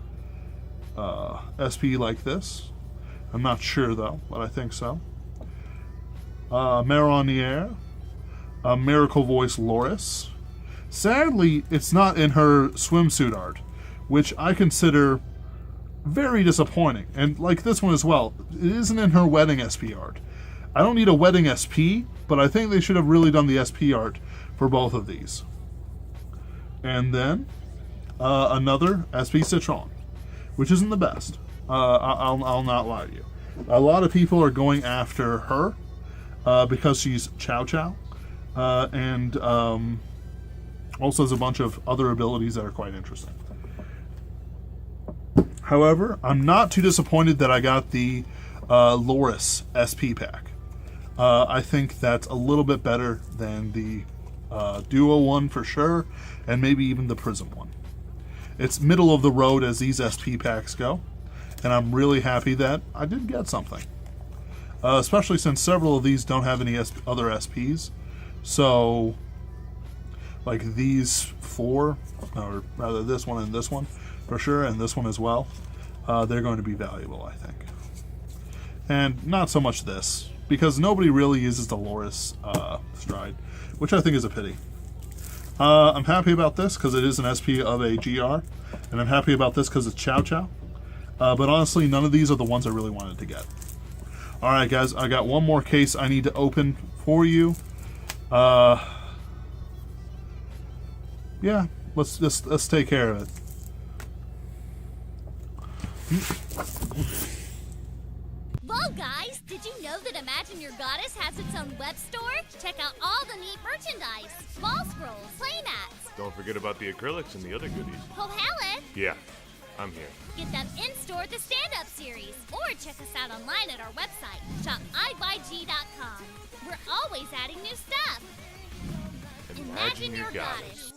[SPEAKER 1] SP like this. I'm not sure though, but I think so. Maronier, Miracle Voice Loris. Sadly, it's not in her swimsuit art, which I consider very disappointing. And like this one as well, it isn't in her wedding SP art. I don't need a wedding SP, but I think they should have really done the SP art for both of these. And then another SP Citron, which isn't the best. I'll not lie to you. A lot of people are going after her because she's Chow Chow, and also has a bunch of other abilities that are quite interesting. However, I'm not too disappointed that I got the Loris SP pack. I think that's a little bit better than the Duo one for sure, and maybe even the Prism one. It's middle of the road as these SP packs go, and I'm really happy that I did get something. Especially since several of these don't have any other SPs. So, like these 4, or rather this one and this one, for sure, and this one as well, they're going to be valuable, I think. And not so much this, because nobody really uses the Loris stride, which I think is a pity. I'm happy about this because it is an SP of a GR, and I'm happy about this because it's Chow Chow. But honestly, none of these are the ones I really wanted to get. Alright guys, I got one more case I need to open for you. Yeah, let's take care of it.
[SPEAKER 6] Whoa, guys! Did you know that Imagine Your Goddess has its own web store? Check out all the neat merchandise. Ball scrolls, playmats.
[SPEAKER 7] Don't forget about the acrylics and the other goodies.
[SPEAKER 6] Kohaleth.
[SPEAKER 7] Yeah, I'm here.
[SPEAKER 6] Get them in-store at the stand-up series. Or check us out online at our website, shop.iyg.com. We're always adding new stuff.
[SPEAKER 7] Imagine your goddess.